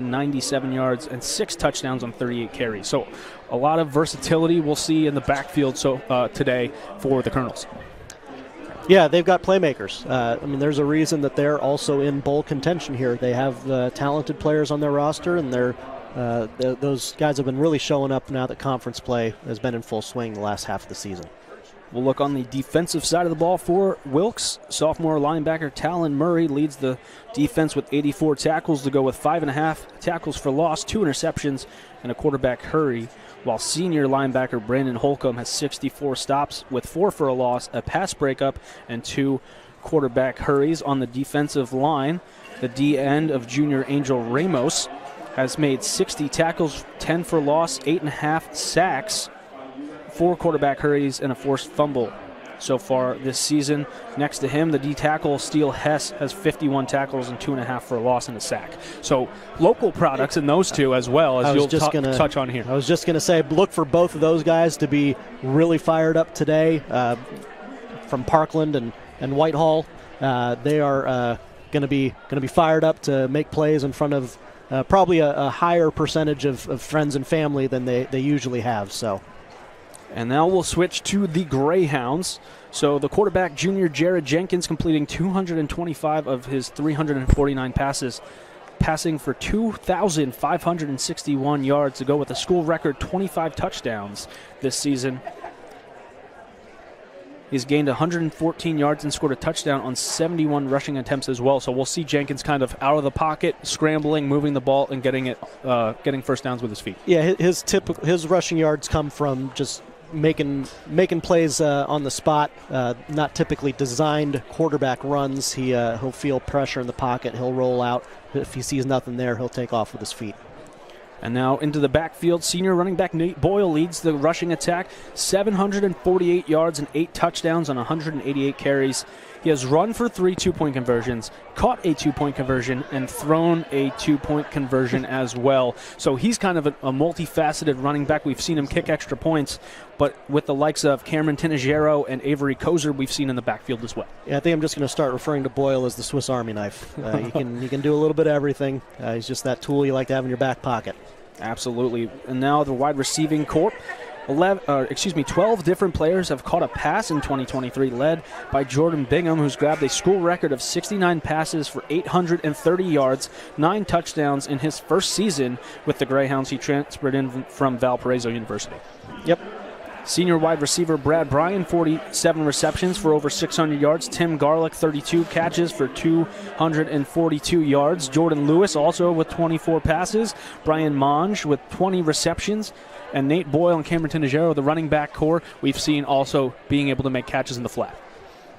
97 yards and 6 touchdowns on 38 carries. So a lot of versatility we'll see in the backfield today for the Colonels. Yeah, they've got playmakers. I mean, there's a reason that they're also in bowl contention here. They have talented players on their roster, and those guys have been really showing up now that conference play has been in full swing the last half of the season. We'll look on the defensive side of the ball for Wilkes. Sophomore linebacker Talon Murray leads the defense with 84 tackles to go with 5.5 tackles for loss, 2 interceptions, and a quarterback hurry, while senior linebacker Brandon Holcomb has 64 stops with 4 for a loss, a pass breakup, and 2 quarterback hurries. On the defensive line, the D end of junior Angel Ramos has made 60 tackles, 10 for loss, 8.5 sacks, 4 quarterback hurries, and a forced fumble so far this season. Next to him, the D tackle Steele Hess has 51 tackles and 2.5 for a loss and a sack. So local products in those two as well, as you'll touch on here. I was just going to say, look for both of those guys to be really fired up today from Parkland and Whitehall. They are going to be fired up to make plays in front of probably a higher percentage of friends and family than they usually have. So. And now we'll switch to the Greyhounds. So the quarterback, junior Jared Jenkins, completing 225 of his 349 passes, passing for 2,561 yards to go with a school record 25 touchdowns this season. He's gained 114 yards and scored a touchdown on 71 rushing attempts as well. So we'll see Jenkins kind of out of the pocket, scrambling, moving the ball, and getting first downs with his feet. Yeah, his rushing yards come from just making plays on the spot, not typically designed quarterback runs. He'll feel pressure in the pocket. He'll roll out. If he sees nothing there, he'll take off with his feet. And now into the backfield, senior running back Nate Boyle leads the rushing attack, 748 yards and 8 touchdowns on 188 carries. He has run for 3 2-point conversions, caught a 2-point conversion, and thrown a 2-point conversion as well. So he's kind of a multifaceted running back. We've seen him kick extra points, but with the likes of Cameron Tinajero and Avery Kozer, we've seen in the backfield as well. Yeah, I think I'm just going to start referring to Boyle as the Swiss Army knife. He can do a little bit of everything. He's just that tool you like to have in your back pocket. Absolutely. And now the wide receiving corps. 12 different players have caught a pass in 2023, led by Jordan Bingham, who's grabbed a school record of 69 passes for 830 yards, 9 touchdowns in his first season with the Greyhounds. He transferred in from Valparaiso University. Yep. Senior wide receiver Brad Bryan, 47 receptions for over 600 yards. Tim Garlick, 32 catches for 242 yards. Jordan Lewis also with 24 passes. Brian Monge with 20 receptions. And Nate Boyle and Cameron Tinajero, the running back core, we've seen also being able to make catches in the flat.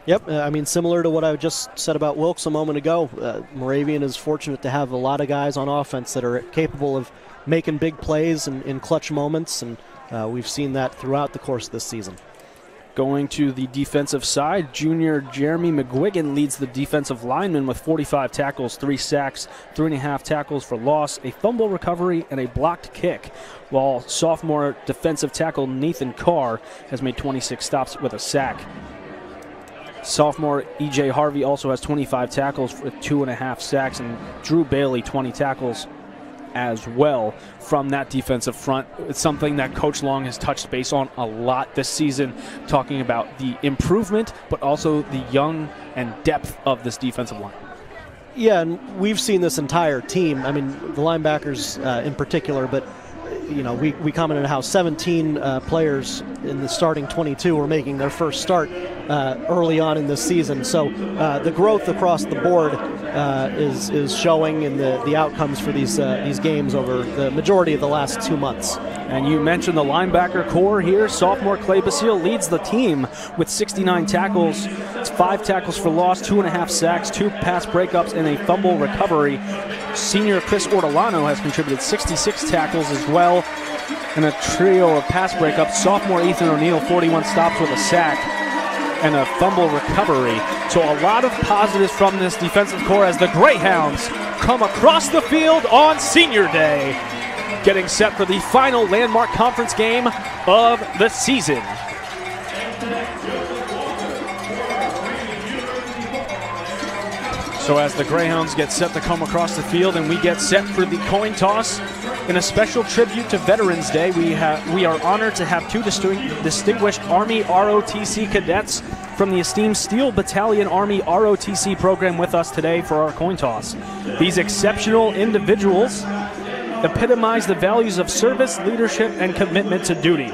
Yep, I mean, similar to what I just said about Wilkes a moment ago, Moravian is fortunate to have a lot of guys on offense that are capable of making big plays in clutch moments, and we've seen that throughout the course of this season. Going to the defensive side, junior Jeremy McGuigan leads the defensive linemen with 45 tackles, 3 sacks, 3.5 tackles for loss, a fumble recovery, and a blocked kick, while sophomore defensive tackle Nathan Carr has made 26 stops with a sack. Sophomore E.J. Harvey also has 25 tackles with 2.5 sacks, and Drew Bailey 20 tackles as well from that defensive front. It's something that Coach Long has touched base on a lot this season, talking about the improvement, but also the young and depth of this defensive line. Yeah, and we've seen this entire team. I mean, the linebackers in particular, but you know, we commented on how 17 players in the starting 22 were making their first start early on in this season. So the growth across the board is showing in the outcomes for these games over the majority of the last 2 months. And you mentioned the linebacker core here. Sophomore Clay Basile leads the team with 69 tackles. It's 5 tackles for loss, 2.5 sacks, 2 pass breakups, and a fumble recovery. Senior Chris Ortolano has contributed 66 tackles as well, and a trio of pass breakups. Sophomore Ethan O'Neill, 41 stops with a sack and a fumble recovery. So a lot of positives from this defensive core as the Greyhounds come across the field on Senior Day, getting set for the final landmark conference game of the season. So So as the Greyhounds get set to come across the field and we get set for the coin toss, in a special tribute to Veterans Day, we are honored to have two distinguished Army ROTC cadets from the esteemed Steel Battalion Army ROTC program with us today for our coin toss. These exceptional individuals epitomize the values of service, leadership, and commitment to duty.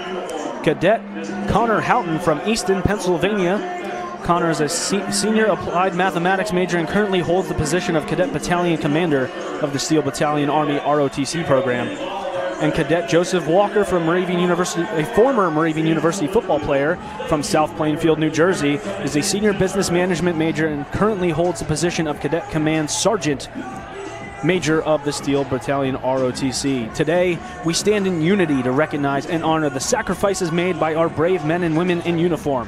Cadet Connor Houghton from Easton, Pennsylvania. Connor is a senior applied mathematics major and currently holds the position of Cadet Battalion Commander of the Steel Battalion Army ROTC program. And Cadet Joseph Walker from Moravian University, a former Moravian University football player from South Plainfield, New Jersey, is a senior business management major and currently holds the position of Cadet Command Sergeant Major of the Steel Battalion ROTC. Today, we stand in unity to recognize and honor the sacrifices made by our brave men and women in uniform.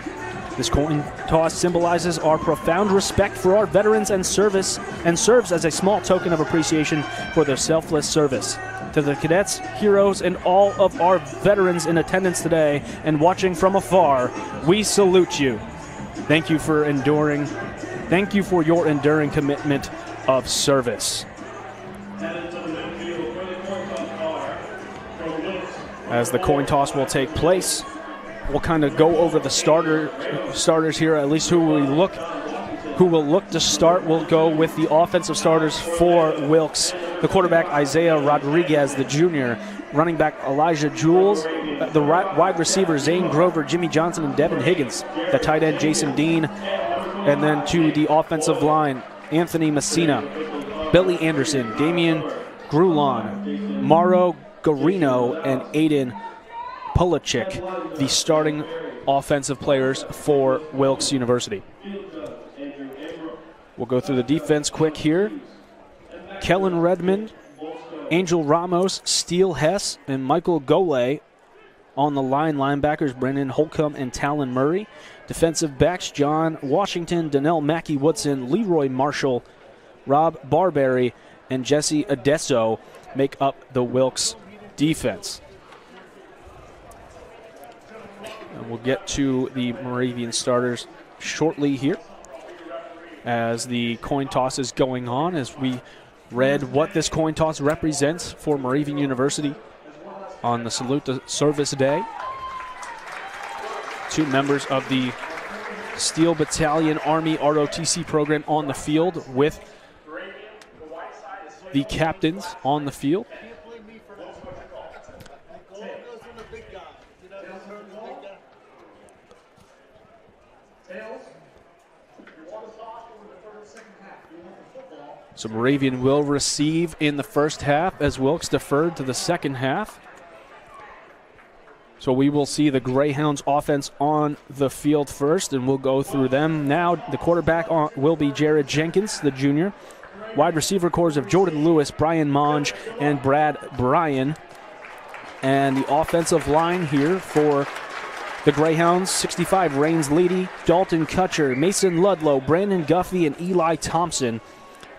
This coin toss symbolizes our profound respect for our veterans and service and serves as a small token of appreciation for their selfless service. To the cadets, heroes, and all of our veterans in attendance today and watching from afar, we salute you. Thank you for your enduring commitment of service. As the coin toss will take place, we'll kind of go over the starters here, at least who will look to start. We'll go with the offensive starters for Wilkes. The quarterback, Isaiah Rodriguez, the junior. Running back, Elijah Jules. The wide receiver, Zane Grover, Jimmy Johnson, and Devin Higgins. The tight end, Jason Dean. And then to the offensive line, Anthony Messina, Billy Anderson, Damian Grulon, Mauro Garino, and Aiden Polachik, the starting offensive players for Wilkes University. We'll go through the defense quick here. Kellen Redmond, Angel Ramos, Steele Hess, and Michael Gole. On the line, linebackers Brennan Holcomb and Talon Murray. Defensive backs John Washington, Donnell Mackey-Woodson, Leroy Marshall, Rob Barberry, and Jesse Adesso make up the Wilkes defense. And we'll get to the Moravian starters shortly here as the coin toss is going on, as we read what this coin toss represents for Moravian University on the Salute to Service Day. Two members of the Steel Battalion Army ROTC program on the field with the captains on the field. So Moravian will receive in the first half as Wilkes deferred to the second half. So we will see the Greyhounds offense on the field first, and we'll go through them. Now the quarterback will be Jared Jenkins, the junior. Wide receiver cores of Jordan Lewis, Brian Monge, and Brad Bryan. And the offensive line here for the Greyhounds, 65, Rains Leedy, Dalton Kutcher, Mason Ludlow, Brandon Guffey, and Eli Thompson.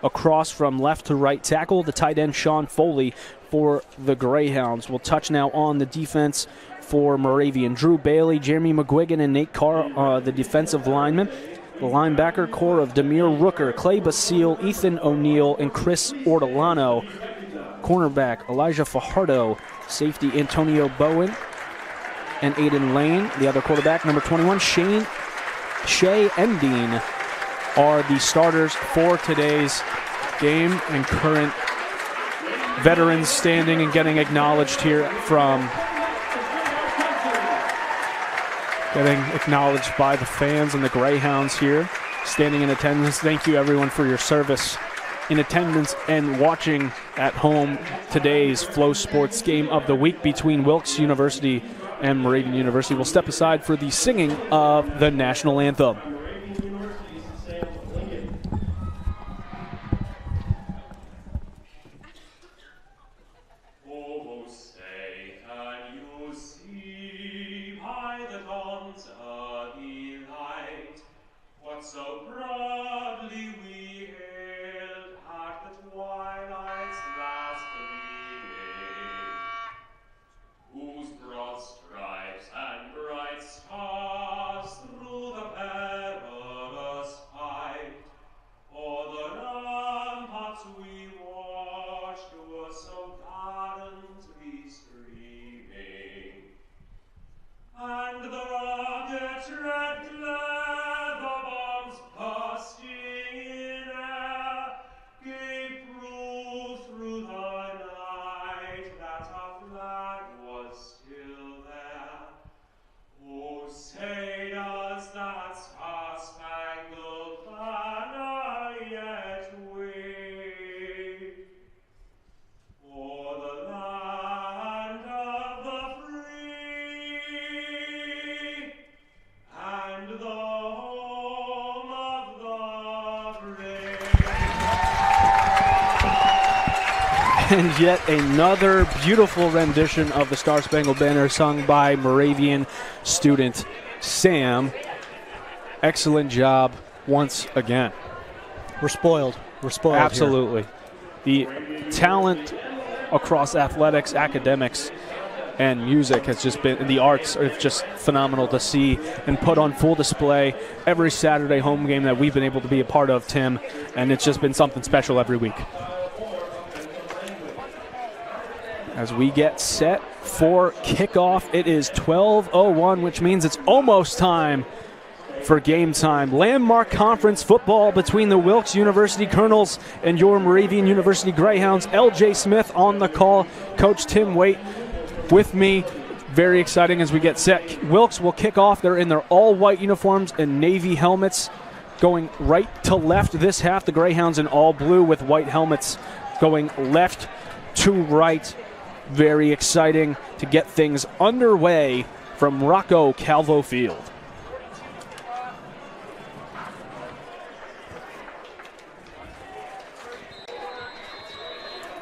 Across from left to right tackle, the tight end Sean Foley for the Greyhounds. We'll touch now on the defense for Moravian. Drew Bailey, Jeremy McGuigan, and Nate Carr, the defensive linemen. The linebacker core of Demir Rooker, Clay Basile, Ethan O'Neill, and Chris Ortolano. Cornerback Elijah Fajardo, safety Antonio Bowen, and Aiden Lane. The other quarterback, number 21, Shea Endine, are the starters for today's game, and current veterans standing and getting acknowledged here getting acknowledged by the fans and the Greyhounds here, standing in attendance. Thank you, everyone, for your service in attendance and watching at home today's Flow Sports game of the week between Wilkes University and Moravian University. We'll step aside for the singing of the national anthem. So proudly we hailed at the twilight's last gleaming, whose broad stripes and bright stars through the And yet another beautiful rendition of the Star Spangled Banner sung by Moravian student Sam. Excellent job once again. We're spoiled. We're spoiled. Absolutely. The talent across athletics, academics, and music has just been, the arts are just phenomenal to see and put on full display every Saturday home game that we've been able to be a part of, Tim, and it's just been something special every week. As we get set for kickoff, it is 12:01, which means it's almost time for game time. Landmark conference football between the Wilkes University Colonels and your Moravian University Greyhounds. LJ Smith on the call. Coach Tim Waite with me. Very exciting as we get set. Wilkes will kick off. They're in their all-white uniforms and navy helmets, going right to left this half. The Greyhounds in all blue with white helmets going left to right. Very exciting to get things underway from Rocco Calvo Field.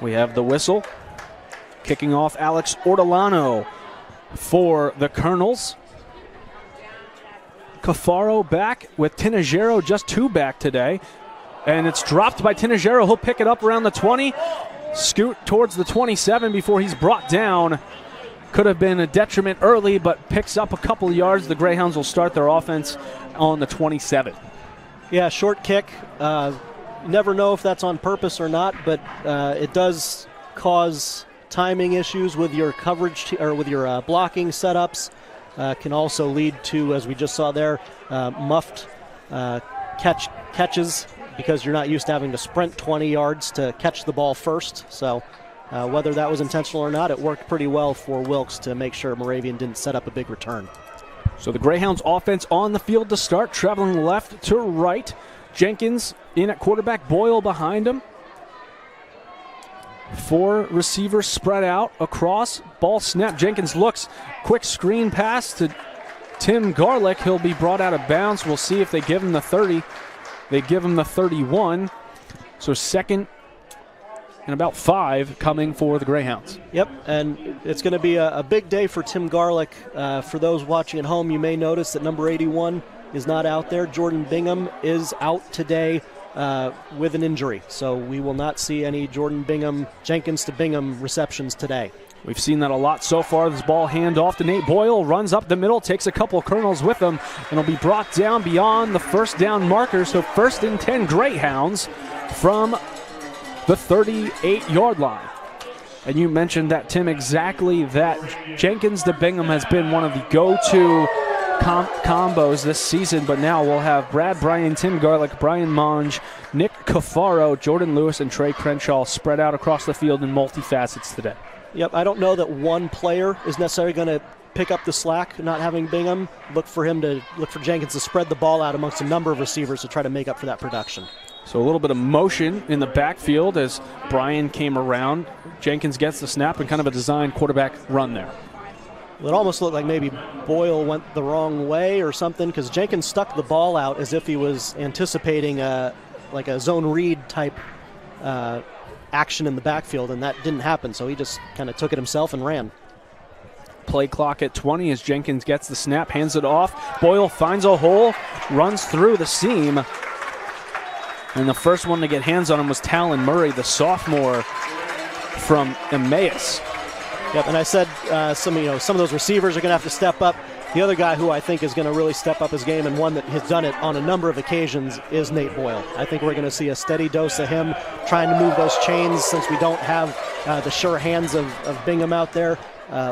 We have the whistle. Kicking off, Alex Ortolano for the Colonels. Cafaro back with Tinajero, just 2 back today. And it's dropped by Tinajero. He'll pick it up around the 20. Scoot towards the 27 before he's brought down. Could have been a detriment early, but picks up a couple of yards. The Greyhounds will start their offense on the 27. Yeah, short kick. Never know if that's on purpose or not, but it does cause timing issues with your coverage or with your blocking setups. Can also lead to, as we just saw there, muffed catches because you're not used to having to sprint 20 yards to catch the ball first. So whether that was intentional or not, it worked pretty well for Wilkes to make sure Moravian didn't set up a big return. So the Greyhounds offense on the field to start, traveling left to right. Jenkins in at quarterback, Boyle behind him. 4 receivers spread out across. Ball snap. Jenkins looks. Quick screen pass to Tim Garlick. He'll be brought out of bounds. We'll see if they give him the 30. They give him the 31. So second and about 5 coming for the Greyhounds. Yep, and it's going to be a big day for Tim Garlick. For those watching at home, you may notice that number 81 is not out there. Jordan Bingham is out today with an injury. So we will not see any Jenkins to Bingham receptions today. We've seen that a lot so far. This ball handoff to Nate Boyle, runs up the middle, takes a couple of Colonels with him, and will be brought down beyond the first down marker. So 1st and 10 Greyhounds from the 38-yard line. And you mentioned that, Tim, exactly that. Jenkins to Bingham has been one of the go-to combos this season, but now we'll have Brad Bryan, Tim Garlick, Brian Monge, Nick Cafaro, Jordan Lewis, and Trey Crenshaw spread out across the field in multi-facets today. Yep, I don't know that one player is necessarily going to pick up the slack, not having Bingham. Look for Jenkins to spread the ball out amongst a number of receivers to try to make up for that production. So a little bit of motion in the backfield as Bryan came around. Jenkins gets the snap and kind of a designed quarterback run there. It almost looked like maybe Boyle went the wrong way or something because Jenkins stuck the ball out as if he was anticipating like a zone read type action in the backfield, and that didn't happen. So he just kind of took it himself and ran. Play clock at 20 as Jenkins gets the snap, hands it off. Boyle finds a hole, runs through the seam. And the first one to get hands on him was Talon Murray, the sophomore from Emmaus. Yep, and I said some of those receivers are going to have to step up. The other guy who I think is going to really step up his game, and one that has done it on a number of occasions, is Nate Boyle. I think we're going to see a steady dose of him trying to move those chains since we don't have the sure hands of Bingham out there.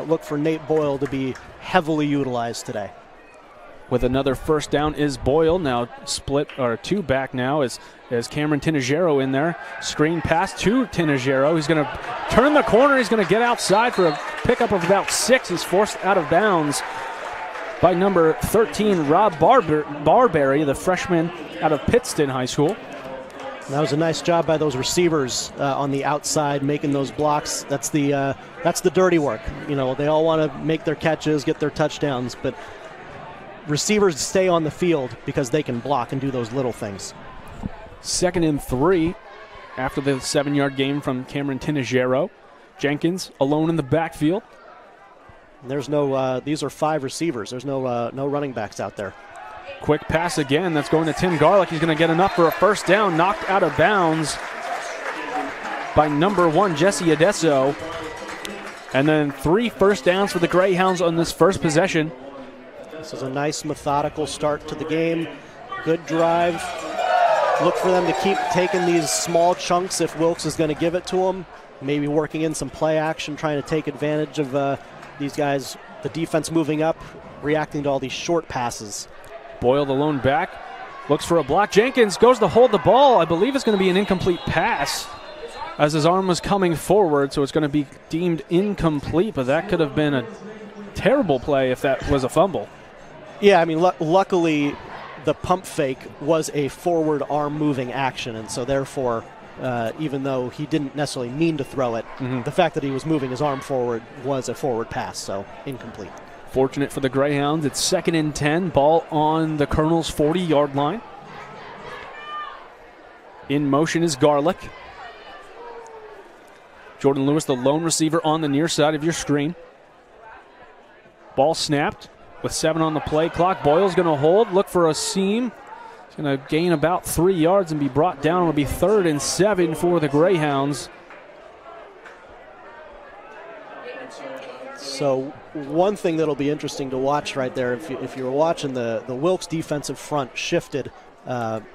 Look for Nate Boyle to be heavily utilized today. With another first down is Boyle, now split or 2 back now as Cameron Tinajero in there. Screen pass to Tinajero. He's going to turn the corner. He's going to get outside for a pickup of about 6. He's forced out of bounds by number 13, Rob Barberry, the freshman out of Pittston High School. That was a nice job by those receivers on the outside, making those blocks. That's the dirty work. They all want to make their catches, get their touchdowns, but receivers stay on the field because they can block and do those little things. 2nd and 3 after the 7-yard gain from Cameron Tinajero. Jenkins alone in the backfield. There's no, these are 5 receivers. There's no running backs out there. Quick pass again. That's going to Tim Garlick. He's going to get enough for a first down. Knocked out of bounds by number 1, Jesse Adesso. And then 3 first downs for the Greyhounds on this first possession. This is a nice methodical start to the game. Good drive. Look for them to keep taking these small chunks if Wilkes is going to give it to them. Maybe working in some play action, trying to take advantage of these guys, the defense moving up, reacting to all these short passes. Boyle, the lone back, looks for a block. Jenkins goes to hold the ball. I believe it's going to be an incomplete pass as his arm was coming forward, so it's going to be deemed incomplete, but that could have been a terrible play if that was a fumble. Yeah, I mean, luckily the pump fake was a forward arm moving action, and so therefore, even though he didn't necessarily mean to throw it, the fact that he was moving his arm forward was a forward pass, so incomplete. Fortunate for the Greyhounds, it's 2nd and 10, ball on the Colonel's 40-yard line. In motion is Garlick. Jordan Lewis, the lone receiver on the near side of your screen. Ball snapped with 7 on the play clock. Boyle's going to hold, look for a seam. He's going to gain about 3 yards and be brought down. It'll be 3rd and 7 for the Greyhounds. So one thing that'll be interesting to watch right there, if you were watching the Wilkes defensive front shifted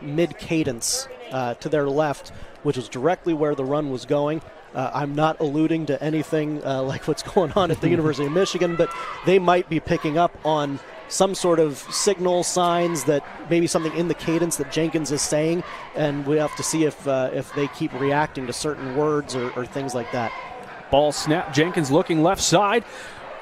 mid-cadence to their left, which is directly where the run was going. I'm not alluding to anything like what's going on at the University of Michigan, but they might be picking up on some sort of signal signs that maybe something in the cadence that Jenkins is saying, and we have to see if they keep reacting to certain words or things like that. Ball snap, Jenkins looking left side,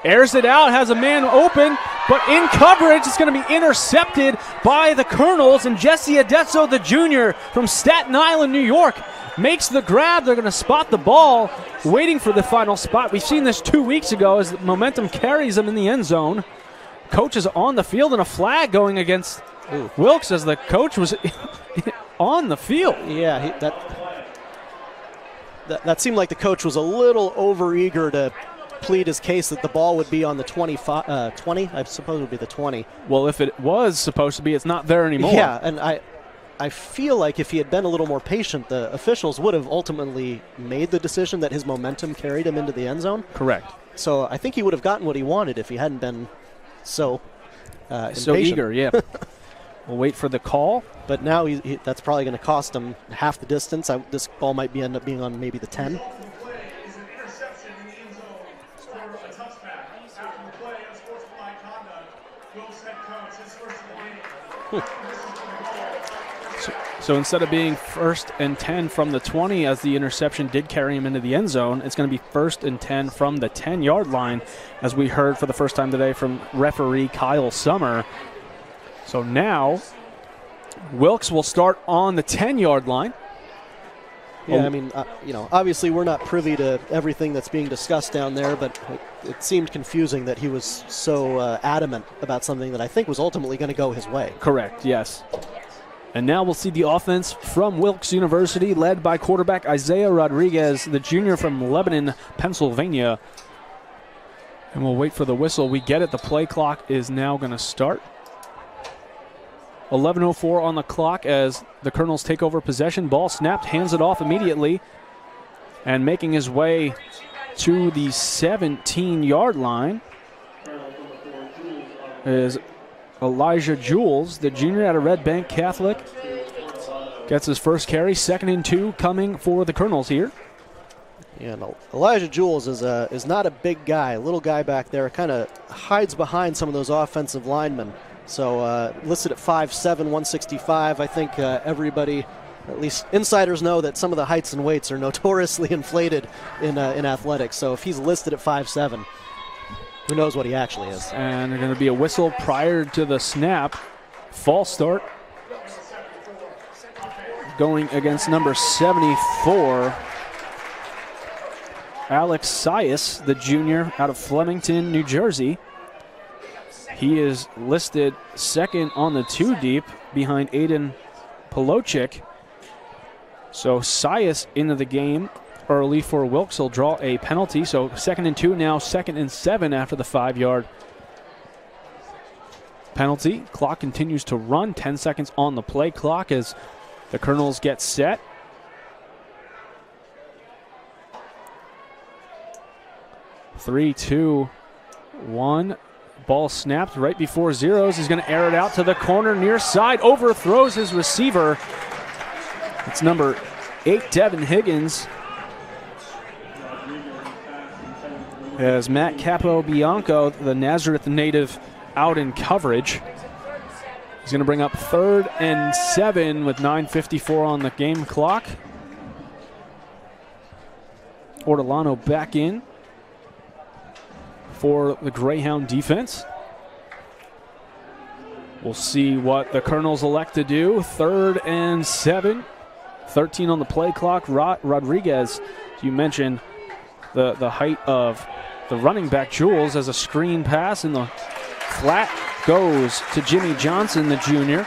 airs it out, has a man open, but in coverage, it's going to be intercepted by the Colonels, and Jesse Adesso, the junior from Staten Island, New York, makes the grab. They're going to spot the ball, waiting for the final spot. We've seen this 2 weeks ago as momentum carries them in the end zone. Coach is on the field, and a flag going against Wilkes as the coach was on the field. Yeah, that seemed like the coach was a little overeager to plead his case that the ball would be on the 20, I suppose it would be the 20. Well, if it was supposed to be, it's not there anymore. Yeah, and I feel like if he had been a little more patient, the officials would have ultimately made the decision that his momentum carried him into the end zone. Correct. So I think he would have gotten what he wanted if he hadn't been so eager, yeah. We'll wait for the call. But now that's probably going to cost him half the distance. This ball might end up being on maybe the 10. So instead of being 1st and 10 from the 20, as the interception did carry him into the end zone, it's going to be 1st and 10 from the 10-yard line, as we heard for the first time today from referee Kyle Summer. So now Wilkes will start on the 10-yard line. Yeah, I mean, obviously we're not privy to everything that's being discussed down there, but it seemed confusing that he was so adamant about something that I think was ultimately going to go his way. Correct, yes. And now we'll see the offense from Wilkes University, led by quarterback Isaiah Rodriguez, the junior from Lebanon, Pennsylvania. And we'll wait for the whistle. We get it. The play clock is now going to start. 11:04 on the clock as the Colonels take over possession. Ball snapped, hands it off immediately. And making his way to the 17-yard line is Elijah Jules, the junior out of Red Bank Catholic. Gets his first carry, 2nd and 2 coming for the Colonels here. Yeah, no, Elijah Jules is not a big guy, little guy back there, kind of hides behind some of those offensive linemen. So listed at 5'7", 165. I think everybody, at least insiders, know that some of the heights and weights are notoriously inflated in athletics. So if he's listed at 5'7", who knows what he actually is. And there's going to be a whistle prior to the snap. False start going against number 74, Alex Sias, the junior out of Flemington, New Jersey. He is listed 2nd on the 2 deep behind Aiden Polochik. So Sias into the game early for Wilkes. He'll draw a penalty. So 2nd and 2 now, 2nd and 7 after the 5-yard penalty. Clock continues to run. 10 seconds on the play clock as the Colonels get set. Three, two, one. Ball snapped right before zeros. He's going to air it out to the corner near side. Overthrows his receiver. It's number 8, Devin Higgins. As Matt Capobianco, the Nazareth native, out in coverage. He's going to bring up 3rd and 7 with 9:54 on the game clock. Ortolano back in for the Greyhound defense. We'll see what the Colonels elect to do. 3rd and 7, 13 on the play clock. Rodriguez, you mentioned the height of the running back, Jules, as a screen pass, and the flat goes to Jimmy Johnson, the junior.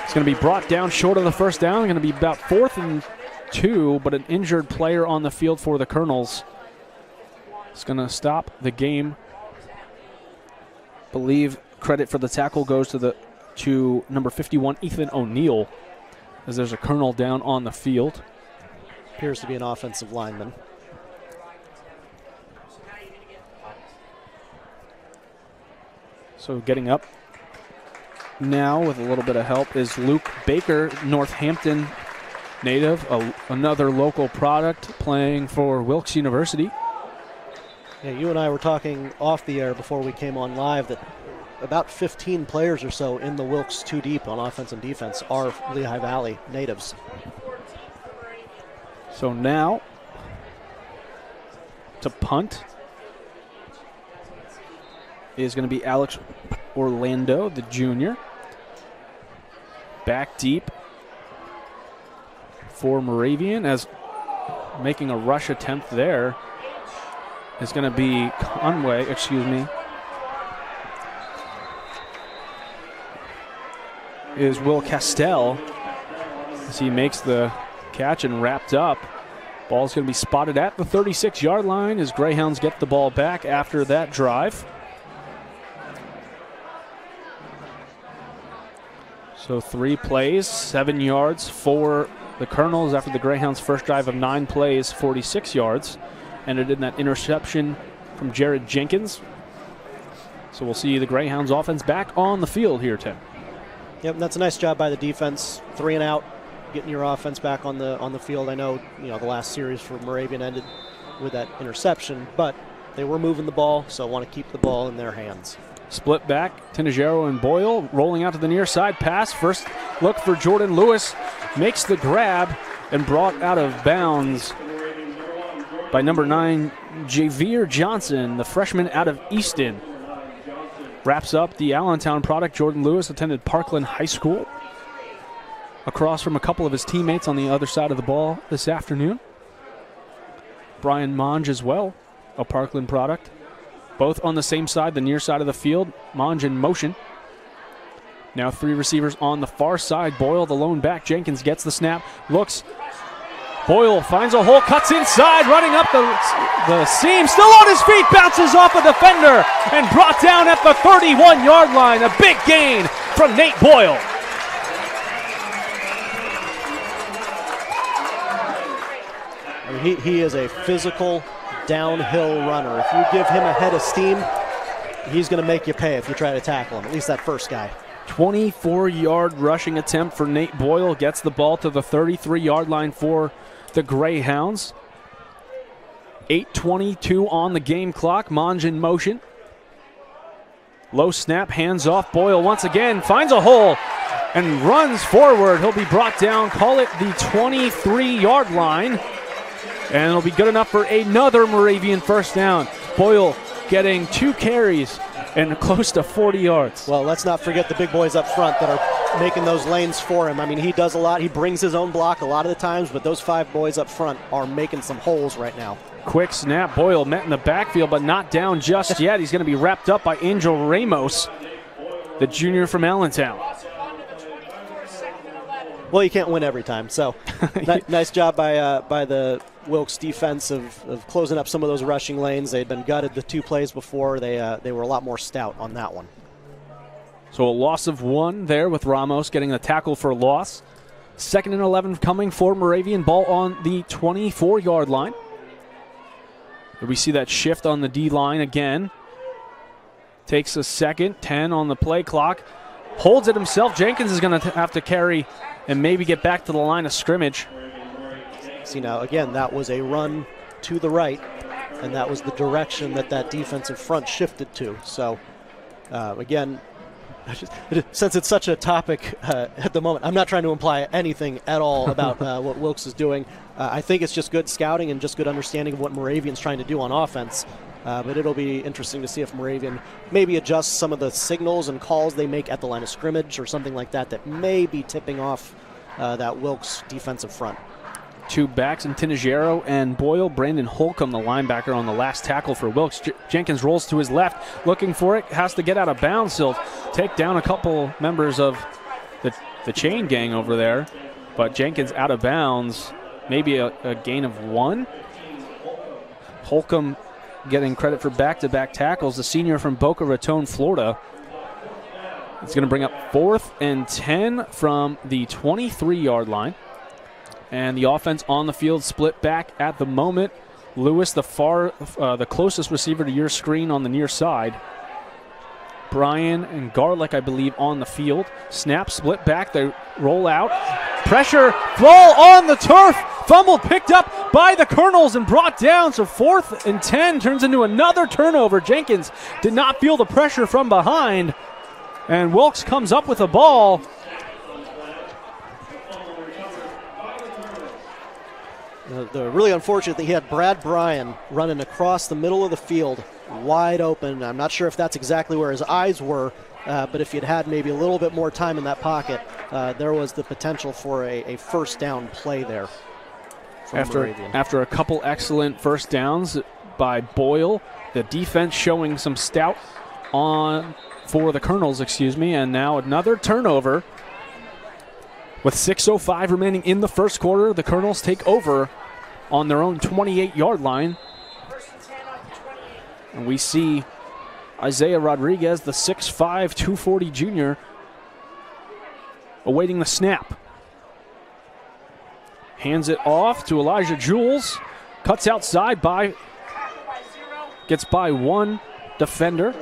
It's going to be brought down short of the first down. Going to be about 4th and 2, but an injured player on the field for the Colonels. It's going to stop the game. Believe credit for the tackle goes to number 51, Ethan O'Neill, as there's a Colonel down on the field. Appears to be an offensive lineman. So getting up now with a little bit of help is Luke Baker, Northampton native, another local product playing for Wilkes University. Yeah, you and I were talking off the air before we came on live that about 15 players or so in the Wilkes 2 deep on offense and defense are Lehigh Valley natives. So now to punt is going to be Alex Orlando, the junior. Back deep for Moravian, as making a rush attempt there is going to be Conway, is Will Castell, as he makes the catch and wrapped up. Ball's going to be spotted at the 36-yard line as Greyhounds get the ball back after that drive. So 3 plays, 7 yards for the Colonels after the Greyhounds' first drive of 9 plays, 46 yards. Ended in that interception from Jared Jenkins. So we'll see the Greyhounds offense back on the field here, Tim. Yep, that's a nice job by the defense. 3 and out, getting your offense back on the field. I know, the last series for Moravian ended with that interception, but they were moving the ball, so want to keep the ball in their hands. Split back, Tinajero and Boyle rolling out to the near side pass. First look for Jordan Lewis, makes the grab and brought out of bounds by number 9, Javier Johnson, the freshman out of Easton. Wraps up the Allentown product. Jordan Lewis attended Parkland High School, across from a couple of his teammates on the other side of the ball this afternoon. Brian Monge as well, a Parkland product. Both on the same side, the near side of the field. Monge in motion. Now 3 receivers on the far side. Boyle, the lone back. Jenkins gets the snap, looks. Boyle finds a hole, cuts inside, running up the seam. Still on his feet, bounces off a defender, and brought down at the 31-yard line. A big gain from Nate Boyle. I mean, he is a physical downhill runner. If you give him a head of steam, he's going to make you pay if you try to tackle him, at least that first guy. 24-yard rushing attempt for Nate Boyle. Gets the ball to the 33-yard line for the Greyhounds. 8:22 on the game clock. Monge in motion. Low snap, hands off. Boyle once again finds a hole and runs forward. He'll be brought down, call it the 23-yard line. And it'll be good enough for another Moravian first down. Boyle getting 2 carries and close to 40 yards. Well, let's not forget the big boys up front that are making those lanes for him. I mean, he does a lot. He brings his own block a lot of the times, but those 5 boys up front are making some holes right now. Quick snap. Boyle met in the backfield, but not down just yet. He's going to be wrapped up by Angel Ramos, the junior from Allentown. Well, you can't win every time. So nice job by the Wilkes defense of closing up some of those rushing lanes. They'd been gutted the 2 plays before. They were a lot more stout on that one. So a loss of 1 there with Ramos getting the tackle for a loss. 2nd and 11 coming for Moravian. Ball on the 24-yard line. We see that shift on the D-line again. Takes a second, 10 on the play clock. Holds it himself. Jenkins is going to have to carry and maybe get back to the line of scrimmage. See, now, again, that was a run to the right, and that was the direction that defensive front shifted to. So, again, since it's such a topic at the moment, I'm not trying to imply anything at all about what Wilkes is doing. I think it's just good scouting and just good understanding of what Moravian's trying to do on offense. But it'll be interesting to see if Moravian maybe adjusts some of the signals and calls they make at the line of scrimmage or something like that may be tipping off that Wilkes defensive front. 2 backs in Tinajero and Boyle. Brandon Holcomb, the linebacker, on the last tackle for Wilkes. Jenkins rolls to his left, looking for it, has to get out of bounds. He'll take down a couple members of the chain gang over there. But Jenkins out of bounds, maybe a gain of 1. Holcomb getting credit for back-to-back tackles, the senior from Boca Raton, Florida. It's going to bring up 4th and 10 from the 23-yard line. And the offense on the field split back at the moment. Lewis, the closest receiver to your screen on the near side. Bryan and Garlick, I believe, on the field. Snap, split back, they roll out. Pressure, ball on the turf. Fumbled, picked up by the Colonels and brought down. So 4th and 10 turns into another turnover. Jenkins did not feel the pressure from behind. And Wilkes comes up with a ball. The really unfortunate thing, he had Brad Bryan running across the middle of the field, wide open. I'm not sure if that's exactly where his eyes were, but if you'd had maybe a little bit more time in that pocket, there was the potential for a first down play there. After a couple excellent first downs by Boyle, the defense showing some stout for the Colonels, and now another turnover. With 6:05 remaining in the first quarter, the Colonels take over on their own 28-yard line. And we see Isaiah Rodriguez, the 6'5", 240 junior, awaiting the snap. Hands it off to Elijah Jules. Cuts outside gets by 1 defender.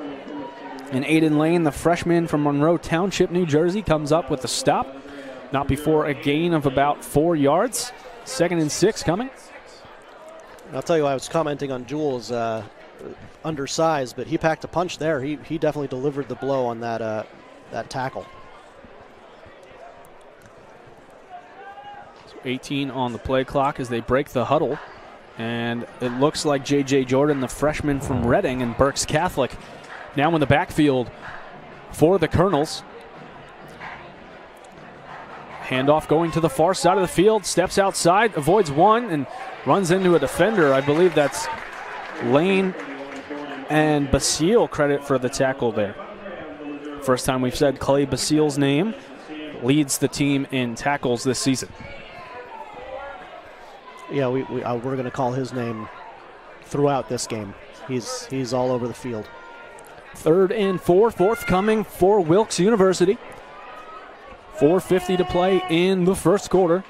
And Aiden Lane, the freshman from Monroe Township, New Jersey, comes up with the stop. Not before a gain of about 4 yards. 2nd and 6 coming. I'll tell you, I was commenting on Jules' undersized, but he packed a punch there. He definitely delivered the blow on that tackle. So 18 on the play clock as they break the huddle. And it looks like J.J. Jordan, the freshman from Reading and Berks Catholic, now in the backfield for the Colonels. Handoff going to the far side of the field, steps outside, avoids 1, and runs into a defender. I believe that's Lane and Basile credit for the tackle there. First time we've said Clay Basile's name. Leads the team in tackles this season. Yeah, we're going to call his name throughout this game. He's all over the field. 3rd and 4, forthcoming for Wilkes University. 4:50 to play in the first quarter.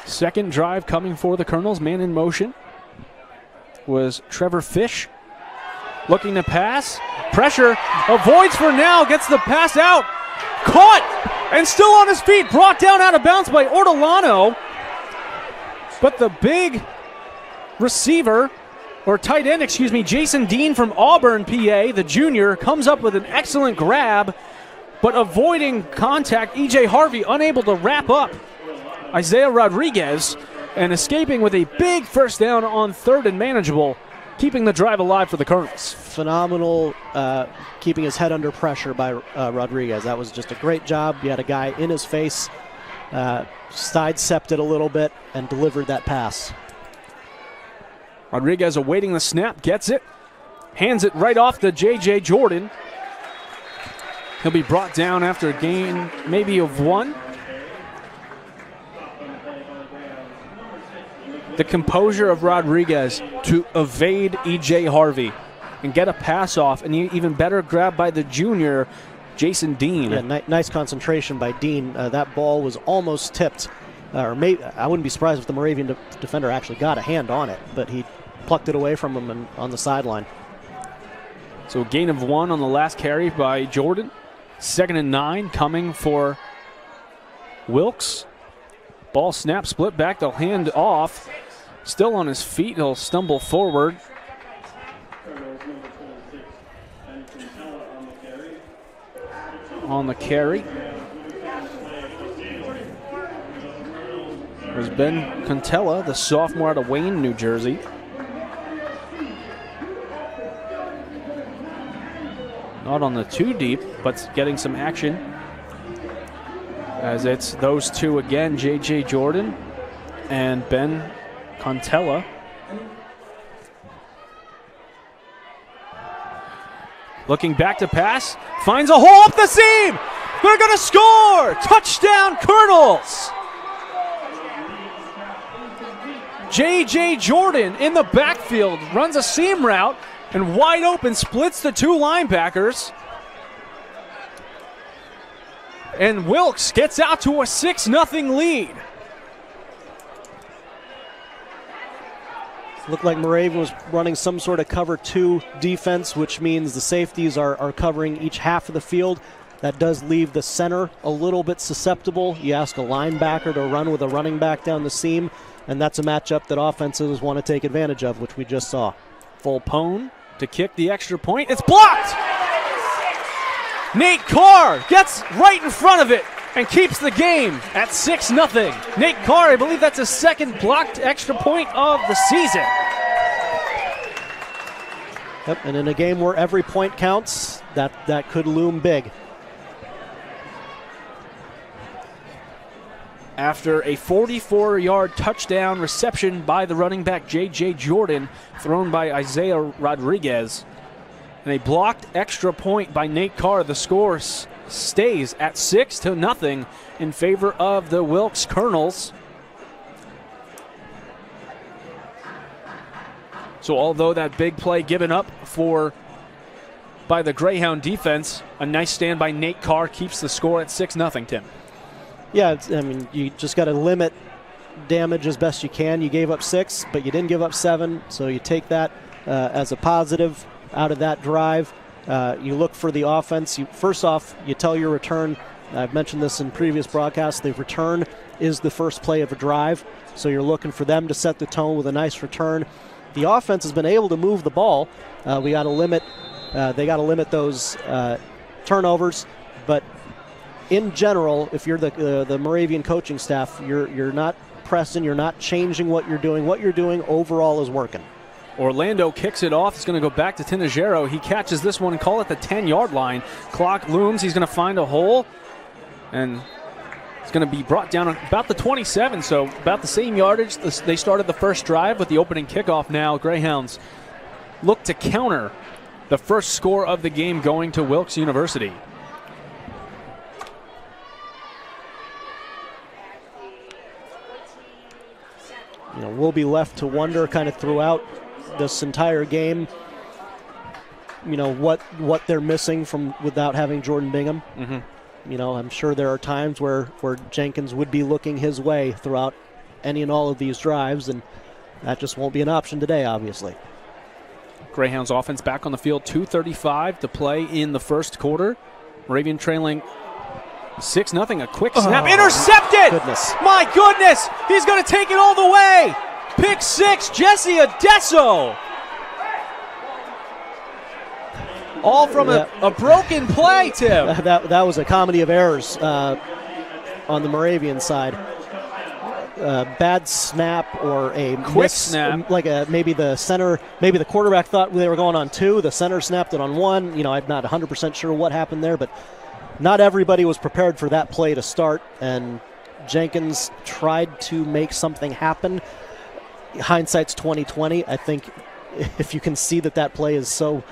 Second drive coming for the Colonels. Man in motion was Trevor Fish. Looking to pass. Pressure. Avoids for now. Gets the pass out. Caught and still on his feet. Brought down out of bounds by Ortolano. But the big receiver, or tight end, Jason Dean from Auburn, PA, the junior, comes up with an excellent grab. But avoiding contact, E.J. Harvey unable to wrap up Isaiah Rodriguez and escaping with a big first down on 3rd and manageable, keeping the drive alive for the Colonels. Phenomenal keeping his head under pressure by Rodriguez. That was just a great job. You had a guy in his face, sidestepped it a little bit, and delivered that pass. Rodriguez awaiting the snap, gets it, hands it right off to J.J. Jordan. He'll be brought down after a gain maybe of 1. the composure of Rodriguez to evade E.J. Harvey and get a pass off, and even better grab by the junior, Jason Dean. Yeah, nice concentration by Dean. That ball was almost tipped. I wouldn't be surprised if the Moravian defender actually got a hand on it, but he plucked it away from him on the sideline. So a gain of 1 on the last carry by Jordan. 2nd and 9 coming for Wilkes. Ball snap, split back, they'll hand off. Still on his feet, he'll stumble forward. On the carry was Ben Contella, the sophomore out of Wayne, New Jersey. Not on the 2 deep, but getting some action. As it's those two again, J.J. Jordan and Ben Contella. Looking back to pass, finds a hole up the seam. They're going to score! Touchdown, Colonels! J.J. Jordan in the backfield runs a seam route and wide open splits the 2 linebackers. And Wilkes gets out to a 6-0 lead. Looked like Moravian was running some sort of cover 2 defense, which means the safeties are covering each half of the field. That does leave the center a little bit susceptible. You ask a linebacker to run with a running back down the seam, and that's a matchup that offenses want to take advantage of, which we just saw. Volpone to kick the extra point. It's blocked! Nate Carr gets right in front of it and keeps the game at 6-0. Nate Carr, I believe that's his 2nd blocked extra point of the season. Yep, and in a game where every point counts, that could loom big. After a 44-yard touchdown reception by the running back J.J. Jordan, thrown by Isaiah Rodriguez, and a blocked extra point by Nate Carr, the score stays at 6-0 in favor of the Wilkes Colonels. So although that big play given up by the Greyhound defense, a nice stand by Nate Carr keeps the score at 6-0, Tim. Yeah, you just got to limit damage as best you can. You gave up 6, but you didn't give up 7, so you take that as a positive out of that drive. You look for the offense. First off, you tell your return. I've mentioned this in previous broadcasts. The return is the first play of a drive, so you're looking for them to set the tone with a nice return. The offense has been able to move the ball. We got to limit. They got to limit those turnovers, but in general, if you're the Moravian coaching staff, you're not pressing, you're not changing what you're doing. What you're doing overall is working. Orlando kicks it off. It's going to go back to Tinajero. He catches this one and call it the 10-yard line. Clock looms. He's going to find a hole, and it's going to be brought down about the 27, so about the same yardage. They started the first drive with the opening kickoff. Now Greyhounds look to counter the first score of the game going to Wilkes University. We'll be left to wonder kind of throughout this entire game, what they're missing from without having Jordan Bingham. Mm-hmm. I'm sure there are times where Jenkins would be looking his way throughout any and all of these drives, and that just won't be an option today, obviously. Greyhounds offense back on the field, 2:35 to play in the first quarter. Moravian trailing 6-0, a quick snap. Intercepted! Goodness. My goodness! He's going to take it all the way! Pick 6, Jesse Adesso! All from a broken play, Tim. That was a comedy of errors on the Moravian side. Bad snap or a quick snap. Like maybe the quarterback thought they were going on 2. The center snapped it on 1. I'm not 100% sure what happened there, but not everybody was prepared for that play to start, and Jenkins tried to make something happen. Hindsight's 20/20. I think if you can see that play is so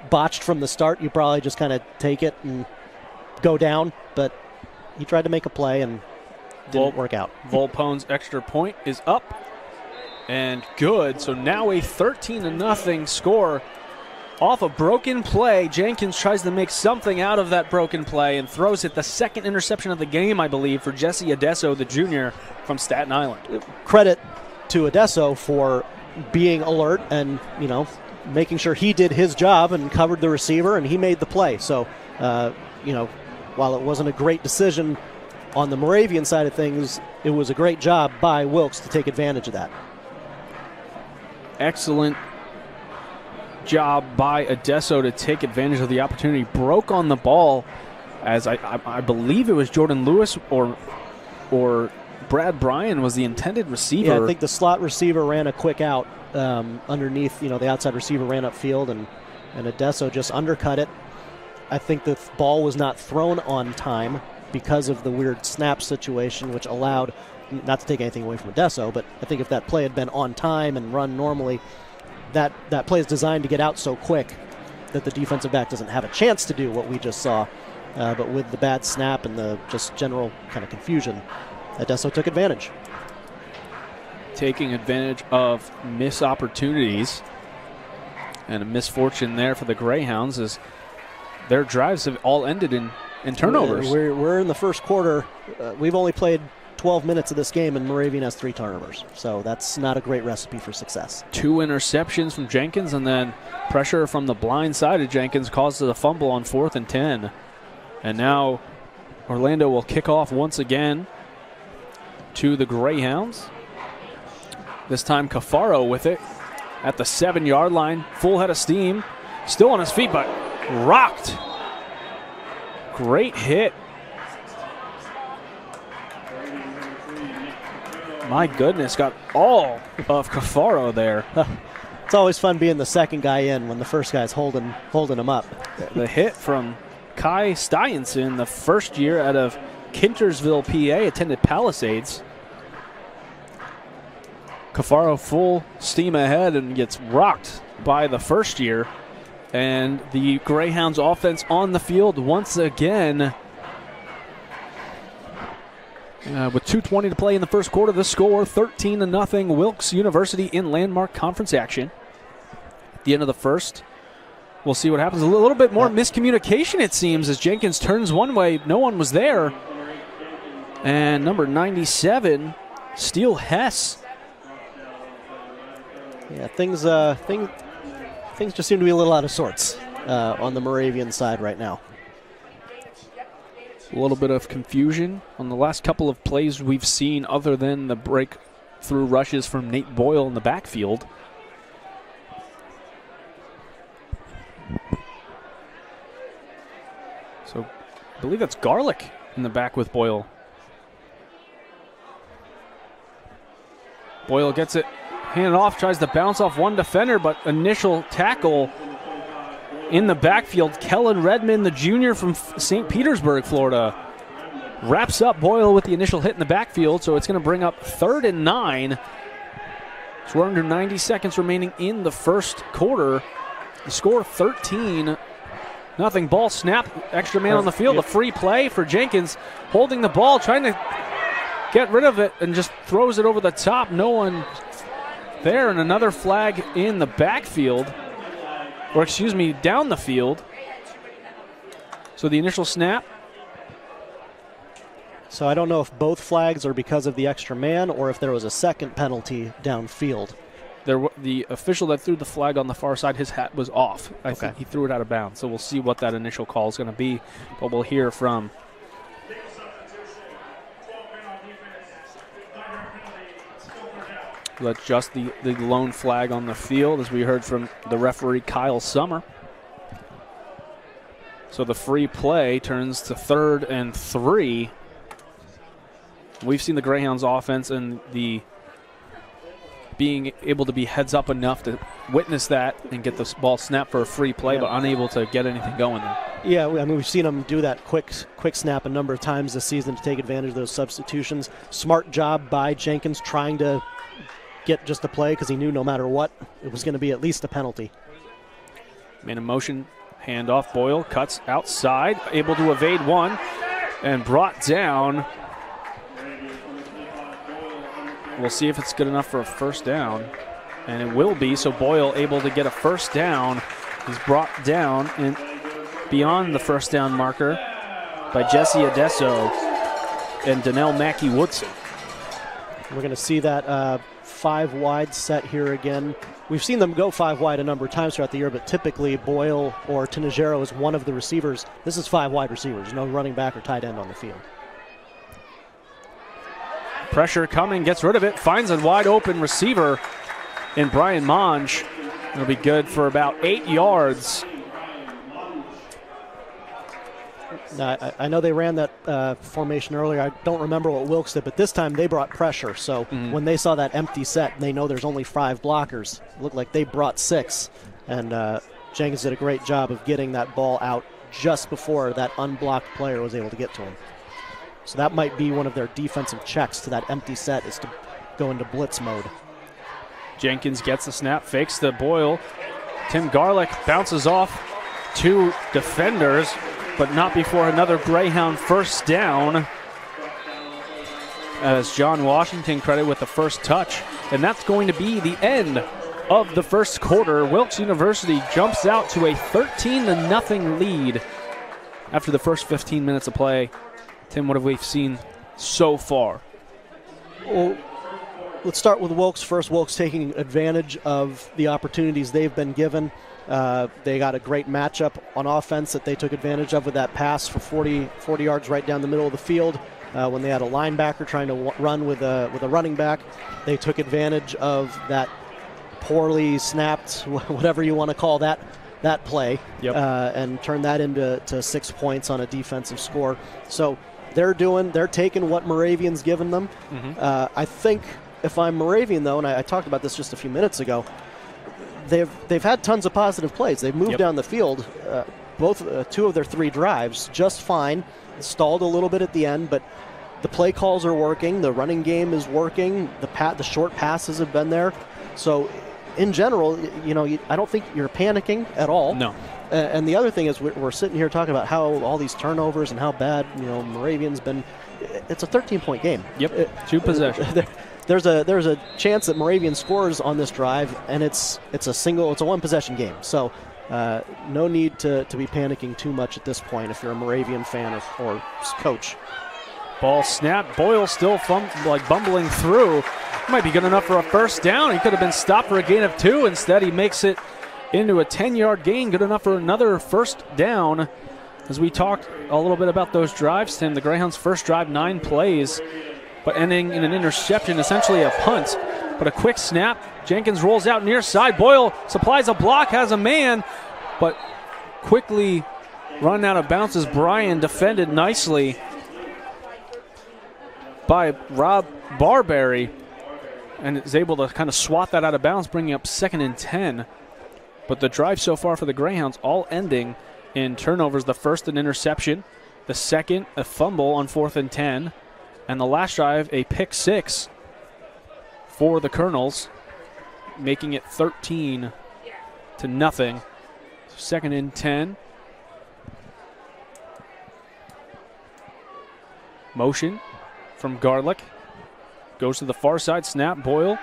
botched from the start, you probably just kind of take it and go down. But he tried to make a play and didn't work out. Volpone's extra point is up. And good. So now a 13-0 score off a broken play. Jenkins tries to make something out of that broken play and throws it. The second interception of the game, I believe, for Jesse Adesso, the junior from Staten Island. Credit to Adesso for being alert and, making sure he did his job and covered the receiver, and he made the play. So, while it wasn't a great decision on the Moravian side of things, it was a great job by Wilkes to take advantage of that. Excellent job by Adesso to take advantage of the opportunity. Broke on the ball, as I believe it was Jordan Lewis or Brad Bryan was the intended receiver. Yeah, I think the slot receiver ran a quick out underneath. The outside receiver ran upfield, and Adesso just undercut it. I think the ball was not thrown on time because of the weird snap situation, which allowed, not to take anything away from Adesso, but I think if that play had been on time and run normally, that play is designed to get out so quick that the defensive back doesn't have a chance to do what we just saw. But with the bad snap and the just general kind of confusion, Adesso took advantage. Taking advantage of missed opportunities and a misfortune there for the Greyhounds as their drives have all ended in turnovers. We're in the first quarter. We've only played 12 minutes of this game, and Moravian has 3 turnovers. So that's not a great recipe for success. 2 interceptions from Jenkins, and then pressure from the blind side of Jenkins causes a fumble on 4th and 10. And now Orlando will kick off once again to the Greyhounds. This time Cafaro with it at the 7-yard line. Full head of steam. Still on his feet, but rocked. Great hit. My goodness, got all of Cafaro there. It's always fun being the second guy in when the first guy's holding him up. The hit from Kai Styenson, the first year out of Kintersville, PA, attended Palisades. Cafaro full steam ahead and gets rocked by the first year. And the Greyhounds offense on the field once again. With 2:20 to play in the first quarter, the score 13-0 Wilkes University in landmark conference action. At the end of the first, we'll see what happens. A little bit more miscommunication, it seems, as Jenkins turns one way. No one was there. And number 97, Steele Hess. Yeah, things just seem to be a little out of sorts on the Moravian side right now. A little bit of confusion on the last couple of plays we've seen, other than the breakthrough rushes from Nate Boyle in the backfield. So I believe that's Garlick in the back with Boyle. Boyle gets it handed off, tries to bounce off one defender, but initial tackle in the backfield. Kellen Redmond, the junior from St. Petersburg, Florida, wraps up Boyle with the initial hit in the backfield, so it's going to bring up 3rd and 9. So we're under 90 seconds remaining in the first quarter. The score 13-0. Ball snap, extra man on the field. A free play for Jenkins, holding the ball, trying to get rid of it, and just throws it over the top. No one there, and another flag in the backfield. Or excuse me, down the field. So the initial snap. So I don't know if both flags are because of the extra man or if there was a second penalty downfield. The official that threw the flag on the far side, his hat was off. I think he threw it out of bounds. So we'll see what that initial call is going to be. But we'll hear from that's just the lone flag on the field, as we heard from the referee, Kyle Summer. So the free play turns to 3rd and 3. We've seen the Greyhounds offense and the being able to be heads up enough to witness that and get the ball snapped for a free play, but unable to get anything going there. Yeah, I mean, we've seen them do that quick snap a number of times this season to take advantage of those substitutions. Smart job by Jenkins trying to get just the play because he knew no matter what, it was going to be at least a penalty. Man in motion, handoff. Boyle cuts outside, able to evade one, and brought down We'll see if it's good enough for a first down. And it will be, so Boyle able to get a first down. He's brought down and beyond the first down marker by Jesse Adesso and Donnell Mackey-Woodson. We're going to see that 5 wide set here again. We've seen them go 5 wide a number of times throughout the year, but typically Boyle or Tinajero is one of the receivers. This is 5 wide receivers, no running back or tight end on the field. Pressure coming, gets rid of it, finds a wide open receiver in Brian Monge. It'll be good for about 8 yards. Now, I know they ran that formation earlier. I don't remember what Wilkes did, but this time they brought pressure. So when they saw that empty set, and they know there's only 5 blockers. It looked like they brought 6. And Jenkins did a great job of getting that ball out just before that unblocked player was able to get to him. So that might be one of their defensive checks to that empty set, is to go into blitz mode. Jenkins gets the snap, fakes the Boyle. Tim Garlick bounces off 2 defenders, but not before another Greyhound first down, as John Washington credited with the first touch. And that's going to be the end of the first quarter. Wilkes University jumps out to a 13-0 lead after the first 15 minutes of play. Tim, what have we seen so far? Well, let's start with Wilkes first. Wilkes taking advantage of the opportunities they've been given. They got a great matchup on offense that they took advantage of with that pass for 40 yards right down the middle of the field. When they had a linebacker trying to run with a running back, they took advantage of that poorly snapped, whatever you want to call that play, and turned that into 6 points on a defensive score. So they're taking what Moravian's given them. I think if I'm Moravian, though, and I talked about this just a few minutes ago, they've had tons of positive plays. They've moved down the field, both 2 of their 3 drives, just fine. Stalled a little bit at the end, but the play calls are working. The running game is working. The short passes have been there. So, in general, I don't think you're panicking at all. No. And the other thing is we're sitting here talking about how all these turnovers and how bad Moravian's been. It's a 13-point game. Yep. 2 possessions. There's a chance that Moravian scores on this drive, and it's a 1 possession game. So no need to be panicking too much at this point if you're a Moravian fan or coach. Ball snap. Boyle still bumbling through. Might be good enough for a first down. He could have been stopped for a gain of 2. Instead, he makes it into a 10-yard gain. Good enough for another first down. As we talked a little bit about those drives, Tim, the Greyhounds' first drive, 9 plays, but ending in an interception, essentially a punt. But a quick snap. Jenkins rolls out near side. Boyle supplies a block, has a man, but quickly run out of bounds as Bryan defended nicely by Rob Barberry, and is able to kind of swat that out of bounds, bringing up 2nd and 10. But the drive so far for the Greyhounds all ending in turnovers. The first, an interception. The second, a fumble on 4th and 10. And the last drive, a pick 6 for the Colonels, making it 13-0. 2nd and 10. Motion from Garlick. Goes to the far side, snap. Boyle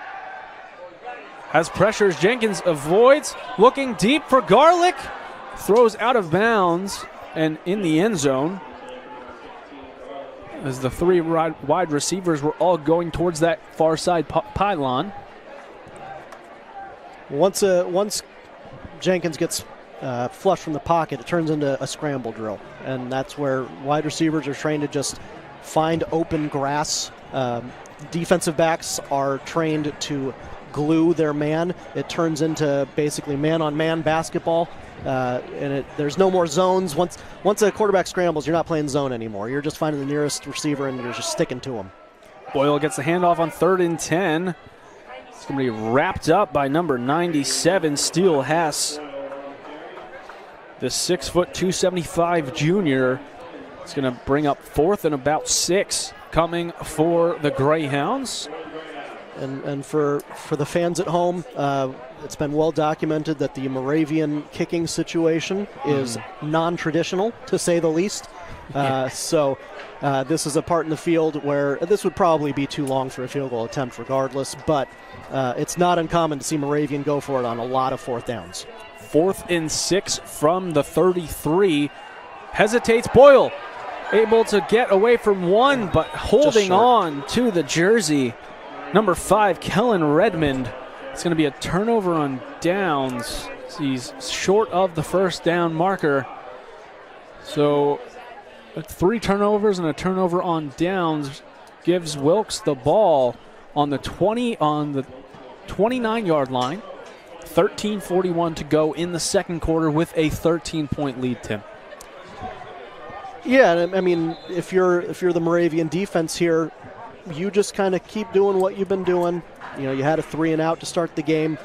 has pressures. Jenkins avoids. Looking deep for Garlick. Throws out of bounds and in the end zone, as the 3 wide receivers were all going towards that far side pylon. Once Jenkins gets flushed from the pocket, it turns into a scramble drill, and that's where wide receivers are trained to just find open grass. Defensive backs are trained to glue their man. It turns into basically man-on-man basketball, and there's no more zones. Once a quarterback scrambles, you're not playing zone anymore. You're just finding the nearest receiver, and you're just sticking to him. Boyle gets the handoff on 3rd and 10. It's going to be wrapped up by number 97, Steele Hess. The 6', 275 junior. It's going to bring up 4th and about 6 coming for the Greyhounds. And for the fans at home, it's been well documented that the Moravian kicking situation is non-traditional, to say the least. So this is a part in the field where this would probably be too long for a field goal attempt regardless, but it's not uncommon to see Moravian go for it on a lot of fourth downs. 4th and 6 from the 33. Hesitates. Boyle able to get away from one, but holding on to the jersey. Number 5, Kellen Redmond. It's going to be a turnover on downs. He's short of the first down marker. So 3 turnovers and a turnover on downs gives Wilkes the ball on the 29-yard line. 13:41 to go in the second quarter with a 13-point lead, Tim. Yeah, I mean, if you're the Moravian defense here, you just kind of keep doing what you've been doing. You know, you had a 3-and-out to start the game.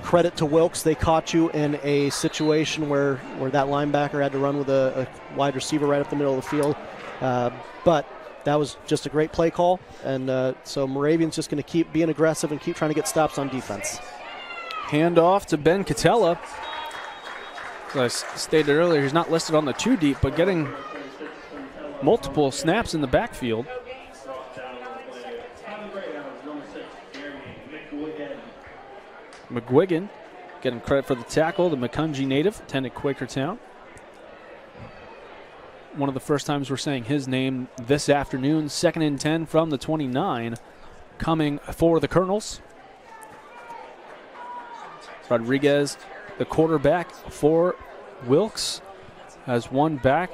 Credit to Wilkes, they caught you in a situation where that linebacker had to run with a wide receiver right up the middle of the field. But that was just a great play call, and so Moravian's just going to keep being aggressive and keep trying to get stops on defense. Handoff to Ben Catella. As I stated earlier, he's not listed on the 2 deep, but getting multiple snaps in the backfield. McGuigan getting credit for the tackle, the Macungie native, attended Quakertown. One of the first times we're saying his name this afternoon. 2nd and 10 from the 29, coming for the Colonels. Rodriguez, the quarterback for Wilkes, has one back,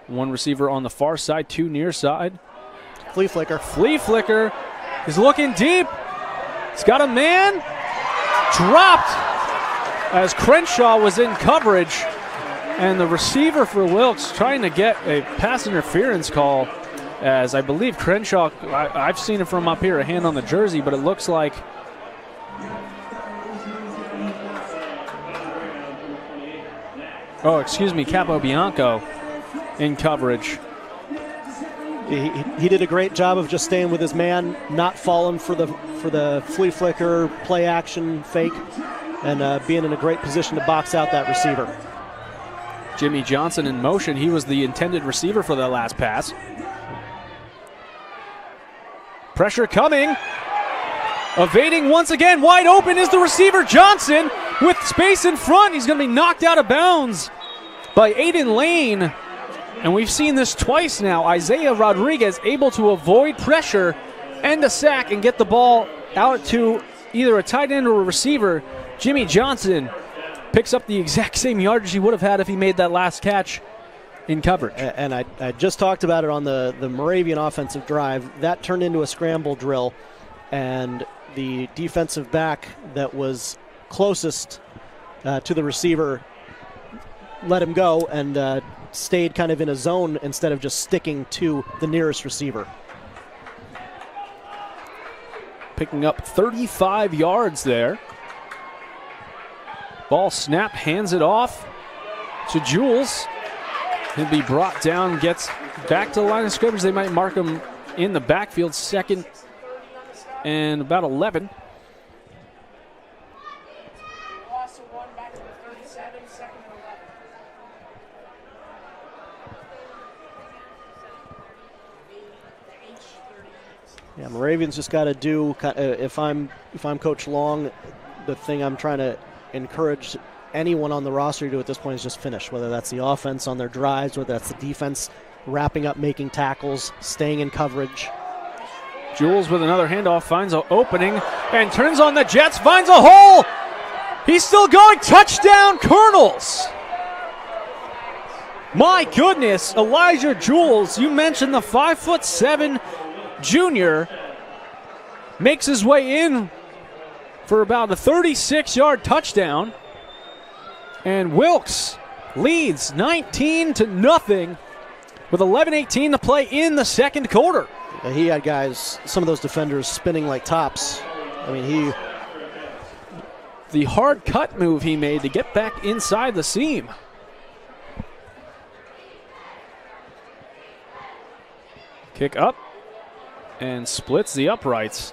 one receiver on the far side, 2 near side. Flea flicker. Flea flicker. He's looking deep. He's got a man. Dropped as Crenshaw was in coverage. And the receiver for Wilkes trying to get a pass interference call, as I believe Crenshaw, I've seen it from up here, a hand on the jersey, but it looks like Capo Bianco in coverage. He did a great job of just staying with his man, not falling for the flea flicker, play action, fake, and being in a great position to box out that receiver. Jimmy Johnson in motion. He was the intended receiver for that last pass. Pressure coming. Evading once again. Wide open is the receiver, Johnson, with space in front. He's going to be knocked out of bounds by Aiden Lane. And we've seen this twice now. Isaiah Rodriguez able to avoid pressure and a sack and get the ball out to either a tight end or a receiver. Jimmy Johnson picks up the exact same yardage he would have had if he made that last catch in coverage. And I just talked about it on the Moravian offensive drive. That turned into a scramble drill, and the defensive back that was closest to the receiver let him go and stayed kind of in a zone instead of just sticking to the nearest receiver. Picking up 35 yards there. Ball snap, hands it off to Jules. He'll be brought down, gets back to the line of scrimmage. They might mark him in the backfield, 2nd and about 11. Yeah, Moravian's just got to do. If I'm Coach Long, the thing I'm trying to encourage anyone on the roster to do at this point is just finish. Whether that's the offense on their drives, whether that's the defense wrapping up, making tackles, staying in coverage. Jules with another handoff finds an opening and turns on the Jets. Finds a hole. He's still going. Touchdown, Colonels. My goodness, Elijah Jules. You mentioned the 5'7" junior makes his way in for about a 36-yard touchdown, and Wilkes leads 19-0 with 11:18 to play in the second quarter. He had guys, some of those defenders, spinning like tops. I mean, the hard cut move he made to get back inside the seam. Kick up and splits the uprights.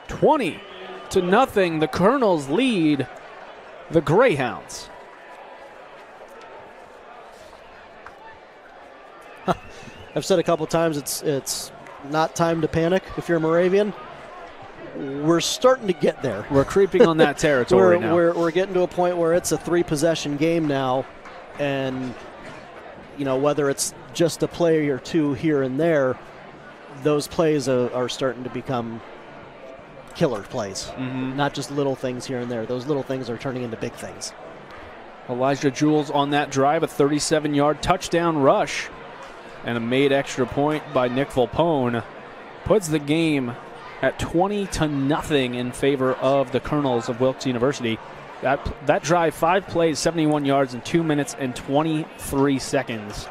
20-0, the Colonels lead the Greyhounds. I've said a couple times it's not time to panic if you're a Moravian. We're starting to get there. We're creeping on that territory now. We're getting to a point where it's a 3-possession game now, and whether it's just a play or two here and there, those plays are starting to become killer plays. Not just little things here and there. Those little things are turning into big things. Elijah Jules on that drive, a 37-yard touchdown rush, and a made extra point by Nick Volpone puts the game at 20-0 in favor of the Colonels of Wilkes University. That drive, 5 plays, 71 yards in 2 minutes and 23 seconds.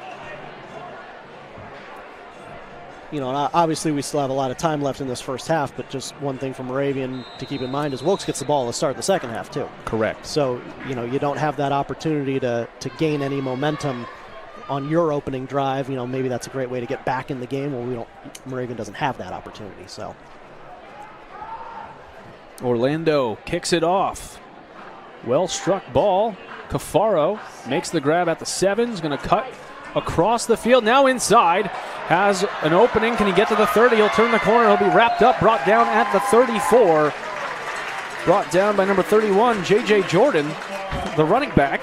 Obviously we still have a lot of time left in this first half, but just one thing for Moravian to keep in mind is Wilkes gets the ball to start the second half too. Correct. So, you don't have that opportunity to gain any momentum on your opening drive. Maybe that's a great way to get back in the game. Well, Moravian doesn't have that opportunity, so. Orlando kicks it off. Well struck ball. Cafaro makes the grab at the 7. Is going to cut across the field. Now inside. Has an opening. Can he get to the 30? He'll turn the corner. He'll be wrapped up. Brought down at the 34. Brought down by number 31, J.J. Jordan, the running back.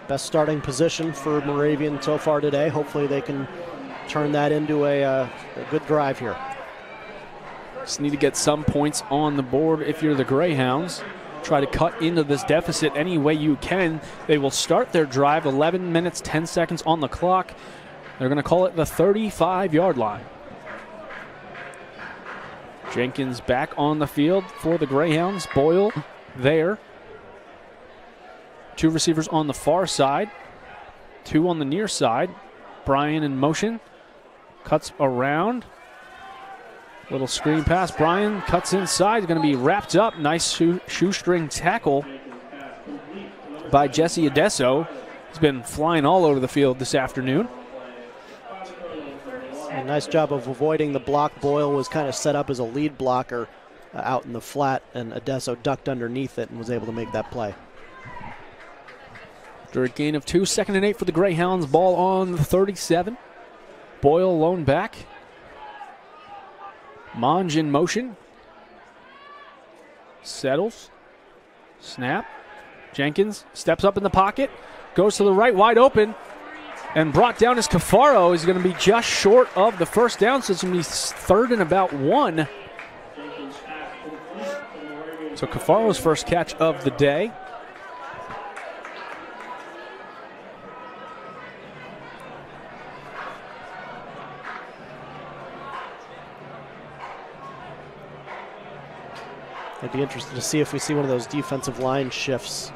Best starting position for Moravian so far today. Hopefully they can turn that into a good drive here. Just need to get some points on the board if you're the Greyhounds. Try to cut into this deficit any way you can. They will start their drive, 11 minutes, 10 seconds on the clock. They're going to call it the 35-yard line. Jenkins back on the field for the Greyhounds. Boyle there. 2 receivers on the far side, 2 on the near side. Bryan in motion, cuts around. Little screen pass. Bryan cuts inside. Going to be wrapped up. Nice shoestring tackle by Jesse Adesso. He's been flying all over the field this afternoon. A nice job of avoiding the block. Boyle was kind of set up as a lead blocker out in the flat, and Adesso ducked underneath it and was able to make that play. After a gain of 2, 2nd and 8 for the Greyhounds. Ball on the 37. Boyle lone back. Monge in motion. Settles. Snap. Jenkins steps up in the pocket. Goes to the right, wide open. And brought down is Cafaro. He's going to be just short of the first down, so it's going to be 3rd and about 1. So Cafaro's first catch of the day. I'd be interested to see if we see one of those defensive line shifts.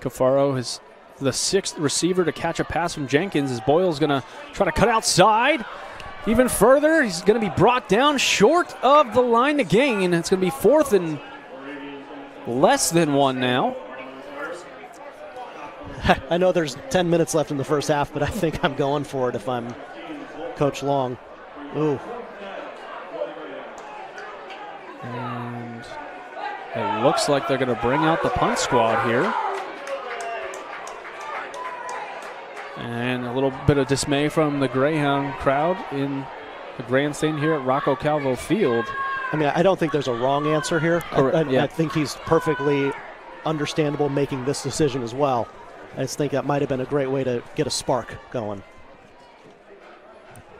Cafaro is the 6th receiver to catch a pass from Jenkins as Boyle's going to try to cut outside. Even further, he's going to be brought down short of the line to gain. It's going to be 4th and less than 1 now. I know there's 10 minutes left in the first half, but I think I'm going for it if I'm Coach Long. Ooh. And it looks like they're going to bring out the punt squad here. And a little bit of dismay from the Greyhound crowd in the grandstand here at Rocco Calvo Field. I mean, I don't think there's a wrong answer here. Yeah. I think he's perfectly understandable making this decision as well. I just think that might have been a great way to get a spark going.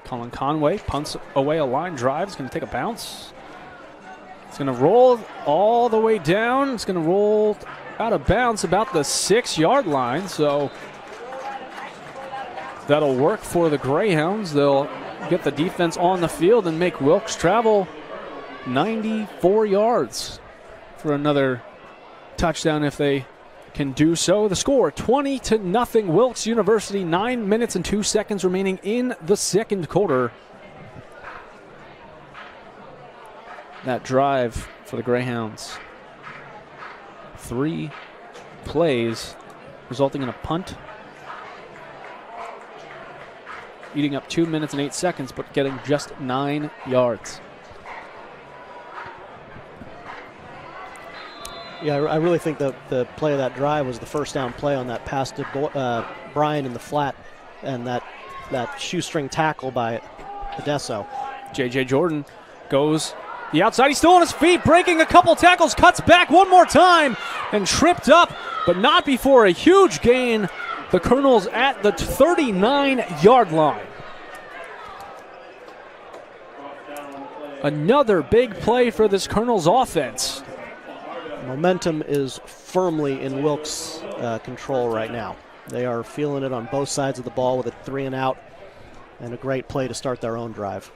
Colin Conway punts away a line drive. It's going to take a bounce. It's going to roll all the way down. It's going to roll out of bounds about the 6-yard line. So that'll work for the Greyhounds. They'll get the defense on the field and make Wilkes travel 94 yards for another touchdown if they can do so. The score 20-0 Wilkes University. 9 minutes and 2 seconds remaining in the second quarter. That drive for the Greyhounds. 3 plays resulting in a punt. Eating up 2 minutes and 8 seconds, but getting just 9 yards. Yeah, I really think the play of that drive was the first down play on that pass to Bryan in the flat. and that shoestring tackle by Adesso. J.J. Jordan goes the outside. He's still on his feet, breaking a couple tackles, cuts back one more time, and tripped up, but not before a huge gain. The Colonels at the 39-yard line. Another big play for this Colonels offense. Momentum is firmly in Wilkes' control right now. They are feeling it on both sides of the ball with a 3 and out, and a great play to start their own drive.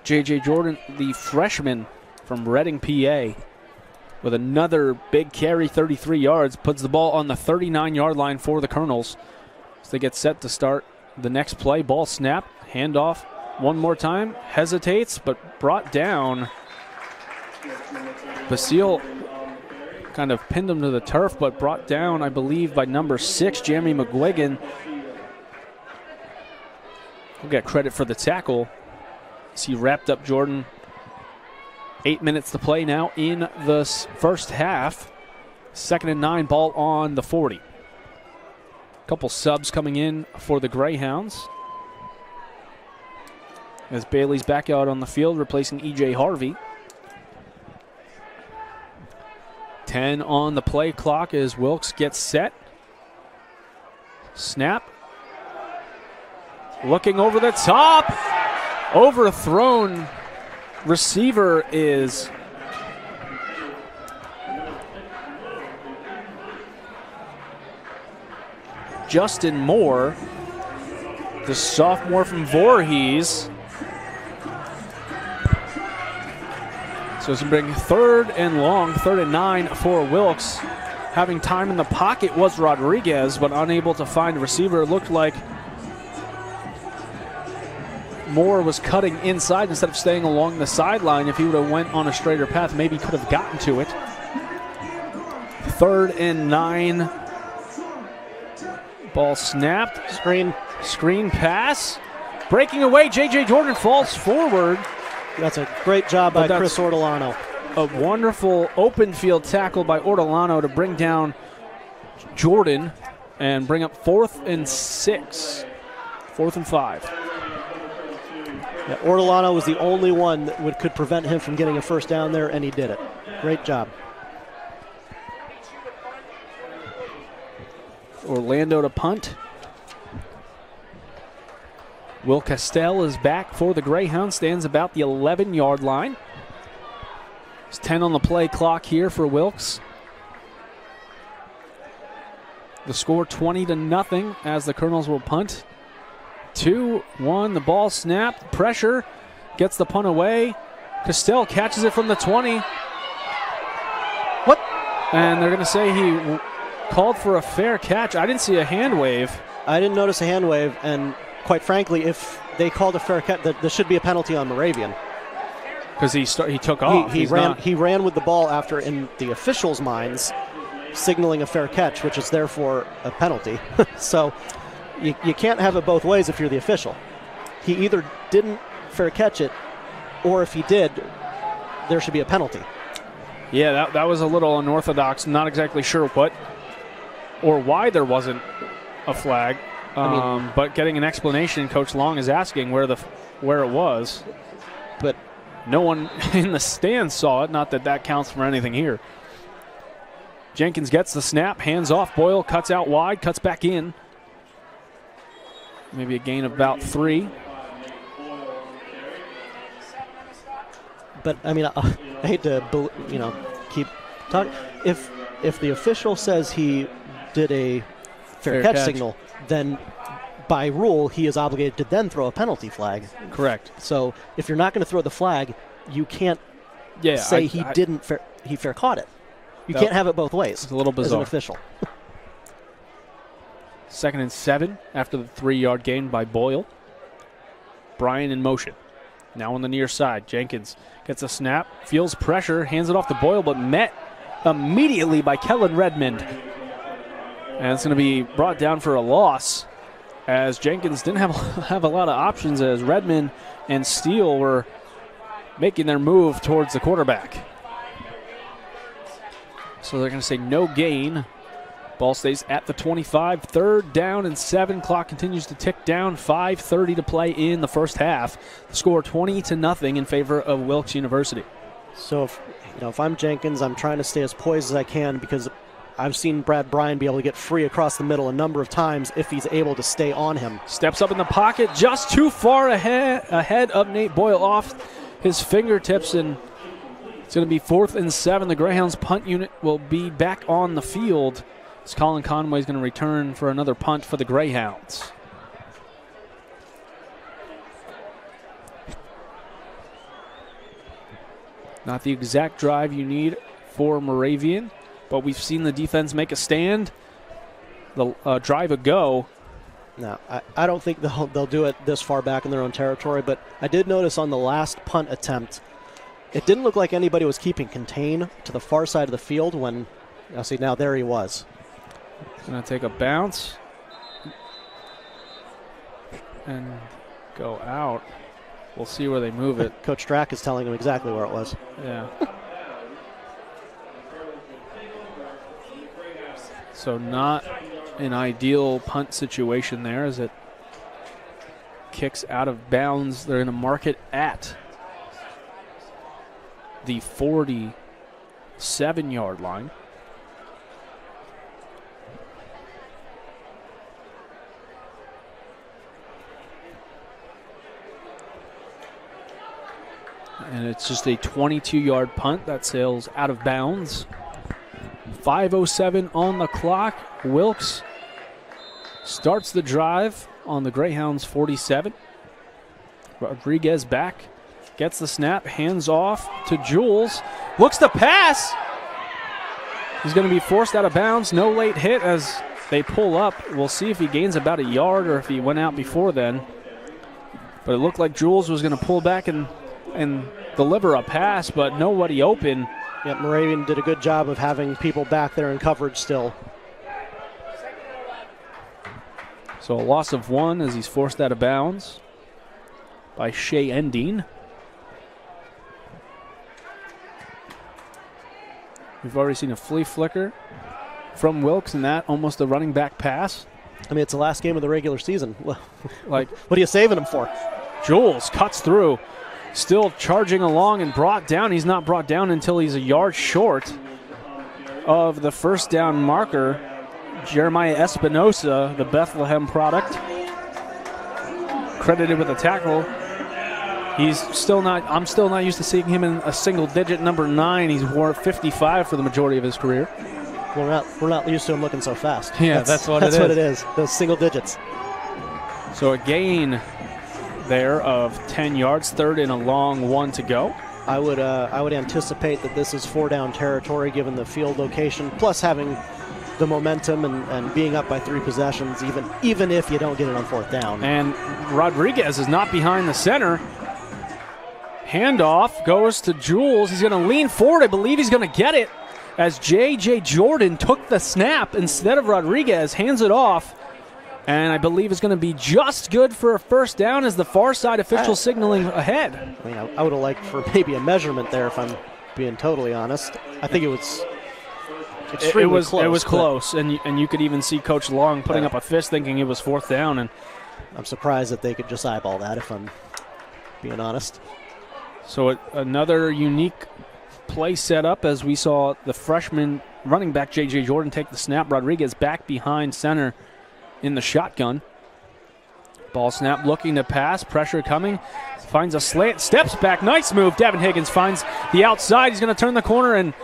J.J. Jordan, the freshman from Reading, PA, with another big carry, 33 yards, puts the ball on the 39-yard line for the Colonels. So they get set to start the next play. Ball snap, handoff one more time, hesitates, but brought down. Basile kind of pinned him to the turf, but brought down, I believe, by number 6, Jeremy McGuigan. We'll get credit for the tackle as he wrapped up Jordan. 8 minutes to play now in the first half. 2nd and 9, ball on the 40. Couple subs coming in for the Greyhounds, as Bailey's back out on the field, replacing E.J. Harvey. 10 on the play clock as Wilkes gets set. Snap. Looking over the top. Overthrown. Receiver is Justin Moore, the sophomore from Voorhees. So it's going to bring 3rd and long, 3rd and 9 for Wilkes. Having time in the pocket was Rodriguez, but unable to find a receiver. It looked like Moore was cutting inside instead of staying along the sideline. If he would have went on a straighter path, maybe could have gotten to it. 3rd and 9. Ball snapped. Screen pass. Breaking away, J.J. Jordan falls forward. That's a great job by Chris Ortolano. A wonderful open field tackle by Ortolano to bring down Jordan and bring up 4th and 6. 4th and 5. Yeah, Ortolano was the only one that could prevent him from getting a first down there, and he did it. Great job. Orlando to punt. Will Castell is back for the Greyhounds, stands about the 11-yard line. It's 10 on the play clock here for Wilkes. The score 20-0 as the Colonels will punt. 2-1, the ball snapped, pressure, gets the punt away. Castell catches it from the 20. What? And they're going to say he called for a fair catch. I didn't see a hand wave. I didn't notice a hand wave, and quite frankly, if they called a fair catch, there should be a penalty on Moravian. Because he took off. He ran with the ball after, in the officials' minds, signaling a fair catch, which is therefore a penalty. So you can't have it both ways if you're the official. He either didn't fair catch it, or if he did, there should be a penalty. Yeah, that was a little unorthodox. Not exactly sure what or why there wasn't a flag. But getting an explanation, Coach Long is asking where it was. But no one in the stands saw it. Not that counts for anything here. Jenkins gets the snap, hands off. Boyle cuts out wide, cuts back in. Maybe a gain of about 3. But I hate to keep talking. If the official says he did a fair catch signal, then by rule he is obligated to then throw a penalty flag. Correct. So if you're not going to throw the flag, you can't say he fair caught it. You can't have it both ways. It's a little bizarre. As an official. 2nd and 7 after the 3-yard gain by Boyle. Bryan in motion. Now on the near side. Jenkins gets a snap, feels pressure, hands it off to Boyle, but met immediately by Kellen Redmond. And it's going to be brought down for a loss, as Jenkins didn't have a lot of options, as Redmond and Steele were making their move towards the quarterback. So they're going to say no gain Ball stays at the 25, 3rd down and 7. Clock continues to tick down, 5:30 to play in the first half. The score 20-0 in favor of Wilkes University. So if I'm Jenkins, I'm trying to stay as poised as I can because I've seen Brad Bryan be able to get free across the middle a number of times if he's able to stay on him. Steps up in the pocket, just too far ahead of Nate Boyle, off his fingertips, and it's going to be 4th and 7. The Greyhounds punt unit will be back on the field as Colin Conway is going to return for another punt for the Greyhounds. Not the exact drive you need for Moravian, but we've seen the defense make a stand, the drive a go. No, I don't think they'll do it this far back in their own territory, but I did notice on the last punt attempt, it didn't look like anybody was keeping contain to the far side of the field when, see, now there he was. Going to take a bounce and go out. We'll see where they move it. Coach Strack is telling him exactly where it was. Yeah. So not an ideal punt situation there as it kicks out of bounds. They're going to mark it at the 47-yard line. And it's just a 22-yard punt that sails out of bounds. 5:07 on the clock. Wilkes starts the drive on the Greyhounds 47. Rodriguez back, gets the snap, hands off to Jules. Looks to pass. He's going to be forced out of bounds. No late hit as they pull up. We'll see if he gains about a yard or if he went out before then. But it looked like Jules was going to pull back and deliver a pass, but nobody open. Yeah, Moravian did a good job of having people back there in coverage still. So a loss of 1 as he's forced out of bounds by Shea Endine. We've already seen a flea flicker from Wilkes in that, almost a running back pass. I mean, it's the last game of the regular season. Like, what are you saving him for? Jules cuts through. Still charging along and brought down. He's not brought down until he's a yard short of the first down marker. Jeremiah Espinosa, the Bethlehem product, credited with a tackle. I'm still not used to seeing him in a single digit number 9. He's wore 55 for the majority of his career. We're not used to him looking so fast. Yeah, that's what it is. Those single digits. So a gain there of 10 yards, 3rd and a long 1 to go. I would anticipate that this is 4-down territory given the field location, plus having the momentum and being up by 3 possessions, even if you don't get it on 4th down. And Rodriguez is not behind the center. Handoff goes to Jules. He's going to lean forward. I believe he's going to get it as J.J. Jordan took the snap instead of Rodriguez, hands it off. And I believe it's going to be just good for a first down as the far side official signaling ahead. I mean, I would have liked for maybe a measurement there if I'm being totally honest. I think it was extremely close. It was close, and you could even see Coach Long putting up a fist thinking it was 4th down. And I'm surprised that they could just eyeball that if I'm being honest. So another unique play set up as we saw the freshman running back J.J. Jordan take the snap. Rodriguez back behind center in the shotgun. Ball snap, looking to pass, pressure coming, finds a slant, steps back, nice move. Devin Higgins finds the outside. He's going to turn the corner and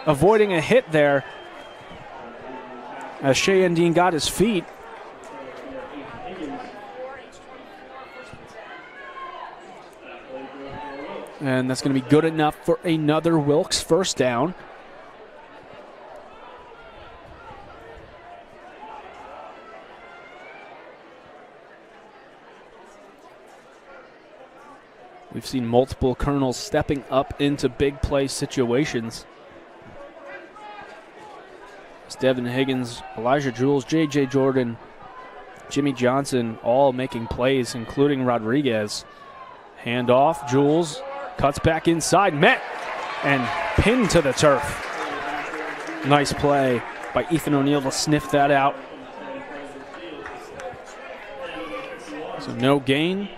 avoiding a hit there as Shea Endine got his feet. And that's going to be good enough for another Wilkes first down. We've seen multiple Colonels stepping up into big play situations. It's Devin Higgins, Elijah Jules, J.J. Jordan, Jimmy Johnson all making plays, including Rodriguez. Handoff, Jules cuts back inside, met and pinned to the turf. Nice play by Ethan O'Neill to sniff that out. So no gain.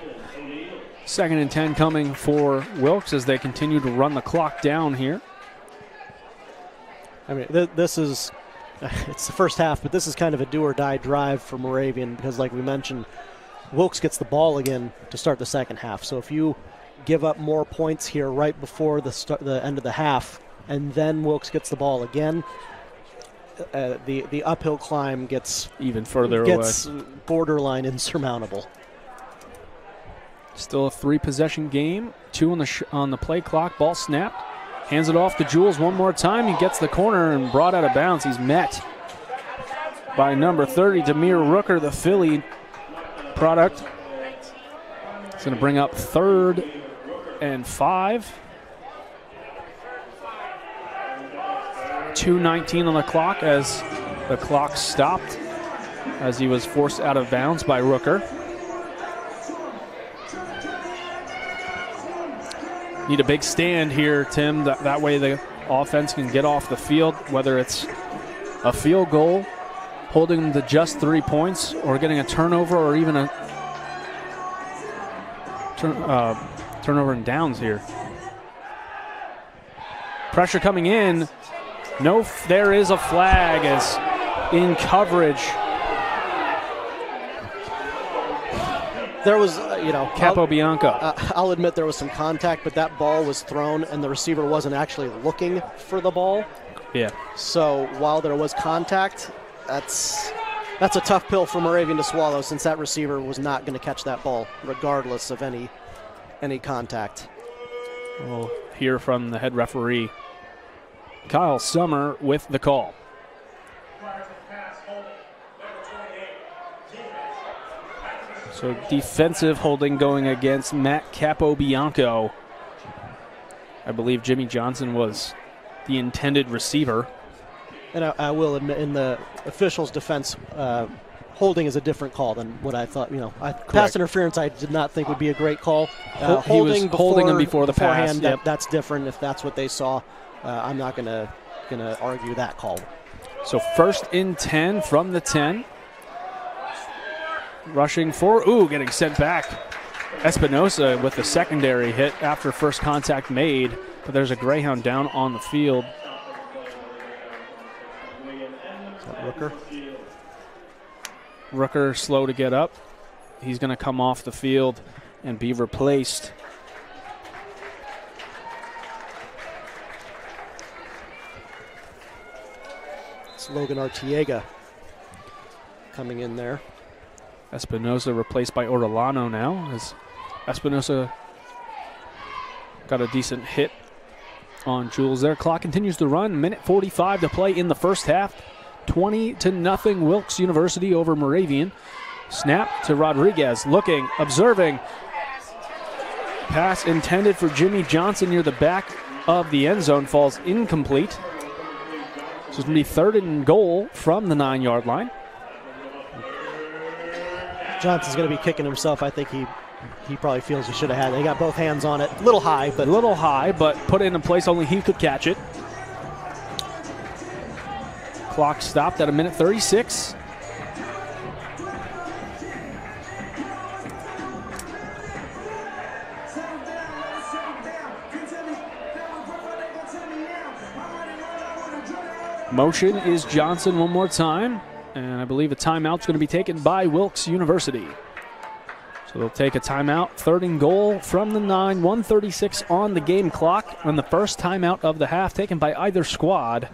2nd and 10 coming for Wilkes as they continue to run the clock down here. I mean, this is, it's the first half, but this is kind of a do-or-die drive for Moravian because, like we mentioned, Wilkes gets the ball again to start the second half. So if you give up more points here right before the end of the half, and then Wilkes gets the ball again, the uphill climb gets even further away. Borderline insurmountable. Still a 3-possession game. 2 on the play clock. Ball snapped. Hands it off to Jules one more time. He gets the corner and brought out of bounds. He's met by number 30, Demir Rooker, the Philly product. It's going to bring up 3rd and 5. 2:19 on the clock as the clock stopped as he was forced out of bounds by Rooker. Need a big stand here, Tim. That way the offense can get off the field, whether it's a field goal, holding them to just 3 points, or getting a turnover, or even a turnover and downs here. Pressure coming in. No, there is a flag as in coverage. There was, Capobianco. I'll admit there was some contact, but that ball was thrown and the receiver wasn't actually looking for the ball. Yeah. So while there was contact, that's a tough pill for Moravian to swallow since that receiver was not going to catch that ball regardless of any contact. We'll hear from the head referee, Kyle Summer, with the call. So defensive holding going against Matt Capobianco. I believe Jimmy Johnson was the intended receiver. And I will admit, in the official's defense, holding is a different call than what I thought. Pass interference I did not think would be a great call. He was holding him before the pass. Yep. That's different if that's what they saw. I'm not gonna argue that call. So 1st and 10 from the 10. Rushing for, getting sent back. Espinosa with the secondary hit after first contact made, but there's a Greyhound down on the field. Is that Rooker? Rooker slow to get up. He's going to come off the field and be replaced. It's Logan Artiega coming in there. Espinosa replaced by Orellano now, as Espinosa got a decent hit on Jules there. Clock continues to run. Minute 45 to play in the first half. 20-0 Wilkes University over Moravian. Snap to Rodriguez, looking, observing. Pass intended for Jimmy Johnson near the back of the end zone, falls incomplete. So it's going to be 3rd and goal from the 9-yard line. Johnson's going to be kicking himself. I think he probably feels he should have had it. He got both hands on it. A little high, but put it in a place only he could catch it. Clock stopped at a minute 36. Motion is Johnson one more time. And I believe a timeout's going to be taken by Wilkes University. So they'll take a timeout. 3rd and goal from the 9. 1:36 on the game clock. And the first timeout of the half taken by either squad.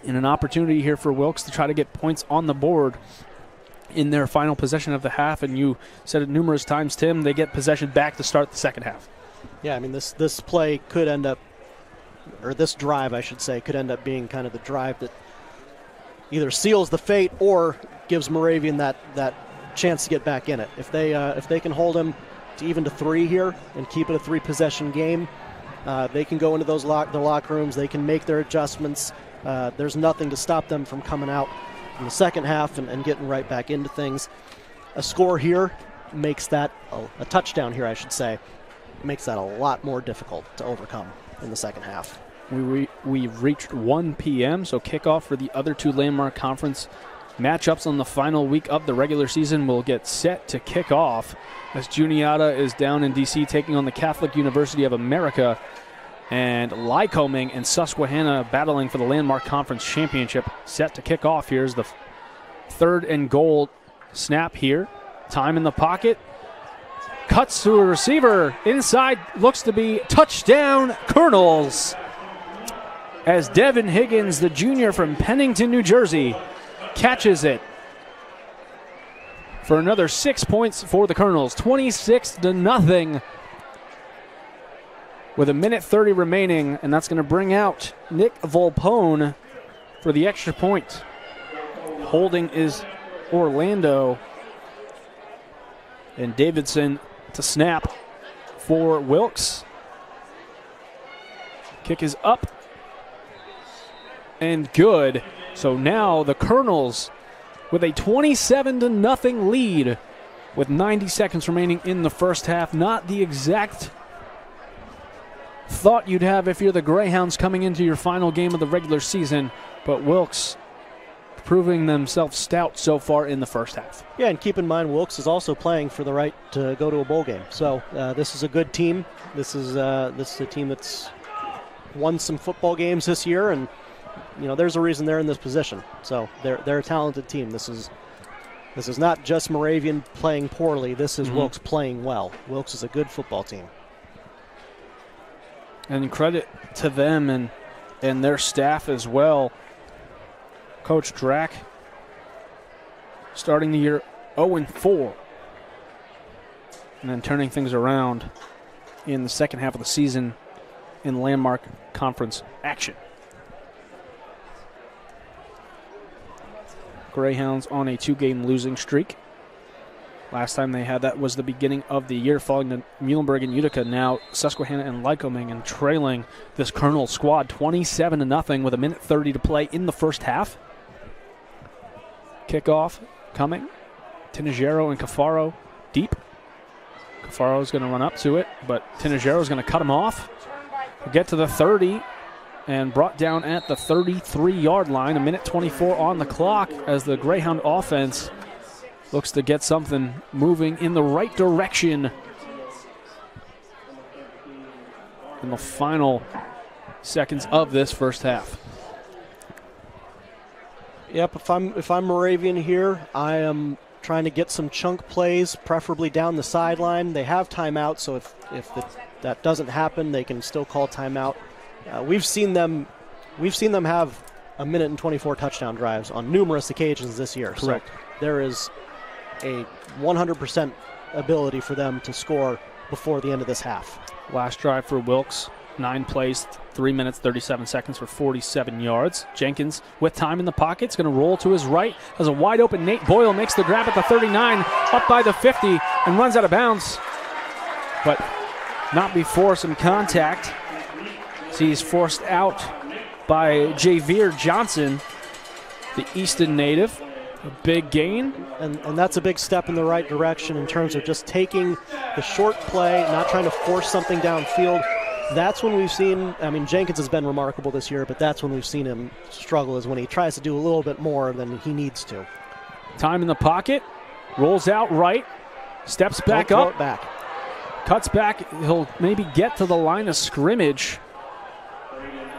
And an opportunity here for Wilkes to try to get points on the board in their final possession of the half. And you said it numerous times, Tim, they get possession back to start the second half. Yeah, I mean, this play could end up, or this drive, I should say, could end up being kind of the drive that either seals the fate or gives Moravian that chance to get back in it. If they can hold him to even to 3 here and keep it a 3-possession game, they can go into the locker rooms. They can make their adjustments. There's nothing to stop them from coming out in the second half and getting right back into things. A score here makes that a touchdown here, I should say, makes that a lot more difficult to overcome in the second half. We've reached 1 p.m., so kickoff for the other two Landmark Conference matchups on the final week of the regular season will get set to kick off as Juniata is down in D.C. taking on the Catholic University of America, and Lycoming and Susquehanna battling for the Landmark Conference Championship set to kick off. Here's the 3rd and goal snap here. Time in the pocket. Cuts to a receiver. Inside looks to be touchdown Colonels, as Devin Higgins, the junior from Pennington, New Jersey, catches it for another 6 points for the Colonels. 26-0 with 1:30 remaining, and that's going to bring out Nick Volpone for the extra point. Holding is Orlando, and Davidson to snap for Wilkes. Kick is up and good. So now the Colonels with a 27-0 lead with 90 seconds remaining in the first half. Not the exact thought you'd have if you're the Greyhounds coming into your final game of the regular season, but Wilkes proving themselves stout so far in the first half. Yeah, and keep in mind Wilkes is also playing for the right to go to a bowl game. So this is a good team. This is a team that's won some football games this year, and there's a reason they're in this position. So they're a talented team. This is not just Moravian playing poorly. This is Wilkes playing well. Wilkes is a good football team. And credit to them and their staff as well. Coach Drack starting the year 0-4 and then turning things around in the second half of the season in Landmark Conference action. Greyhounds on a 2-game losing streak. Last time they had that was the beginning of the year, falling to Muhlenberg and Utica. Now Susquehanna and Lycoming, and trailing this Colonel squad 27-0 with 1:30 to play in the first half. Kickoff coming. Tinajero and Cafaro deep. Cafaro is going to run up to it, but Tinajero is going to cut him off. We'll get to the 30 and brought down at the 33-yard line. 1:24 on the clock as the Greyhound offense looks to get something moving in the right direction in the final seconds of this first half. Yep, if I'm Moravian here, I am trying to get some chunk plays, preferably down the sideline. They have timeout, so if that doesn't happen, they can still call timeout. We've seen them have 1:24 touchdown drives on numerous occasions this year. Correct. So there is a 100% ability for them to score before the end of this half. Last drive for Wilkes, 9 plays, 3 minutes, 37 seconds for 47 yards. Jenkins with time in the pocket, is going to roll to his right. Has a wide open Nate Boyle, makes the grab at the 39, up by the 50, and runs out of bounds. But not before some contact. He's forced out by Javier Johnson, the Easton native. A big gain. And that's a big step in the right direction in terms of just taking the short play, not trying to force something downfield. That's when we've seen, Jenkins has been remarkable this year, but that's when we've seen him struggle, is when he tries to do a little bit more than he needs to. Time in the pocket, rolls out right, steps back up, cuts back. He'll maybe get to the line of scrimmage.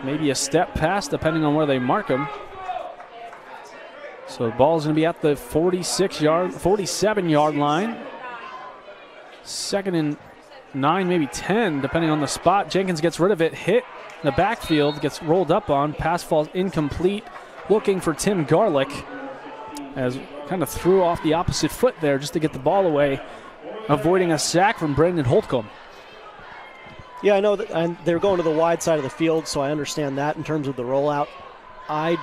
Maybe a step past, depending on where they mark him. So the ball is going to be at the 47-yard line. 2nd and 9, maybe 10, depending on the spot. Jenkins gets rid of it, hit in the backfield, gets rolled up on. Pass falls incomplete. Looking for Tim Garlick, as kind of threw off the opposite foot there just to get the ball away, avoiding a sack from Brandon Holtcomb. Yeah, I know that, and they're going to the wide side of the field, so I understand that in terms of the rollout. I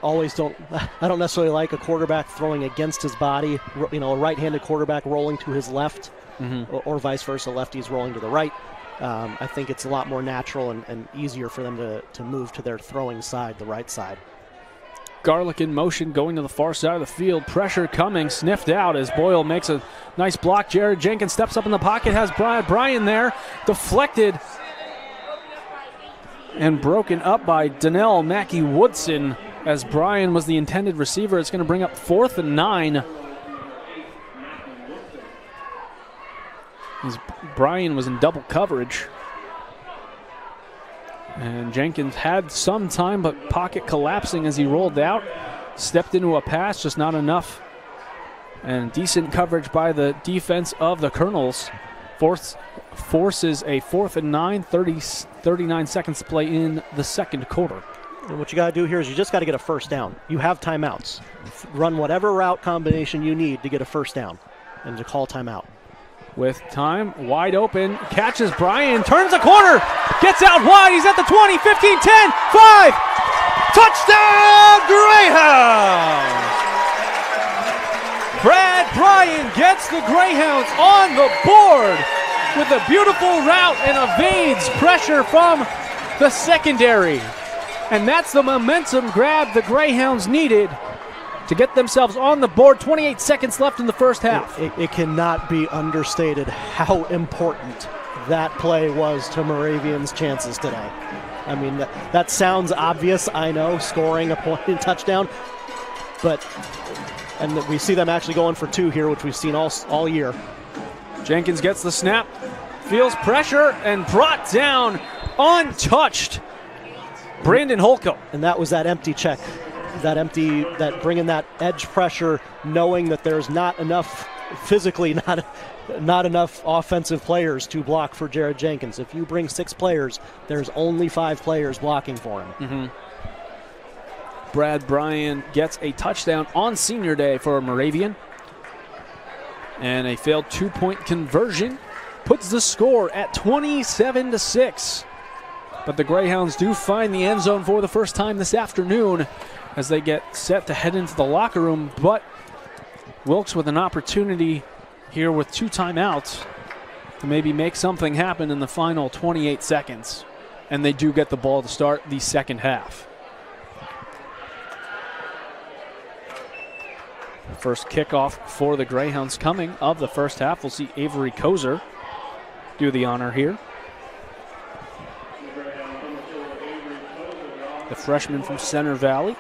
don't necessarily like a quarterback throwing against his body, a right-handed quarterback rolling to his left, or vice versa, lefties rolling to the right. I think it's a lot more natural and easier for them to move to their throwing side, the right side. Garlick in motion, going to the far side of the field. Pressure coming, sniffed out as Boyle makes a nice block. Jared Jenkins steps up in the pocket, has Brian there, deflected and broken up by Donnell Mackey-Woodson as Bryan was the intended receiver. It's going to bring up 4th and 9. As Bryan was in double coverage. And Jenkins had some time, but pocket collapsing as he rolled out. Stepped into a pass, just not enough. And decent coverage by the defense of the Colonels. Forces a 4th and 9, 39 seconds to play in the second quarter. And what you got to do here is you just got to get a first down. You have timeouts. Run whatever route combination you need to get a first down and to call timeout. With time, wide open, catches Bryan, turns the corner, gets out wide, he's at the 20, 15, 10, 5, touchdown Greyhounds! Brad Bryan gets the Greyhounds on the board with a beautiful route and evades pressure from the secondary. And that's the momentum grab the Greyhounds needed to get themselves on the board. 28 seconds left in the first half. It cannot be understated how important that play was to Moravian's chances today. I mean, that sounds obvious, I know, scoring a point and touchdown. And we see them actually going for 2 here, which we've seen all year. Jenkins gets the snap, feels pressure, and brought down untouched. Brandon Holcomb. And that was that empty check. That bringing that edge pressure, knowing that there's not enough, physically not enough offensive players to block for Jared Jenkins. If you bring 6 players, there's only 5 players blocking for him. Mm-hmm. Brad Bryan gets a touchdown on senior day for Moravian. And a failed 2-point conversion puts the score at 27-6. But the Greyhounds do find the end zone for the first time this afternoon as they get set to head into the locker room. But Wilkes with an opportunity here with 2 timeouts to maybe make something happen in the final 28 seconds. And they do get the ball to start the second half. First kickoff for the Greyhounds coming of the first half. We'll see Avery Kozer do the honor here. The freshman from Center Valley.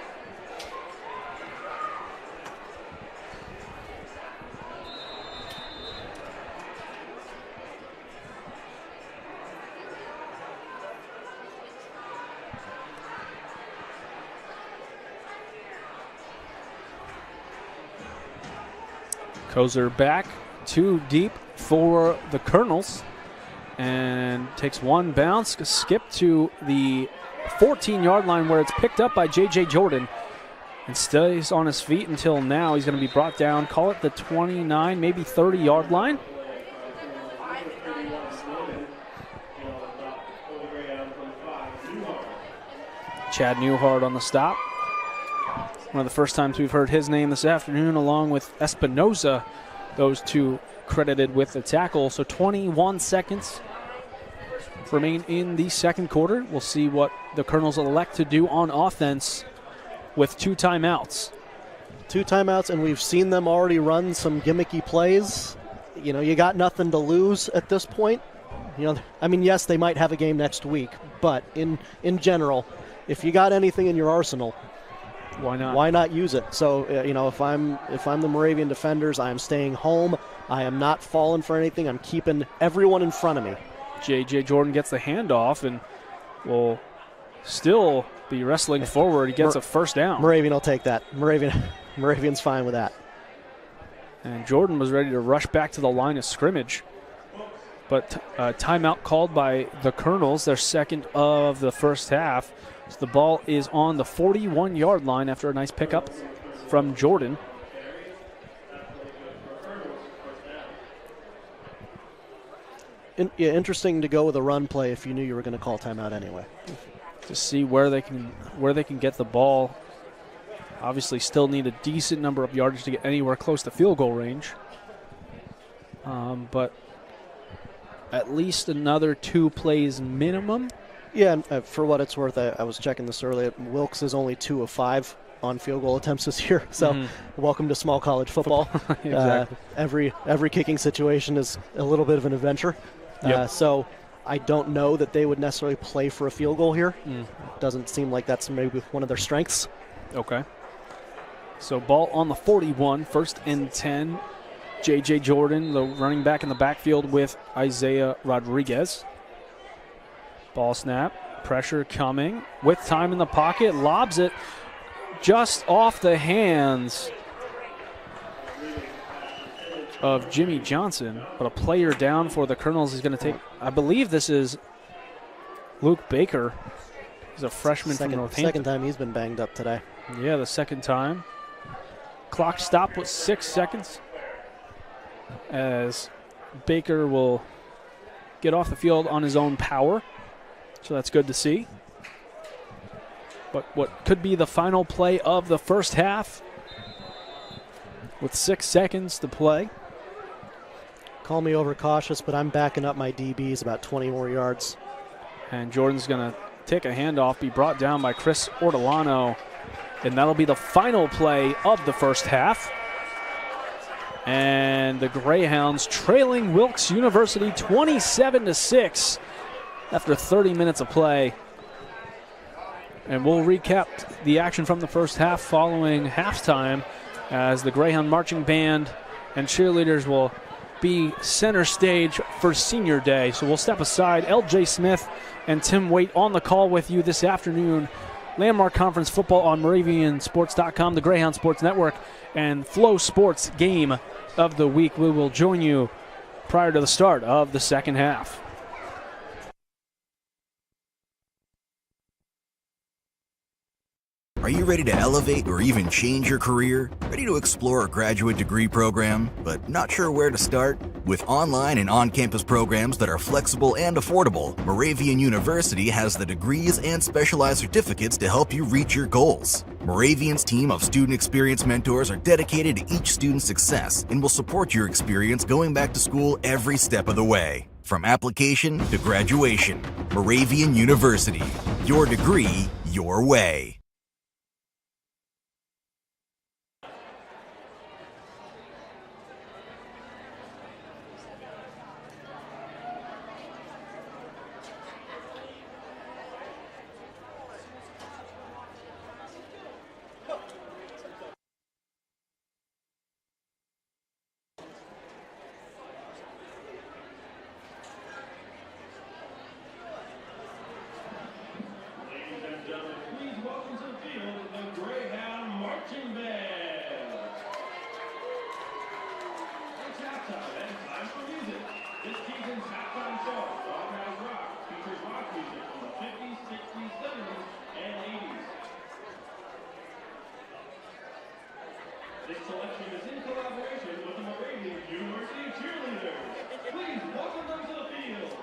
Kozer back 2 deep for the Colonels and takes 1 bounce, skip to the 14-yard line where it's picked up by J.J. Jordan and stays on his feet until now. He's going to be brought down, call it the 29, maybe 30-yard line. Chad Newhart on the stop. One of the first times we've heard his name this afternoon, along with Espinoza, those 2 credited with the tackle. So 21 seconds remain in the second quarter. We'll see what the Colonels elect to do on offense with 2 timeouts. 2 timeouts, and we've seen them already run some gimmicky plays. You know, you got nothing to lose at this point. You know, I mean, yes, they might have a game next week, but in general, if you got anything in your arsenal, why not? Why not use it? So, you know, if I'm the Moravian defenders, I am staying home. I am not falling for anything. I'm keeping everyone in front of me. J.J. Jordan gets the handoff and will still be wrestling forward. He gets a first down. Moravian will take that. Moravian's fine with that. And Jordan was ready to rush back to the line of scrimmage. But timeout called by the Colonels, their second of the first half. So the ball is on the 41-yard line after a nice pickup from Jordan. Interesting to go with a run play if you knew you were going to call timeout anyway. To see where they can get the ball. Obviously still need a decent number of yardage to get anywhere close to field goal range. But at least another 2 plays minimum. Yeah, and for what it's worth, I was checking this earlier. Wilkes is only 2 of 5 on field goal attempts this year. So welcome to small college football. Exactly. Every kicking situation is a little bit of an adventure. Yep. So I don't know that they would necessarily play for a field goal here. Doesn't seem like that's maybe one of their strengths. Okay. So ball on the 41, 1st and 10. J.J. Jordan, the running back in the backfield with Isaiah Rodriguez. Ball snap, pressure coming. With time in the pocket, lobs it just off the hands of Jimmy Johnson. But a player down for the Colonels is going to take, I believe this is Luke Baker. He's a freshman from Northampton. Second time he's been banged up today. Yeah, the second time. Clock stopped with 6 seconds as Baker will get off the field on his own power. So that's good to see. But what could be the final play of the first half with 6 seconds to play. Call me overcautious, but I'm backing up my DBs about 20 more yards. And Jordan's going to take a handoff, be brought down by Chris Ortolano. And that'll be the final play of the first half. And the Greyhounds trailing Wilkes University 27-6 after 30 minutes of play. And we'll recap the action from the first half following halftime as the Greyhound Marching Band and cheerleaders will be center stage for Senior Day. So we'll step aside. L.J. Smith and Tim Waite on the call with you this afternoon. Landmark Conference Football on MoravianSports.com, the Greyhound Sports Network, and Flow Sports Game of the Week. We will join you prior to the start of the second half. Are you ready to elevate or even change your career? Ready to explore a graduate degree program, but not sure where to start? With online and on-campus programs that are flexible and affordable, Moravian University has the degrees and specialized certificates to help you reach your goals. Moravian's team of student experience mentors are dedicated to each student's success and will support your experience going back to school every step of the way. From application to graduation, Moravian University. Your degree, your way. This selection is in collaboration with the Moravian University cheerleaders. Please welcome them to the field.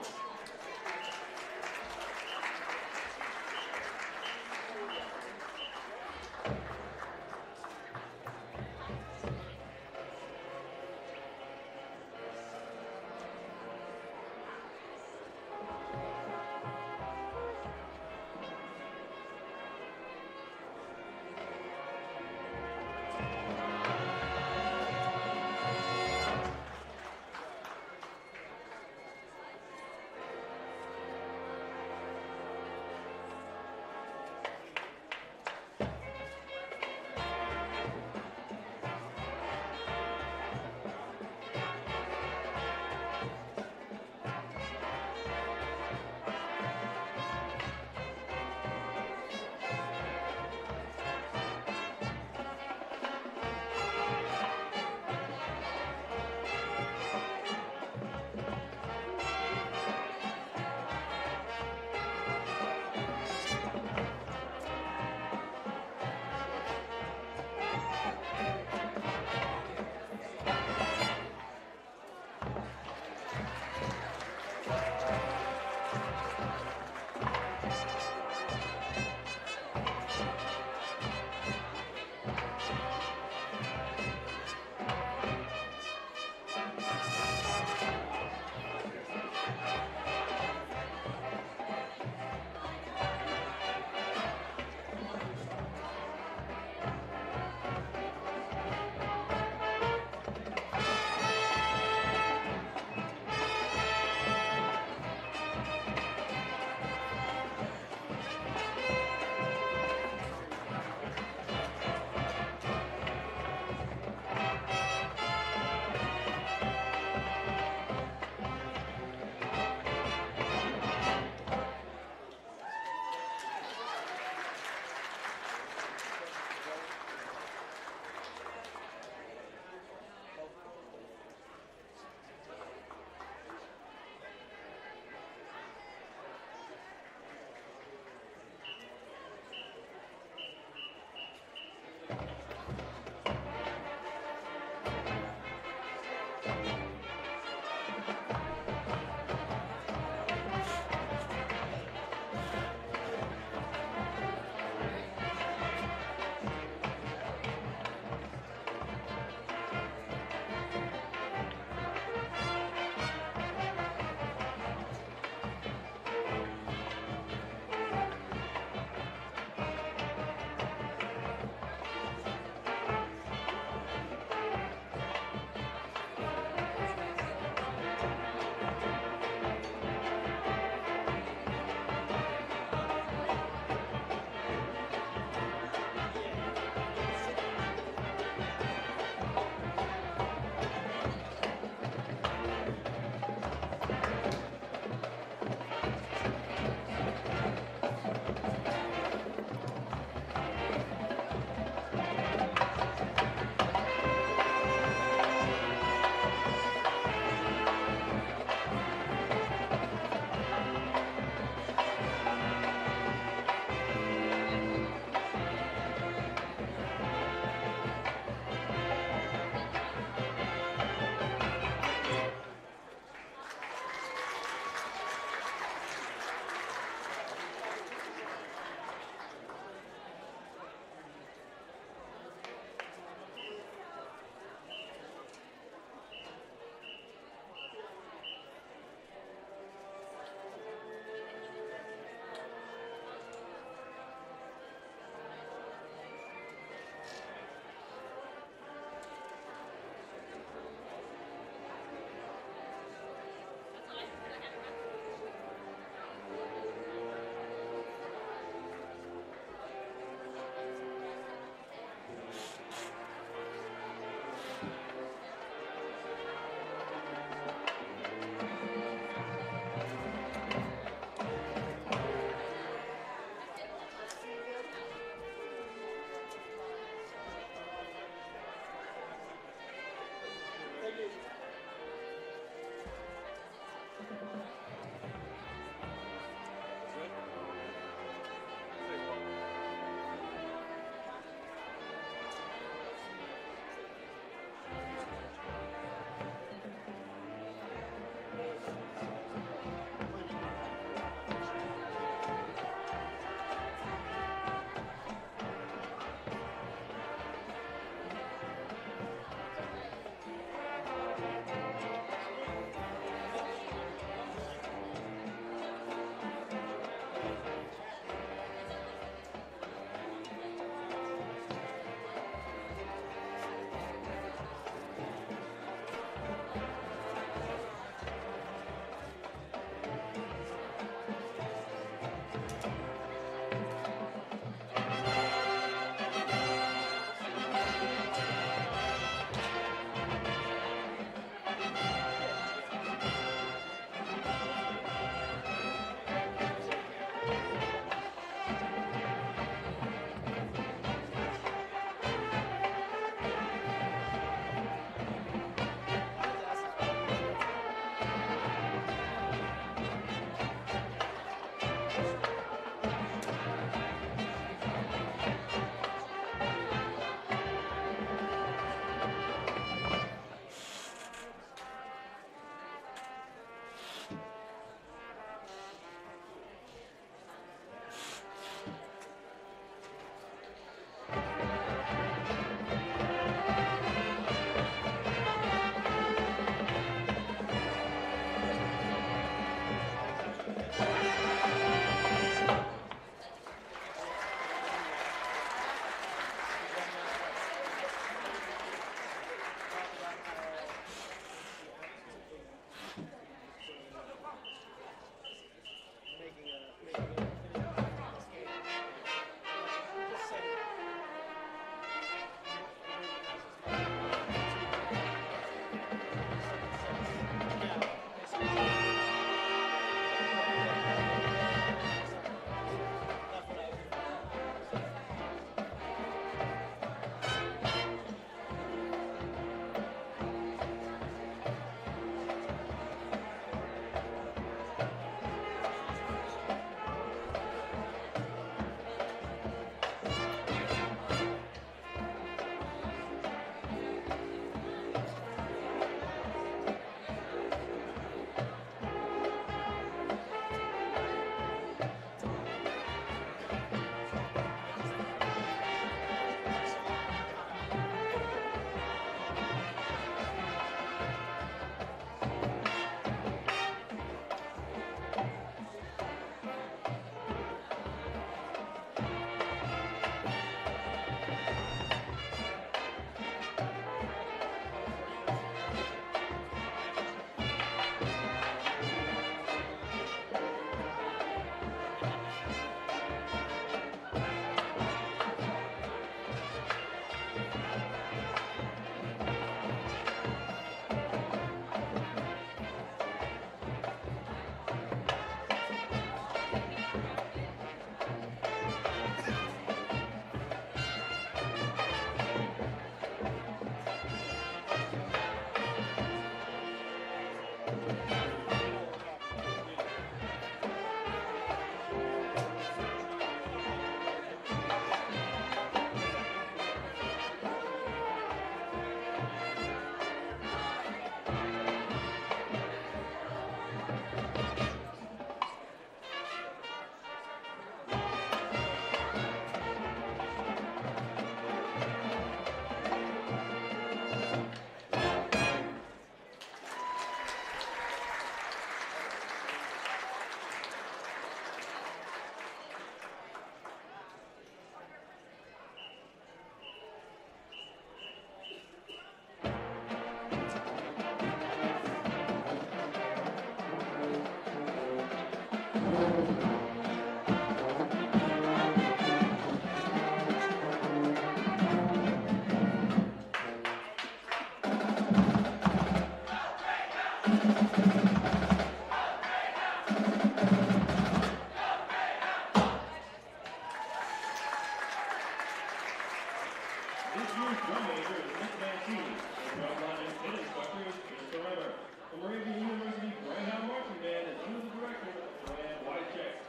This year's drum major is Miss Mancini. The drum line and pit instructor is Mr. Remer. The Moravian University Greyhound Marching Band is under the direction of Joanne Whitecheck.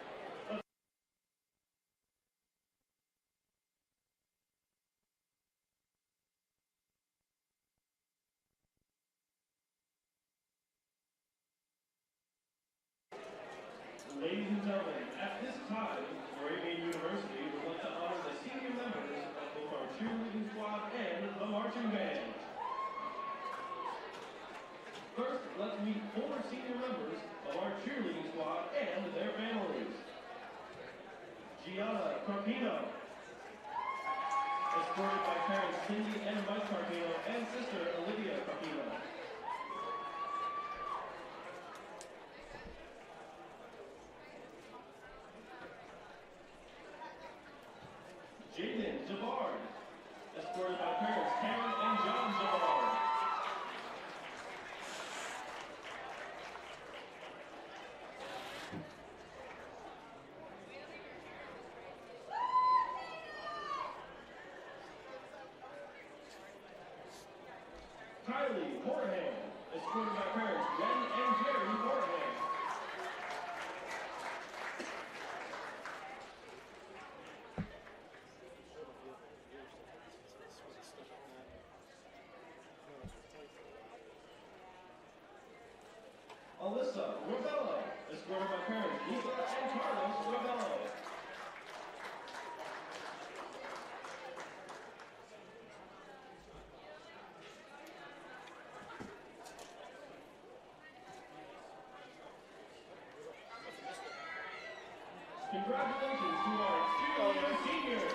Ladies and gentlemen, at this time, Moravian University would like to honor the senior members of both our cheerleading squad and the marching band. First, let's meet 4 senior members of our cheerleading squad and their families. Gianna Carpino, escorted by parents Cindy and Mike Carpino and sister Olivia Carpino. Jaden Javard, escorted by parents Karen and John Javard. Kylie Morahan, escorted by parents Jen and Jerry Morahan. Alyssa Ravello, escorted by parents Lisa and Carlos Ravello. Congratulations to our cheerleader seniors.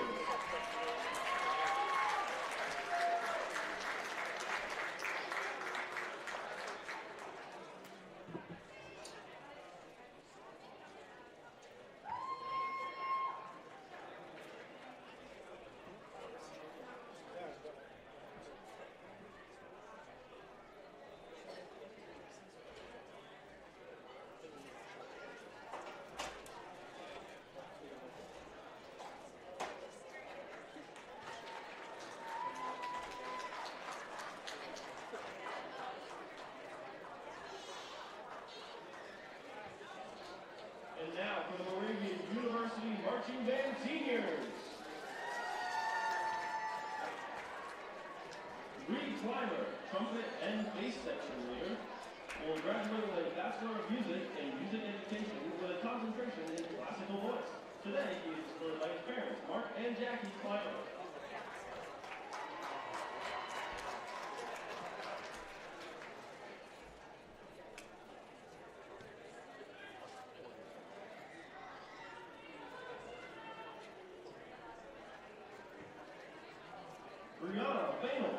And now for the Moravian University Marching Band Seniors. Reed Clymer, trumpet and bass section leader, will graduate with a Bachelor of Music in Music Education with a concentration in classical voice. Today, he is escorted by his parents, Mark and Jackie Clymer. Brianna Bainel,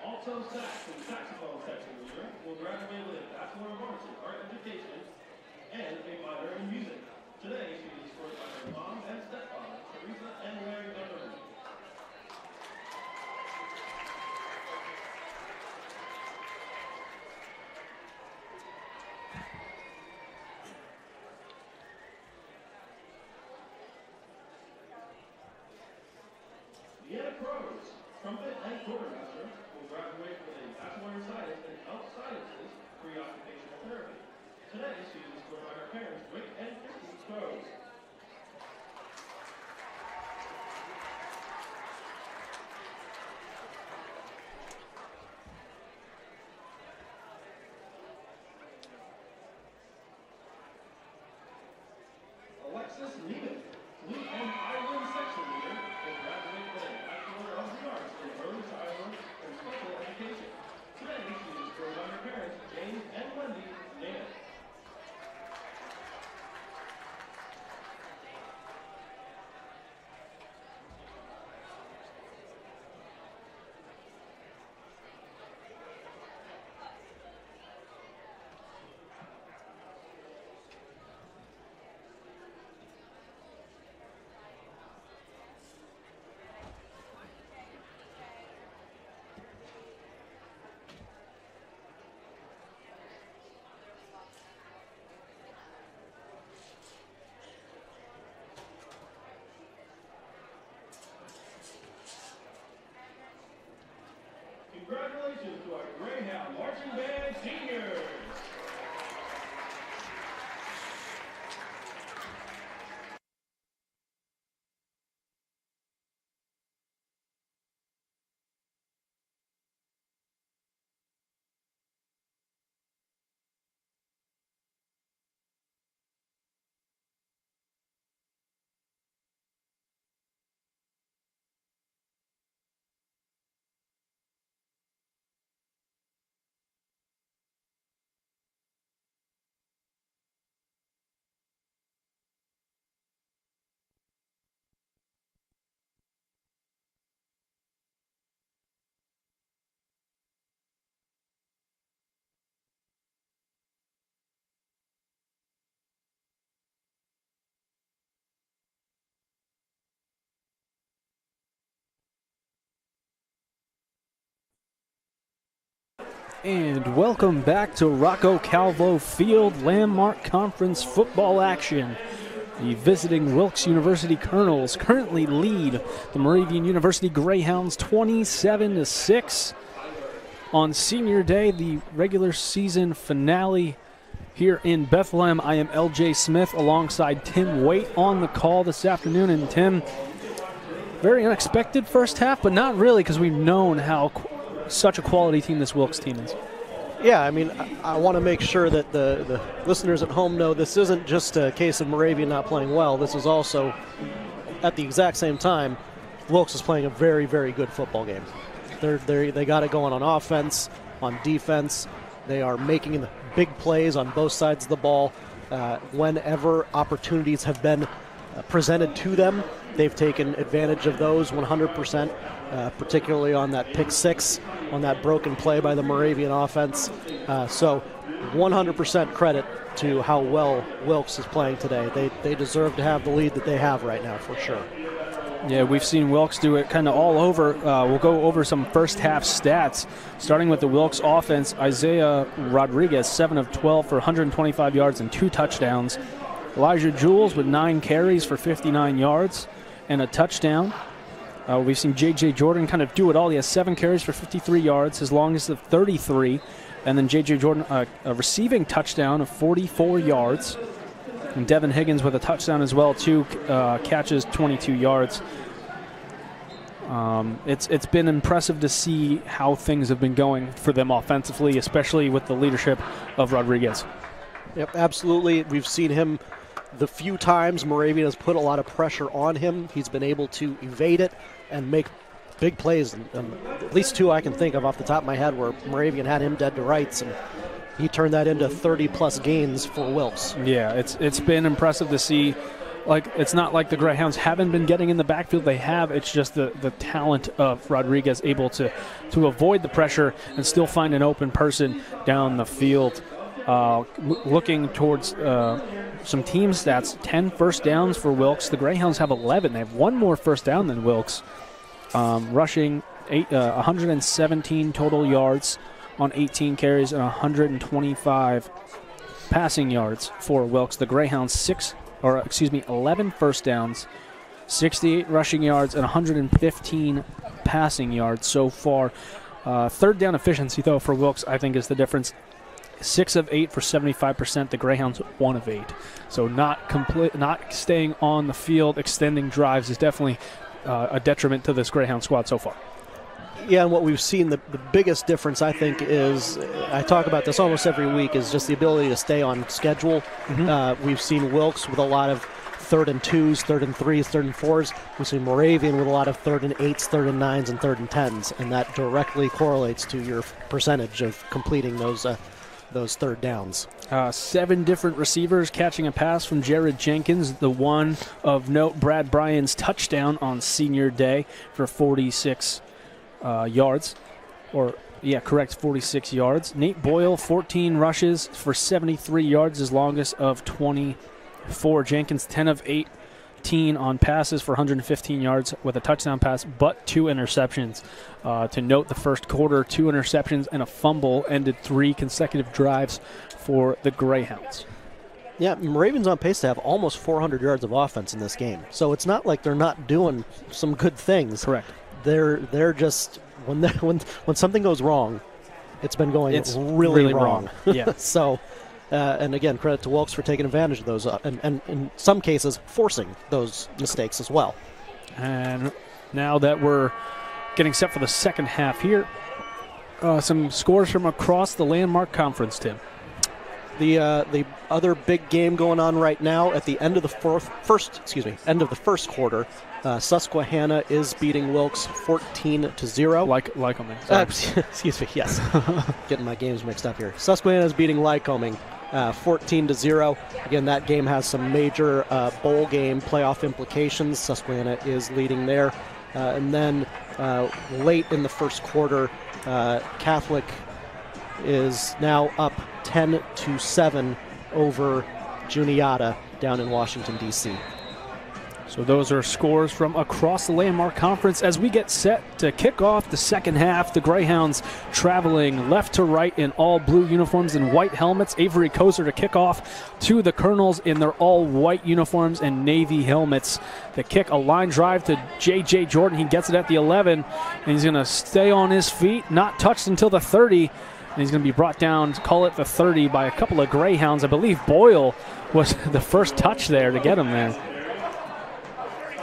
alto sax and saxophone section leader, will graduate with a Bachelor of Arts in Art Education and a minor in music. Today, she is escorted by her mom and stepfather, Teresa and Larry Dunn. Deanna Crows, trumpet and quartermaster, will graduate with a Bachelor in Science in Health Sciences, Pre-Occupational Therapy. Today, she is escorted by her parents, Rick and Christy Crows. Alexis Neiman, flute and violin section leader, will graduate with a Bachelor of the Arts in Early Childhood and Special Education. Today, she is escorted by her parents, James and Wendy Neiman. Congratulations to our Greyhound Marching Band seniors. And welcome back to Rocco Calvo Field Landmark Conference football action. The visiting Wilkes University Colonels currently lead the Moravian University Greyhounds 27-6. On senior day, the regular season finale here in Bethlehem. I am LJ Smith alongside Tim Waite on the call this afternoon. And Tim, very unexpected first half, but not really, because we've known how such a quality team this Wilkes team is. Yeah, I mean, I want to make sure that the listeners at home know this isn't just a case of Moravian not playing well. This is also, at the exact same time, Wilkes is playing a very, very good football game. They got it going on offense, on defense. They are making big plays on both sides of the ball. Whenever opportunities have been presented to them, they've taken advantage of those 100%, particularly on that pick six, on that broken play by the Moravian offense. So 100% credit to how well Wilkes is playing today. They deserve to have the lead that they have right now, for sure. Yeah, we've seen Wilkes do it kind of all over. We'll go over some first half stats, starting with the Wilkes offense. Isaiah Rodriguez, 7 of 12 for 125 yards and 2 touchdowns. Elijah Jules with 9 carries for 59 yards and a touchdown. We've seen J.J. Jordan kind of do it all. He has 7 carries for 53 yards, his longest of 33. And then J.J. Jordan, a receiving touchdown of 44 yards. And Devin Higgins with a touchdown as well, 2 catches, 22 yards. It's been impressive to see how things have been going for them offensively, especially with the leadership of Rodriguez. Yep, absolutely. We've seen him the few times Moravian has put a lot of pressure on him. He's been able to evade it and make big plays. At least 2 I can think of off the top of my head where Moravian had him dead to rights, and he turned that into 30-plus gains for Wilkes. Yeah, it's been impressive to see. Like, it's not like the Greyhounds haven't been getting in the backfield. They have. It's just the talent of Rodriguez able to avoid the pressure and still find an open person down the field. Looking towards some team stats, 10 first downs for Wilkes. The Greyhounds have 11. They have 1 more first down than Wilkes. Rushing 117 total yards on 18 carries and 125 passing yards for Wilkes. The Greyhounds 11 first downs, 68 rushing yards, and 115 passing yards so far. Third down efficiency, though, for Wilkes, I think is the difference. 6 of 8 for 75%. The Greyhounds 1 of 8. So not staying on the field, extending drives is definitely a detriment to this Greyhound squad so far. Yeah, and what we've seen, the biggest difference, I think, is, I talk about this almost every week, is just the ability to stay on schedule. Mm-hmm. We've seen Wilkes with a lot of 3rd and 2s, 3rd and 3s, 3rd and 4s. We've seen Moravian with a lot of 3rd and 8s, 3rd and 9s, and 3rd and 10s, and that directly correlates to your percentage of completing those 3rd downs. 7 different receivers catching a pass from Jared Jenkins. The one of note, Brad Bryan's touchdown on senior day for 46 yards. 46 yards. Nate Boyle, 14 rushes for 73 yards, his longest of 24. Jenkins, 10 of 18 on passes for 115 yards with a touchdown pass, but 2 interceptions. To note, the first quarter, 2 interceptions and a fumble ended 3 consecutive drives for the Greyhounds. Yeah, Moravian's on pace to have almost 400 yards of offense in this game. So it's not like they're not doing some good things. Correct. they're just when something goes wrong, it's been going really wrong. Yeah. So, and again, credit to Wilkes for taking advantage of those, and in some cases forcing those mistakes as well. And now that we're getting set for the second half here, some scores from across the Landmark Conference, Tim. The other big game going on right now at the end of the first quarter, Susquehanna is beating Wilkes 14-0. Lycoming. Excuse me. Yes, getting my games mixed up here. Susquehanna is beating Lycoming 14-0. Again, that game has some major bowl game playoff implications. Susquehanna is leading there, and then late in the first quarter, Catholic is now up 10-7 over Juniata down in Washington, D.C. So those are scores from across the Landmark Conference as we get set to kick off the second half. The Greyhounds traveling left to right in all blue uniforms and white helmets. Avery Koser to kick off to the Colonels in their all white uniforms and navy helmets. The kick, a line drive to J.J. Jordan. He gets it at the 11, and he's going to stay on his feet, not touched until the 30. And he's going to be brought down, call it the 30, by a couple of Greyhounds. I believe Boyle was the first touch there to get him there.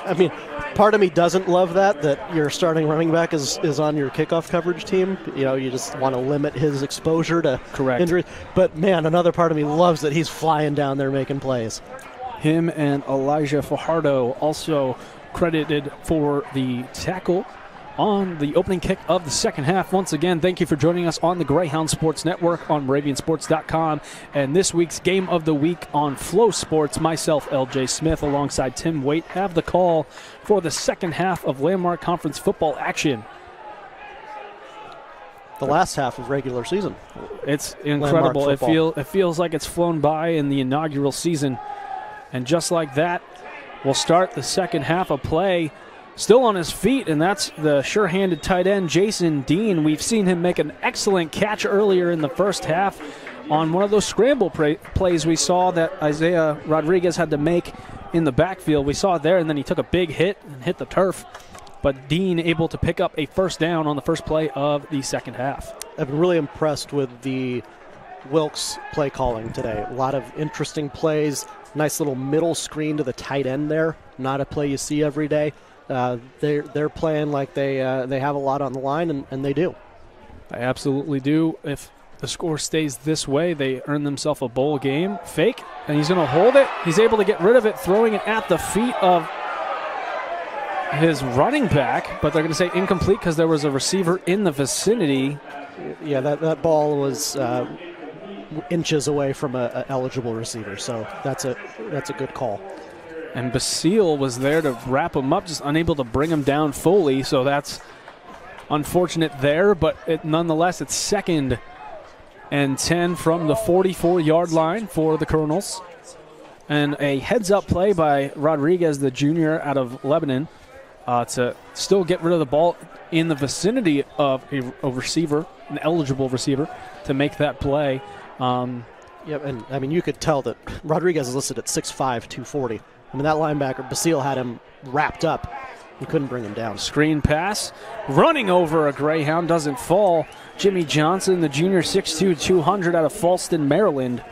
I mean, part of me doesn't love that your starting running back is on your kickoff coverage team. You know, you just want to limit his exposure to injuries. But, man, another part of me loves that he's flying down there making plays. Him and Elijah Fajardo also credited for the tackle on the opening kick of the second half. Once again, thank you for joining us on the Greyhound Sports Network on MoravianSports.com and this week's Game of the Week on Flow Sports. Myself, LJ Smith, alongside Tim Waite, have the call for the second half of Landmark Conference football action. The last half of regular season. It's incredible. It feels like it's flown by in the inaugural season. And just like that, we'll start the second half of play. Still on his feet, and that's the sure-handed tight end, Jason Dean. We've seen him make an excellent catch earlier in the first half on one of those scramble plays we saw that Isaiah Rodriguez had to make in the backfield. We saw it there, and then he took a big hit and hit the turf. But Dean able to pick up a first down on the first play of the second half. I've been really impressed with the Wilkes play calling today. A lot of interesting plays. Nice little middle screen to the tight end there. Not a play you see every day. They're playing like they have a lot on the line, and they do. They absolutely do. If the score stays this way, they earn themselves a bowl game. Fake, and he's going to hold it. He's able to get rid of it, throwing it at the feet of his running back, but they're going to say incomplete because there was a receiver in the vicinity. Yeah, that ball was inches away from an eligible receiver, so that's a good call. And Basile was there to wrap him up, just unable to bring him down fully. So that's unfortunate there, but nonetheless, it's 2nd and 10 from the 44-yard line for the Colonels. And a heads-up play by Rodriguez, the junior out of Lebanon, to still get rid of the ball in the vicinity of a receiver, an eligible receiver, to make that play. Yep, and I mean, you could tell that Rodriguez is listed at 6'5", 240. I mean, that linebacker, Basile, had him wrapped up. You couldn't bring him down. Screen pass. Running over a Greyhound, doesn't fall. Jimmy Johnson, the junior, 6'2", 200 out of Falston, Maryland,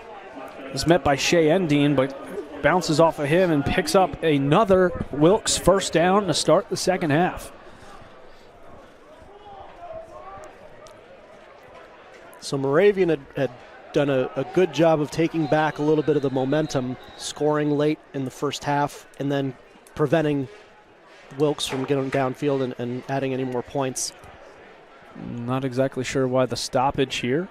is met by Shea Endine, but bounces off of him and picks up another Wilkes first down to start the second half. So Moravian had done a good job of taking back a little bit of the momentum, scoring late in the first half, and then preventing Wilkes from getting downfield and adding any more points. Not exactly sure why the stoppage here,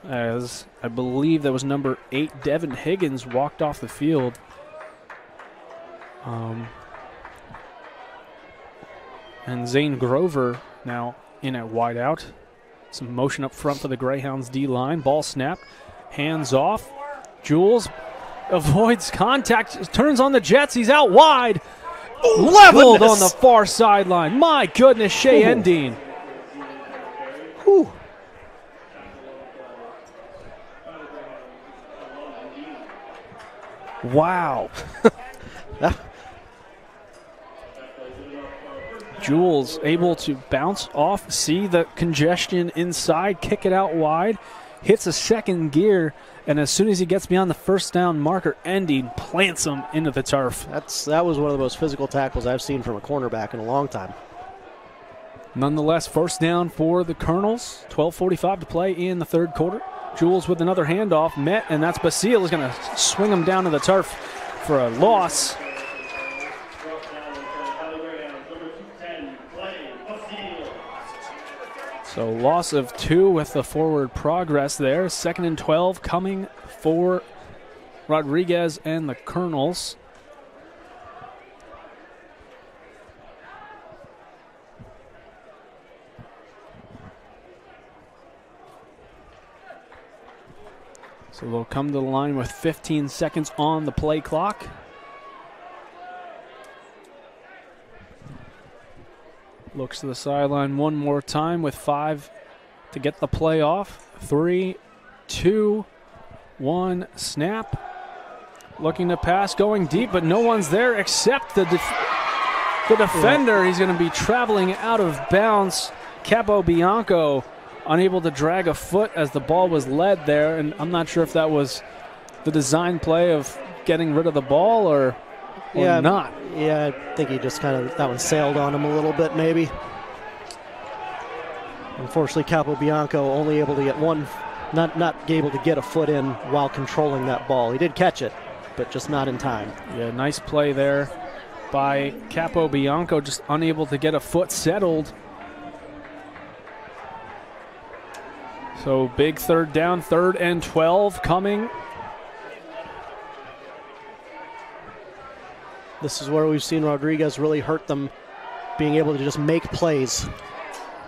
as I believe that was number 8, Devin Higgins, walked off the field. And Zane Grover now in at wideout. Some motion up front for the Greyhounds D-line. Ball snap. Hands off. Jules avoids contact. Turns on the Jets. He's out wide. Leveled on the far sideline. My goodness, Shea Endine. Whew. Wow. Jules able to bounce off, see the congestion inside, kick it out wide, hits a second gear, and as soon as he gets beyond the first down marker ending, plants him into the turf. That was one of the most physical tackles I've seen from a cornerback in a long time. Nonetheless, first down for the Colonels. 12:45 to play in the third quarter. Jules with another handoff, met, and that's Basile is going to swing him down to the turf for a loss. So loss of 2 with the forward progress there. 2nd and 12 coming for Rodriguez and the Colonels. So they'll come to the line with 15 seconds on the play clock. Looks to the sideline one more time with 5 to get the play off. 3, 2, 1, snap. Looking to pass, going deep, but no one's there except the defender. He's going to be traveling out of bounds. Capobianco unable to drag a foot as the ball was led there, and I'm not sure if that was the design play of getting rid of the ball or not. Yeah, I think he just that one sailed on him a little bit maybe. Unfortunately, Capobianco only able to get not able to get a foot in while controlling that ball. He did catch it, but just not in time. Yeah, nice play there by Capobianco, just unable to get a foot settled. So big third down, 3rd and 12 coming. This is where we've seen Rodriguez really hurt them, being able to just make plays.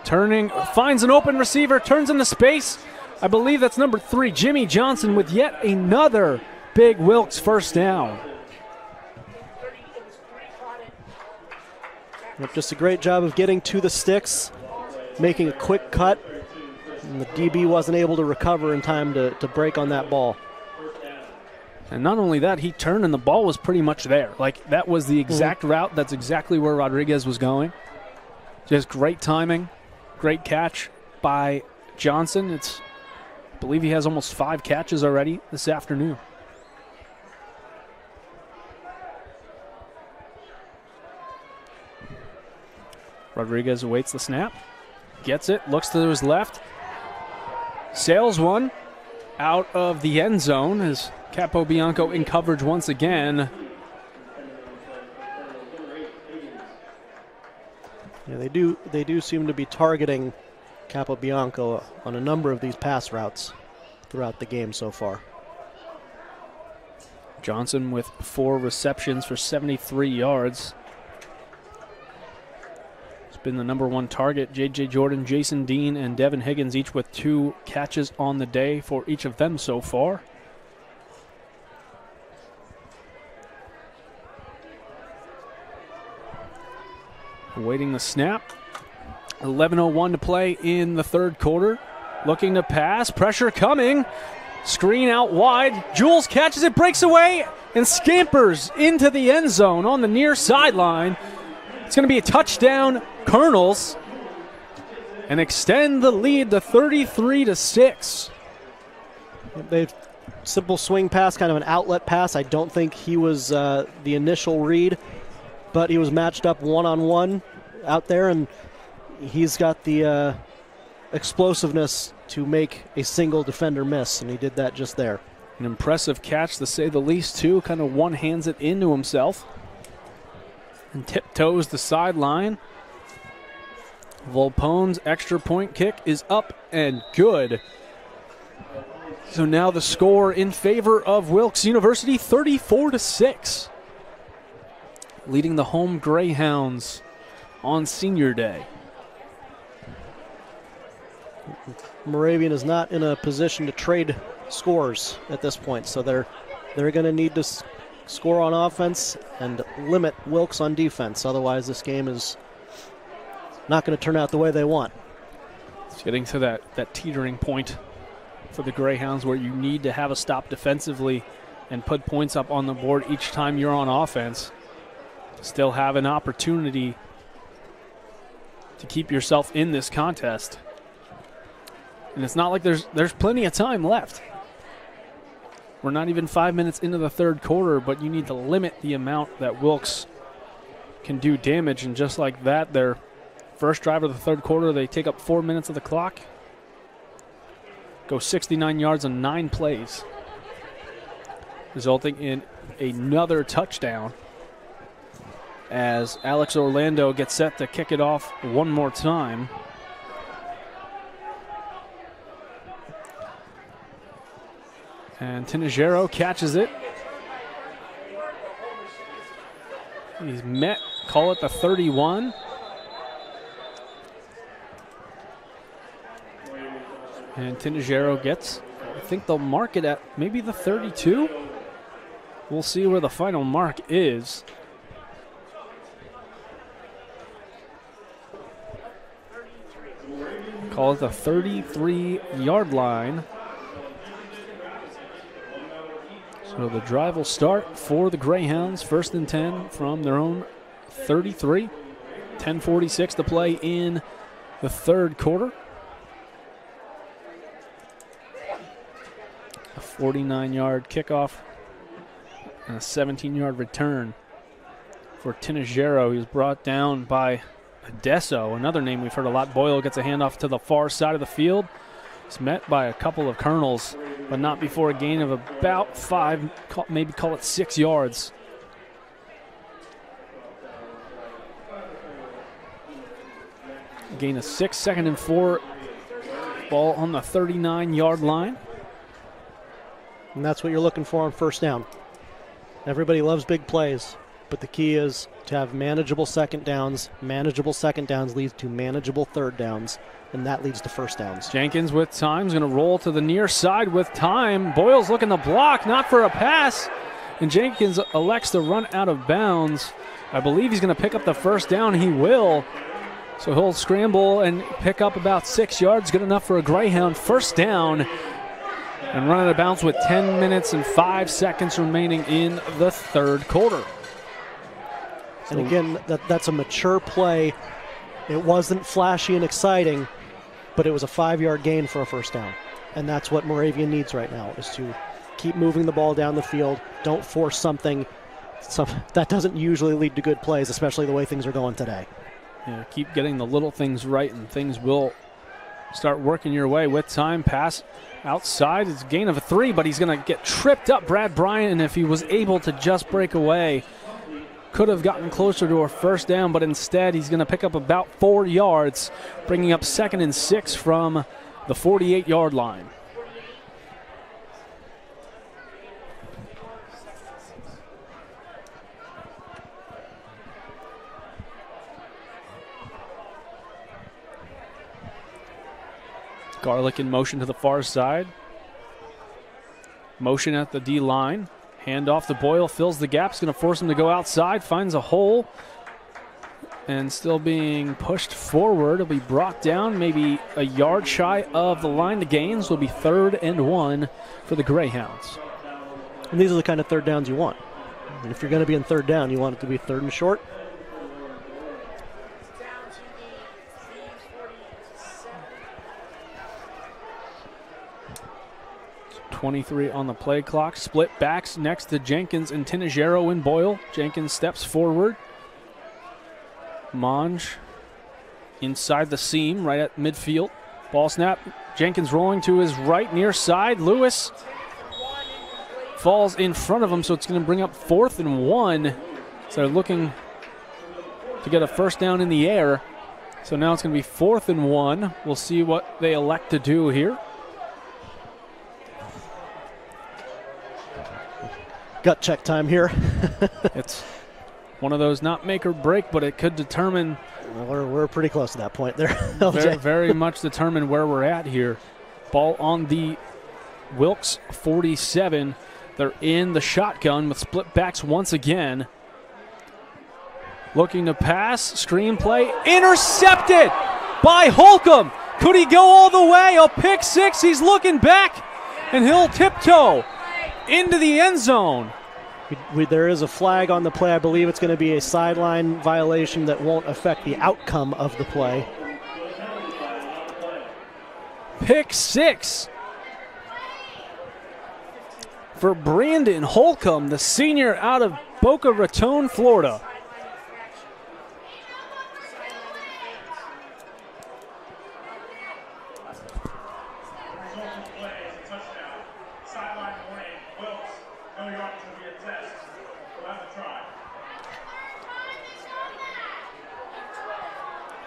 Turning, finds an open receiver, turns into space. I believe that's number 3, Jimmy Johnson, with yet another big Wilkes first down. Just a great job of getting to the sticks, making a quick cut, and the DB wasn't able to recover in time to break on that ball. And not only that, he turned and the ball was pretty much there. Like, that was the exact route. That's exactly where Rodriguez was going. Just great timing, great catch by Johnson. I believe he has almost 5 catches already this afternoon. Rodriguez awaits the snap, gets it, looks to his left, sails one out of the end zone as Capobianco in coverage once again. Yeah, they do seem to be targeting Capobianco on a number of these pass routes throughout the game so far. Johnson with 4 receptions for 73 yards. It's been the number 1 target. J.J. Jordan, Jason Dean, and Devin Higgins each with 2 catches on the day for each of them so far. Awaiting the snap. 11:01 to play in the third quarter. Looking to pass. Pressure coming. Screen out wide. Jules catches it, breaks away, and scampers into the end zone on the near sideline. It's going to be a touchdown, Colonels, and extend the lead to 33-6. They've simple swing pass, kind of an outlet pass. I don't think he was the initial read, but he was matched up one-on-one out there, and he's got the explosiveness to make a single defender miss, and he did that just there. An impressive catch, to say the least, too. Kind of one-hands it into himself and tiptoes the sideline. Volpone's extra point kick is up and good. So now the score in favor of Wilkes University, 34-6. Leading the home Greyhounds on Senior Day. Moravian is not in a position to trade scores at this point, so they're going to need to score on offense and limit Wilkes on defense. Otherwise, this game is not going to turn out the way they want. It's getting to that teetering point for the Greyhounds where you need to have a stop defensively and put points up on the board each time you're on offense. Still have an opportunity to keep yourself in this contest. And it's not like there's plenty of time left. We're not even 5 minutes into the third quarter, but you need to limit the amount that Wilkes can do damage. And just like that, their first drive of the third quarter, they take up 4 minutes of the clock. Go 69 yards on 9 plays, resulting in another touchdown as Alex Orlando gets set to kick it off one more time. And Tinajero catches it. He's met, call it the 31. And Tinajero gets, I think they'll mark it at maybe the 32. We'll see where the final mark is. Call it the 33-yard line. So the drive will start for the Greyhounds, 1st and 10 from their own 33. 10:46 to play in the third quarter. A 49-yard kickoff and a 17-yard return for Tinajero. He was brought down by Adesso, another name we've heard a lot. Boyle gets a handoff to the far side of the field. It's met by a couple of Colonels, but not before a gain of about 5, maybe call it 6 yards. Gain of 6, 2nd and 4. Ball on the 39-yard line. And that's what you're looking for on first down. Everybody loves big plays, but the key is to have manageable second downs. Manageable second downs leads to manageable third downs, and that leads to first downs. Jenkins with time is going to roll to the near side with time. Boyle's looking to block, not for a pass. And Jenkins elects to run out of bounds. I believe he's going to pick up the first down. He will. So he'll scramble and pick up about 6 yards. Good enough for a Greyhound first down. And run out of bounds with 10 minutes and 5 seconds remaining in the third quarter. And again, that's a mature play. It wasn't flashy and exciting, but it was a 5-yard gain for a first down. And that's what Moravian needs right now, is to keep moving the ball down the field. Don't force something that doesn't usually lead to good plays, especially the way things are going today. Yeah, keep getting the little things right, and things will start working your way with time. Pass outside. It's a gain of 3, but he's going to get tripped up, Brad Bryant, and if he was able to just break away, could have gotten closer to a first down, but instead he's going to pick up about 4 yards, bringing up 2nd and 6 from the 48-yard line. Garlick in motion to the far side. Motion at the D-line. Hand off to Boyle, fills the gap. It's going to force him to go outside, finds a hole, and still being pushed forward. He'll be brought down maybe a yard shy of the line to gains. Will be 3rd and 1 for the Greyhounds. And these are the kind of third downs you want. And if you're going to be in third down, you want it to be 3rd and short. 23 on the play clock. Split backs next to Jenkins and Tinajero and Boyle. Jenkins steps forward. Monge inside the seam right at midfield. Ball snap. Jenkins rolling to his right near side. Lewis falls in front of him, so it's going to bring up 4th and 1. So they're looking to get a first down in the air. So now it's going to be 4th and 1. We'll see what they elect to do here. Gut check time here. It's one of those not make or break, but it could determine. Well, we're pretty close to that point there. very much determine where we're at here. Ball on the Wilkes 47. They're in the shotgun with split backs once again. Looking to pass, screen play, intercepted by Holcomb. Could he go all the way? A pick six. He's looking back, and he'll tiptoe into the end zone. There is a flag on the play. I believe it's going to be a sideline violation that won't affect the outcome of the play. Pick 6 for Brandon Holcomb, the senior out of Boca Raton, Florida.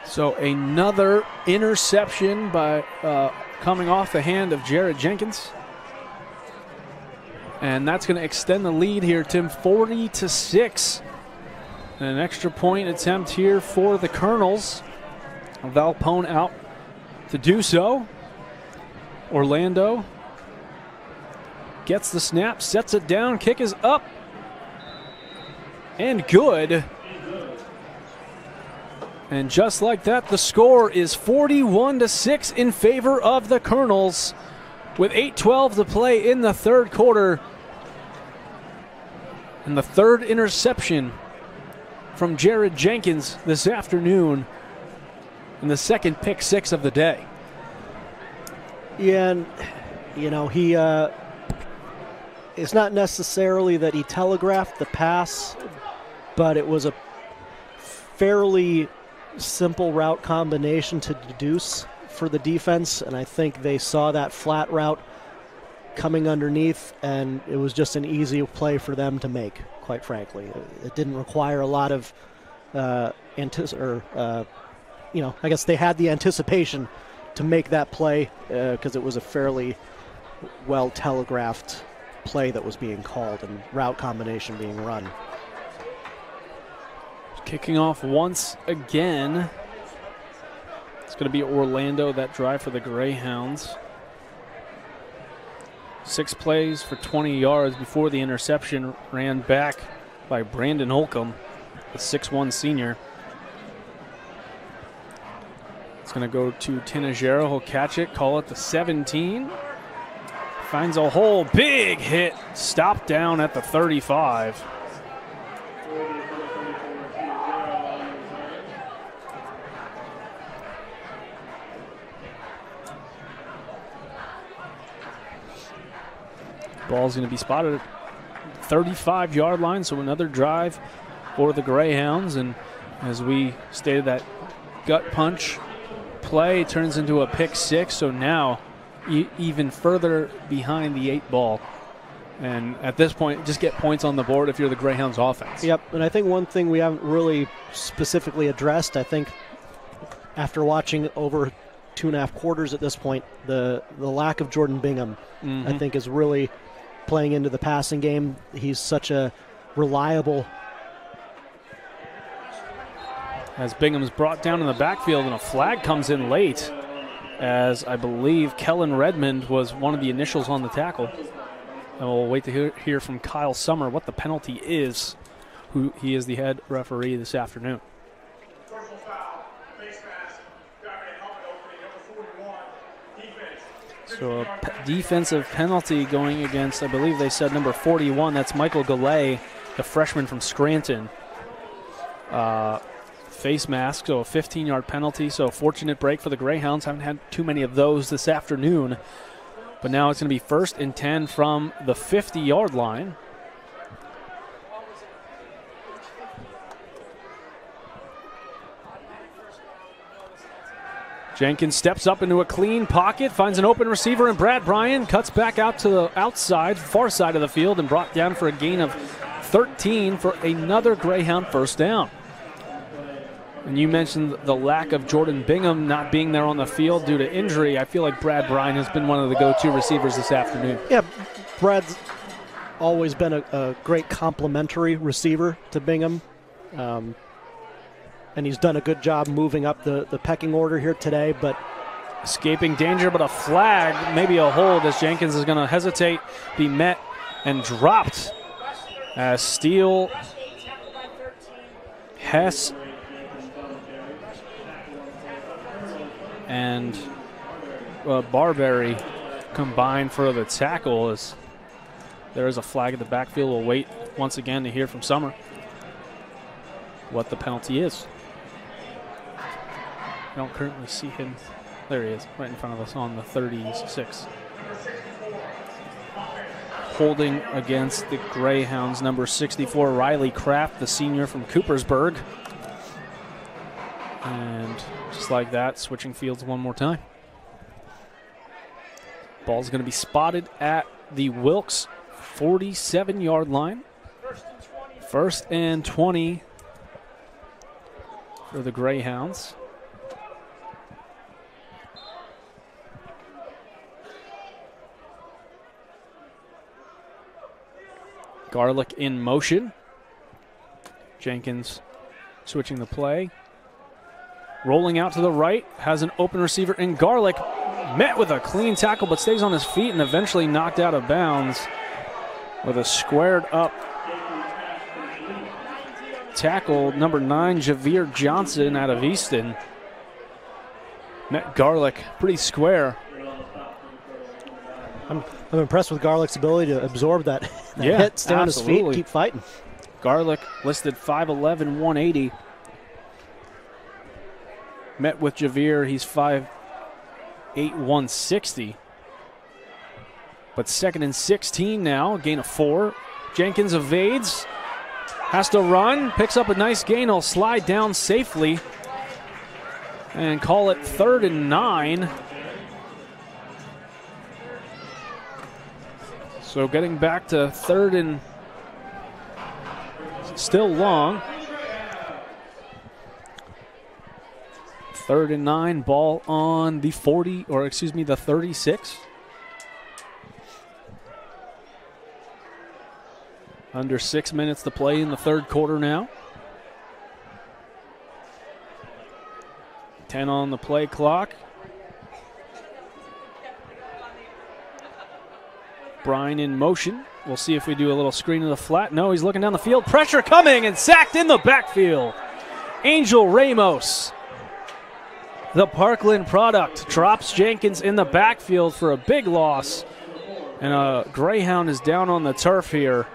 So another interception by coming off the hand of Jared Jenkins. And that's going to extend the lead here, Tim, 40-6. And an extra point attempt here for the Colonels. Valpone out to do so. Orlando gets the snap, sets it down, kick is up. And good. And just like that, the score is 41-6 in favor of the Colonels with 8:12 to play in the third quarter. And the third interception from Jared Jenkins this afternoon and the second pick 6 of the day. Yeah, and, you know, it's not necessarily that he telegraphed the pass, but it was a fairly simple route combination to deduce for the defense, and I think they saw that flat route coming underneath, and it was just an easy play for them to make, quite frankly. It didn't require a lot of I guess they had the anticipation to make that play because it was a fairly well telegraphed play that was being called and route combination being run. Kicking off once again. It's going to be Orlando, that drive for the Greyhounds. 6 plays for 20 yards before the interception ran back by Brandon Holcomb, the 6'1 senior. It's going to go to Tinajero. He'll catch it, call it the 17. Finds a hole, big hit, stopped down at the 35. Ball's going to be spotted at 35-yard line, so another drive for the Greyhounds. And as we stated, that gut punch play turns into a pick 6, so now even further behind the 8 ball. And at this point, just get points on the board if you're the Greyhounds offense. Yep, and I think one thing we haven't really specifically addressed, I think after watching over 2.5 quarters at this point, the lack of Jordan Bingham, I think, is really playing into the passing game. He's such a reliable. As Bingham's brought down in the backfield and a flag comes in late, as I believe Kellen Redmond was one of the initials on the tackle. And we'll wait to hear from Kyle Summer what the penalty is, who he is the head referee this afternoon. So a defensive penalty going against, I believe they said number 41. That's Michael Galley, the freshman from Scranton. Face mask, so a 15-yard penalty. So a fortunate break for the Greyhounds. Haven't had too many of those this afternoon. But now it's going to be 1st and 10 from the 50-yard line. Jenkins steps up into a clean pocket, finds an open receiver, and Brad Bryan cuts back out to the outside, far side of the field, and brought down for a gain of 13 for another Greyhound first down. And you mentioned the lack of Jordan Bingham not being there on the field due to injury. I feel like Brad Bryan has been one of the go-to receivers this afternoon. Yeah, Brad's always been a great complementary receiver to Bingham. And he's done a good job moving up the pecking order here today, but escaping danger, but a flag, maybe a hold, as Jenkins is going to hesitate, be met and dropped as Steele, Hess, and Barberry combined for the tackle. As there is a flag at the backfield. We'll wait once again to hear from Summer what the penalty is. I don't currently see him. There he is, right in front of us on the 36. Holding against the Greyhounds, number 64, Riley Kraft, the senior from Coopersburg. And just like that, switching fields one more time. Ball's going to be spotted at the Wilkes 47-yard line. First and 20 for the Greyhounds. Garlick in motion. Jenkins switching the play. Rolling out to the right, has an open receiver in Garlick. Met with a clean tackle, but stays on his feet and eventually knocked out of bounds with a squared up tackle. Number 9, Javier Johnson out of Easton. Met Garlick pretty square. I'm impressed with Garlick's ability to absorb that hit, stay on his feet, keep fighting. Garlick listed 5'11", 180. Met with Javier, he's 5'8", 160. But second and 16 now, gain of 4. Jenkins evades, has to run, picks up a nice gain. He'll slide down safely and call it 3rd and 9. So getting back to 3rd and still long. 3rd and 9, ball on the 40, or excuse me, the 36. Under 6 minutes to play in the third quarter now. 10 on the play clock. Bryan in motion. We'll see if we do a little screen of the flat. No, he's looking down the field. Pressure coming and sacked in the backfield. Angel Ramos, the Parkland product, drops Jenkins in the backfield for a big loss. And a Greyhound is down on the turf here.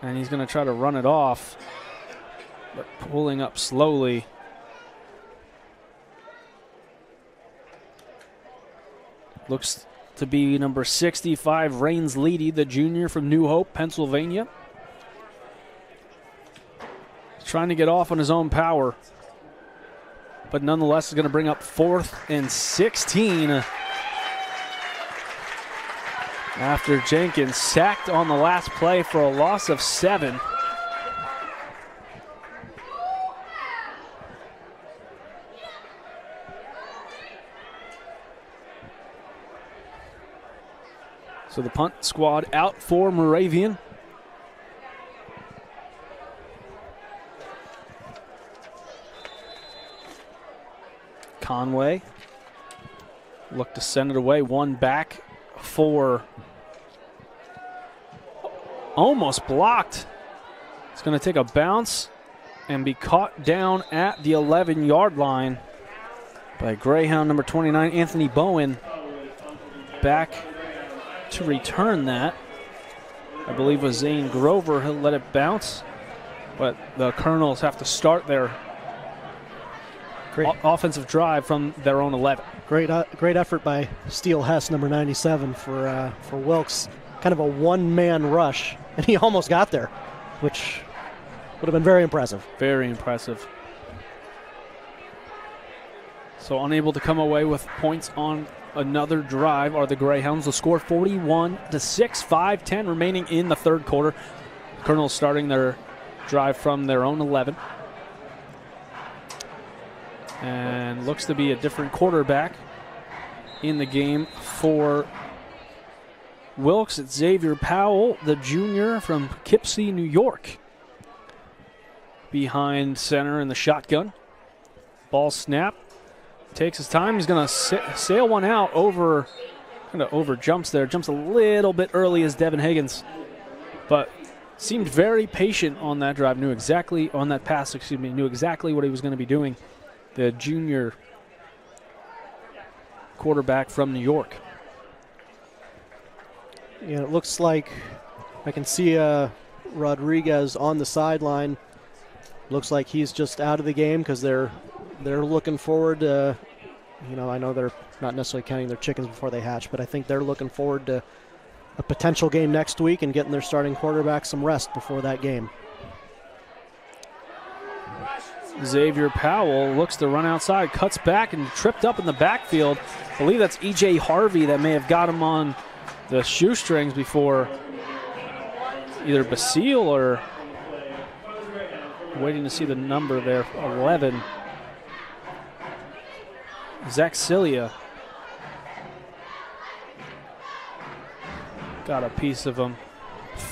And he's going to try to run it off, but pulling up slowly. Looks to be number 65, Rains Leedy, the junior from New Hope, Pennsylvania. Trying to get off on his own power, but nonetheless is going to bring up 4th and 16 after Jenkins sacked on the last play for a loss of 7. So the punt squad out for Moravian. Conway look to send it away. One back for almost blocked. It's going to take a bounce and be caught down at the 11-yard line by Greyhound number 29, Anthony Bowen. Back to return that, I believe, was Zane Grover. He'll let it bounce, but the Colonels have to start their offensive drive from their own 11. Great effort by Steele Hess, number 97, for Wilkes. Kind of a one-man rush, and he almost got there, which would have been very impressive. Very impressive. So unable to come away with points on another drive are the Greyhounds. The score 41-6, 5:10 remaining in the third quarter. The Colonels starting their drive from their own 11. And looks to be a different quarterback in the game for Wilkes. It's Xavier Powell, the junior from Poughkeepsie, New York. Behind center in the shotgun. Ball snap. Takes his time. He's going to sail one out over, kind of over jumps there. Jumps a little bit early as Devin Higgins, but seemed very patient on that drive. Knew exactly, on that pass, excuse me, knew exactly what he was going to be doing. The junior quarterback from New York. You know, it looks like I can see Rodriguez on the sideline. Looks like he's just out of the game because they're looking forward to, you know, I know they're not necessarily counting their chickens before they hatch, but I think they're looking forward to a potential game next week and getting their starting quarterback some rest before that game. Xavier Powell looks to run outside, cuts back and tripped up in the backfield. I believe that's E.J. Harvey that may have got him on the shoestrings before either Basile or waiting to see the number there, 11. Zach Cilia got a piece of him.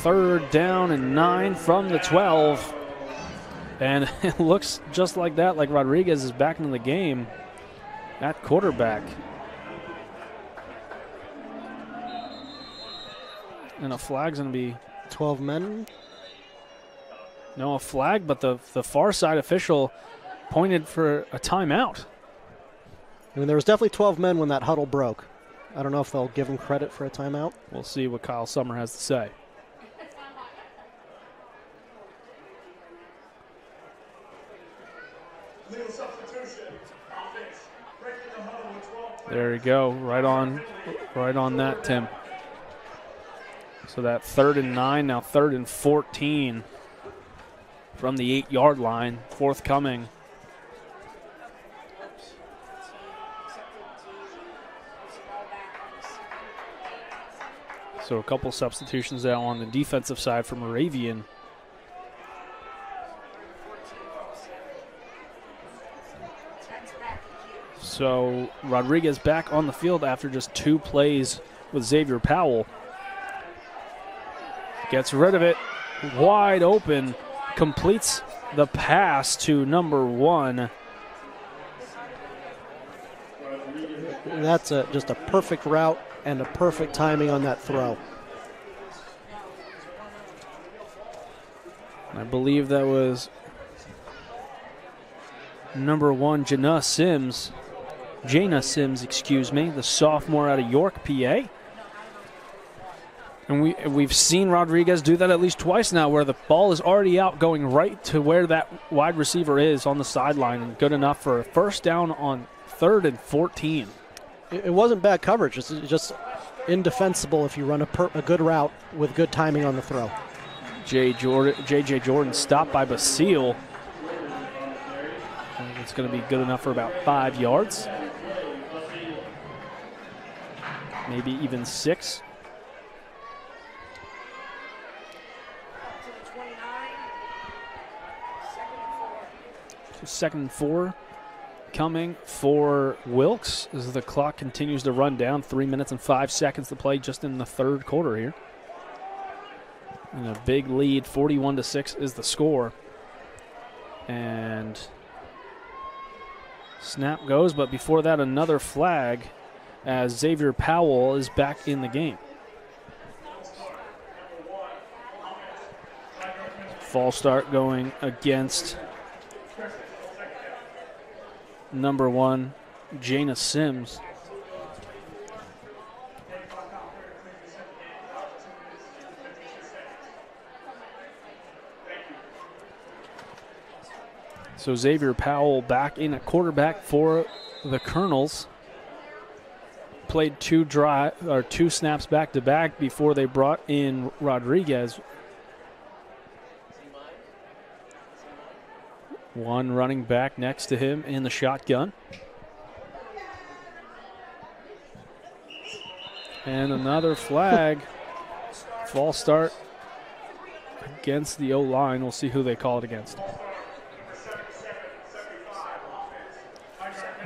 3rd down and 9 from the 12. And it looks just like that, like Rodriguez is back in the game at quarterback. And a flag's going to be 12 men. No, a flag, but the far side official pointed for a timeout. I mean, there was definitely 12 men when that huddle broke. I don't know if they'll give him credit for a timeout. We'll see what Kyle Summer has to say. There you go, right on that, Tim. So that 3rd and 9, now 3rd and 14 from the 8-yard line, forthcoming. So a couple substitutions now on the defensive side for Moravian. So Rodriguez back on the field after just 2 plays with Xavier Powell. Gets rid of it, wide open, completes the pass to number 1. That's just a perfect route and a perfect timing on that throw. I believe that was number 1, Jana Sims, the sophomore out of York, PA. And we've seen Rodriguez do that at least twice now, where the ball is already out going right to where that wide receiver is on the sideline, and good enough for a 1st down on 3rd and 14. It wasn't bad coverage. It's just indefensible if you run a good route with good timing on the throw. J.J. Jordan stopped by Basile. It's going to be good enough for about 5 yards. Maybe even 6. So 2nd and 4 coming for Wilkes as the clock continues to run down. 3 minutes and 5 seconds to play just in the 3rd quarter here. And a big lead, 41-6 is the score. And snap goes, but before that another flag as Xavier Powell is back in the game. False start going against number 1, Jana Sims. So Xavier Powell back in at quarterback for the Colonels. Played 2 snaps back to back before they brought in Rodriguez. 1 running back next to him in the shotgun. And another flag. False start against the O-line. We'll see who they call it against.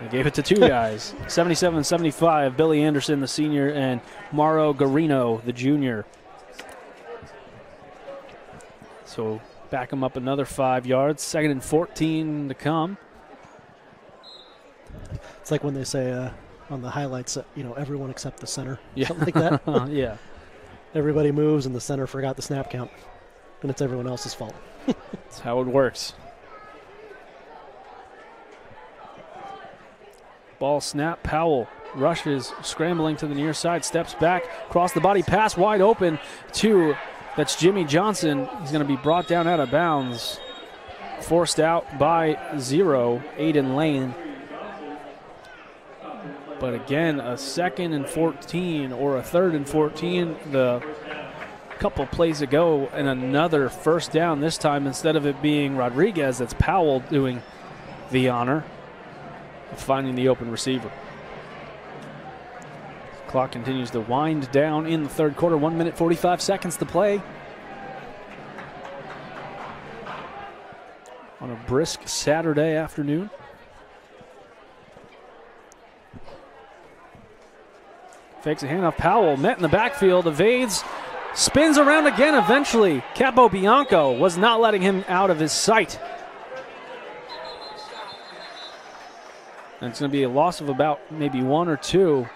They gave it to 2 guys. 77-75, Billy Anderson, the senior, and Mauro Garino, the junior. So back them up another 5 yards. 2nd and 14 to come. It's like when they say on the highlights, everyone except the center. Yeah. Something like that. Yeah. Everybody moves and the center forgot the snap count. And it's everyone else's fault. That's how it works. Ball snap, Powell rushes, scrambling to the near side, steps back, across the body, pass wide open to, that's Jimmy Johnson. He's going to be brought down out of bounds. Forced out by 0, Aiden Lane. But again, a 2nd and 14 or a 3rd and 14 the couple plays ago, and another first down this time. Instead of it being Rodriguez, that's Powell doing the honor of finding the open receiver. Clock continues to wind down in the 3rd quarter. 1 minute, 45 seconds to play. On a brisk Saturday afternoon. Fakes a handoff. Powell met in the backfield, evades, spins around again eventually. Capo Bianco was not letting him out of his sight. And it's going to be a loss of about maybe 1 or 2.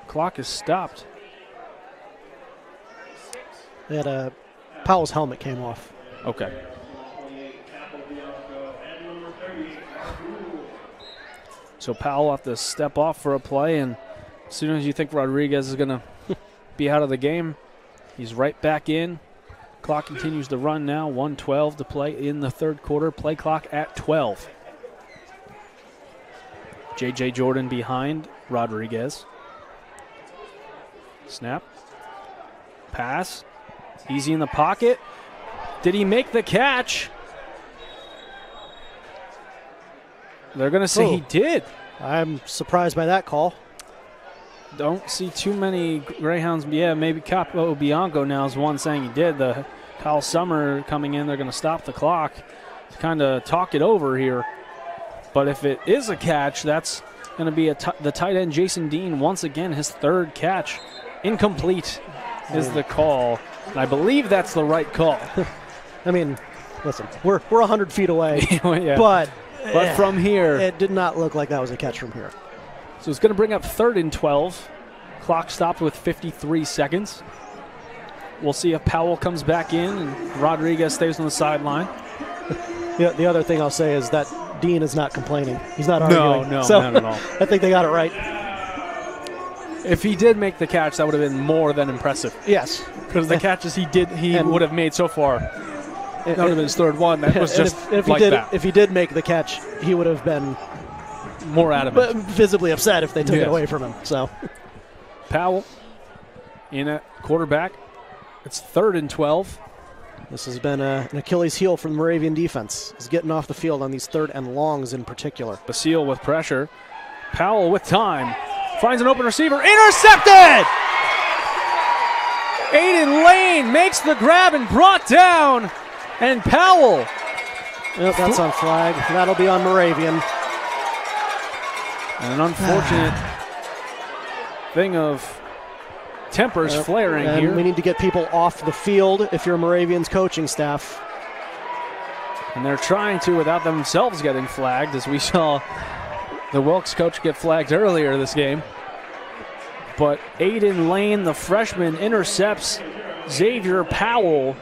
Clock is stopped. They had Powell's helmet came off. Okay. So Powell will have to step off for a play, and as soon as you think Rodriguez is going to be out of the game, he's right back in. Clock continues to run now. 1:12 to play in the 3rd quarter. Play clock at 12. J.J. Jordan behind Rodriguez. Snap. Pass. Easy in the pocket. Did he make the catch? They're going to say he did. I'm surprised by that call. Don't see too many Greyhounds. Yeah, maybe Capo Bianco now is one saying he did. The Kyle Summer coming in, they're going to stop the clock to kind of talk it over here. But if it is a catch, that's going to be the tight end Jason Dean. Once again, his 3rd catch. Incomplete is the call. And I believe that's the right call. I mean, listen, we're 100 feet away, Yeah. but from here, it did not look like that was a catch from here. So it's going to bring up 3rd and 12. Clock stopped with 53 seconds. We'll see if Powell comes back in and Rodriguez stays on the sideline. Yeah, the other thing I'll say is that Dean is not complaining. He's not arguing. No, so not at all. I think they got it right. If he did make the catch, that would have been more than impressive. Yes. Because the catches he would have made so far. That would have been his 3rd one. That was just if like he did, that. If he did make the catch, he would have been More adamant. visibly upset if they took it away from him. So Powell in at quarterback. It's 3rd and 12. this has been an Achilles heel for the Moravian defense. He's getting off the field on these 3rd and longs in particular. Basile with pressure. Powell with time. Finds an open receiver. Intercepted! Aiden Lane makes the grab and brought down. And Powell. Yep, that's on flag. That'll be on Moravian. And an unfortunate thing of tempers flaring and here. We need to get people off the field if you're Moravian's coaching staff. And they're trying to without themselves getting flagged, as we saw the Wilkes coach get flagged earlier this game. But Aiden Lane, the freshman, intercepts Xavier Powell.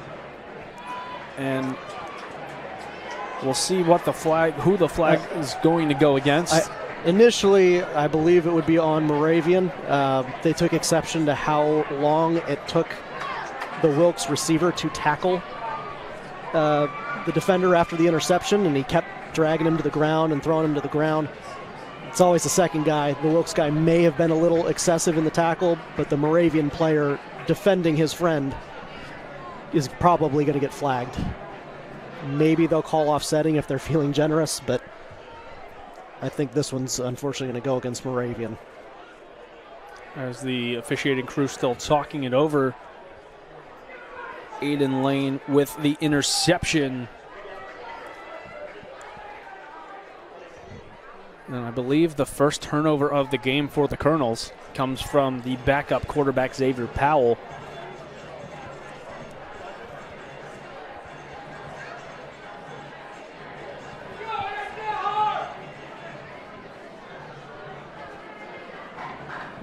And we'll see what who the flag is going to go against. Initially, I believe it would be on Moravian. They took exception to how long it took the Wilkes receiver to tackle the defender after the interception, and he kept dragging him to the ground and throwing him to the ground. It's always the second guy. The Wilkes guy may have been a little excessive in the tackle, but the Moravian player defending his friend is probably going to get flagged. Maybe they'll call offsetting if they're feeling generous, but I think this one's unfortunately going to go against Moravian. As the officiating crew still talking it over. Aiden Lane with the interception. And I believe the first turnover of the game for the Colonels comes from the backup quarterback, Xavier Powell.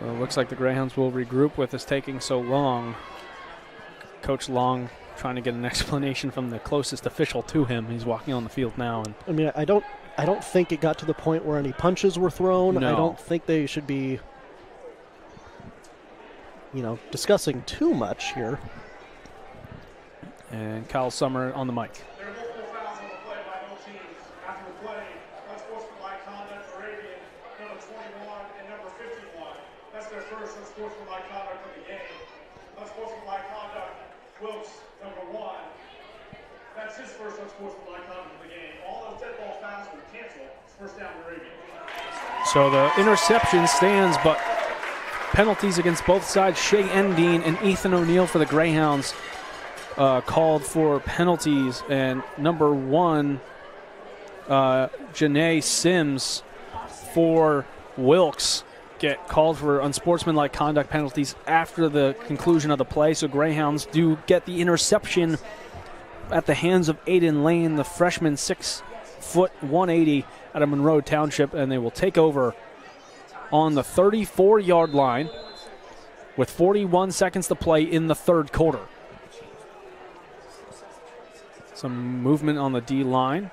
Well, it looks like the Greyhounds will regroup with this taking so long. Coach Long trying to get an explanation from the closest official to him. He's walking on the field now. And I mean, I don't think it got to the point where any punches were thrown. No. I don't think they should be, discussing too much here. And Kyle Summer on the mic. There are multiple fouls on the play by both teams. After the play, unsportsmanlike conduct, Moravian, number 21 and number 51. That's their first unsportsmanlike conduct of the game. Unsportsmanlike conduct, Wilkes, number 1. That's his first unsportsmanlike conduct of the game. All those dead ball fouls were canceled. It's first down, Moravian. So the interception stands, but penalties against both sides. Shea Endine and Ethan O'Neill for the Greyhounds called for penalties, and number 1, Janae Sims for Wilkes get called for unsportsmanlike conduct penalties after the conclusion of the play. So Greyhounds do get the interception at the hands of Aiden Lane, the freshman, 6 foot 180 out of Monroe Township, and they will take over on the 34-yard line with 41 seconds to play in the third quarter. Some movement on the D-line.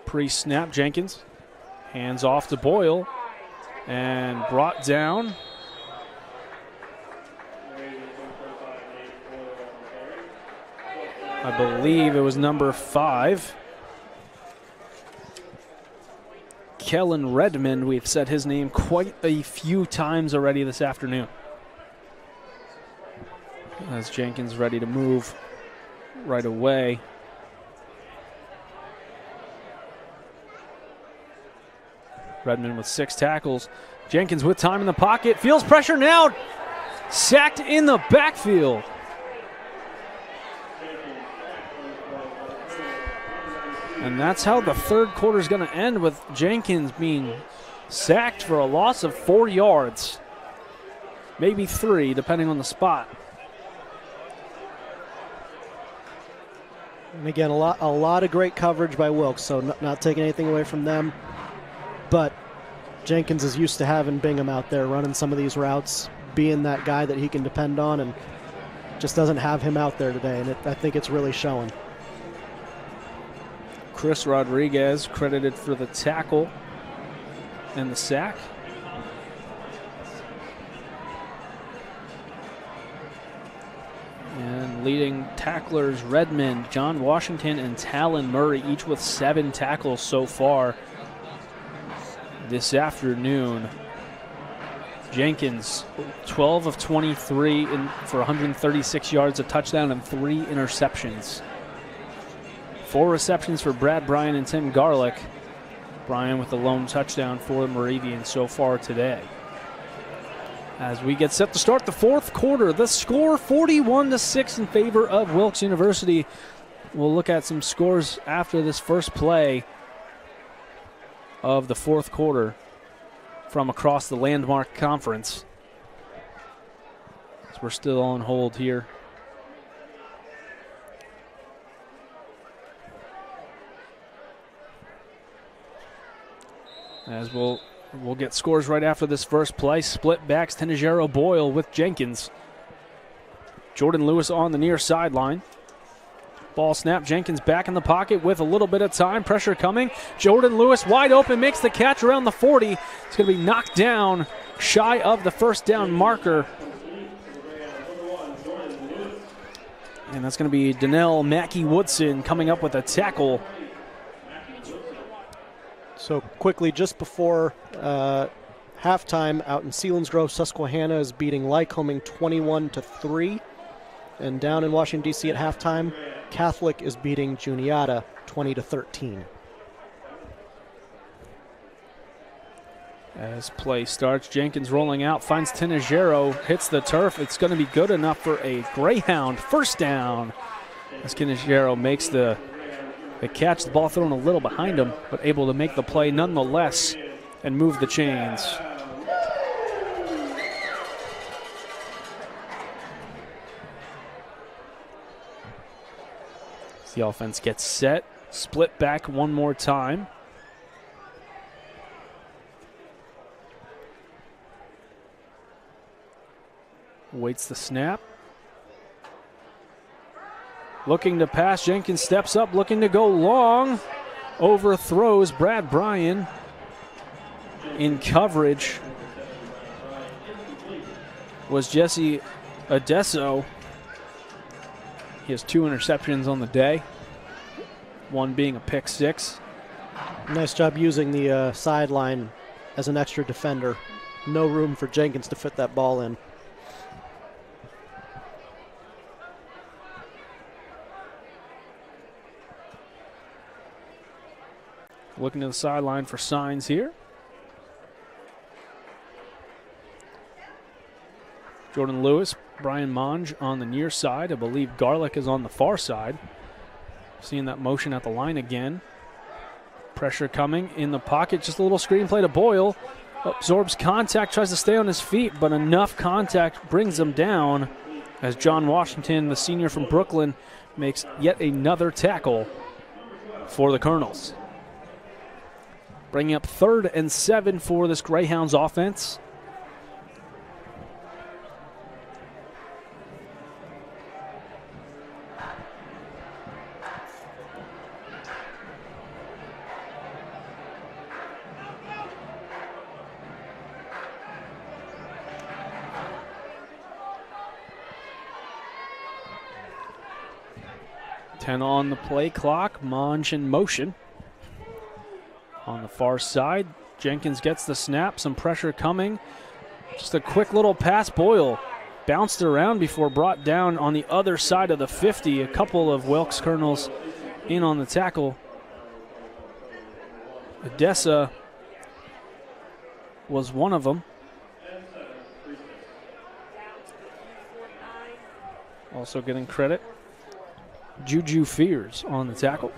Pre-snap, Jenkins. Hands off to Boyle. And brought down. I believe it was number 5. Kellen Redmond. We've said his name quite a few times already this afternoon. As Jenkins ready to move right away. Redmond with 6 tackles. Jenkins with time in the pocket. Feels pressure now. Sacked in the backfield. And that's how the third quarter is going to end, with Jenkins being sacked for a loss of 4 yards. Maybe 3, depending on the spot. And again, a lot of great coverage by Wilkes, so not taking anything away from them. But Jenkins is used to having Bingham out there running some of these routes, being that guy that he can depend on, and just doesn't have him out there today, and I think it's really showing. Chris Rodriguez credited for the tackle and the sack. And leading tacklers, Redmond, John Washington, and Talon Murray, each with 7 tackles so far this afternoon. Jenkins, 12 of 23 for 136 yards, a touchdown, and 3 interceptions. 4 receptions for Brad Bryan and Tim Garlick. Bryan with the lone touchdown for the Moravians so far today. As we get set to start the fourth quarter, the score 41-6 in favor of Wilkes University. We'll look at some scores after this first play of the fourth quarter from across the Landmark Conference. So we're still on hold here. As we'll get scores right after this first play. Split backs, Tenejero Boyle with Jenkins. Jordan Lewis on the near sideline. Ball snap, Jenkins back in the pocket with a little bit of time. Pressure coming. Jordan Lewis wide open, makes the catch around the 40. It's going to be knocked down shy of the first down marker. And that's going to be Donnell Mackey-Woodson coming up with a tackle. So quickly, just before halftime, out in Selinsgrove, Susquehanna is beating Lycoming 21-3. And down in Washington, D.C. at halftime, Catholic is beating Juniata 20-13. As play starts, Jenkins rolling out, finds Tenejero, hits the turf. It's going to be good enough for a Greyhound first down. As Tenejero makes the catch, the ball thrown a little behind him, but able to make the play nonetheless and move the chains. As the offense gets set, split back one more time. Waits the snap. Looking to pass. Jenkins steps up, looking to go long. Overthrows Brad Bryan in coverage. Was Jesse Adesso. He has 2 interceptions on the day, one being a pick 6. Nice job using the sideline as an extra defender. No room for Jenkins to fit that ball in. Looking to the sideline for signs here. Jordan Lewis, Brian Monge on the near side. I believe Garlick is on the far side. Seeing that motion at the line again. Pressure coming in the pocket. Just a little screen play to Boyle. Absorbs contact, tries to stay on his feet, but enough contact brings him down as John Washington, the senior from Brooklyn, makes yet another tackle for the Colonels. Bringing up 3rd and 7 for this Greyhounds offense. On the play clock, Monge in motion. On the far side, Jenkins gets the snap, some pressure coming. Just a quick little pass. Boyle bounced around before brought down on the other side of the 50. A couple of Wilkes Colonels in on the tackle. Odessa was one of them. Also getting credit. Juju Fears on the tackle.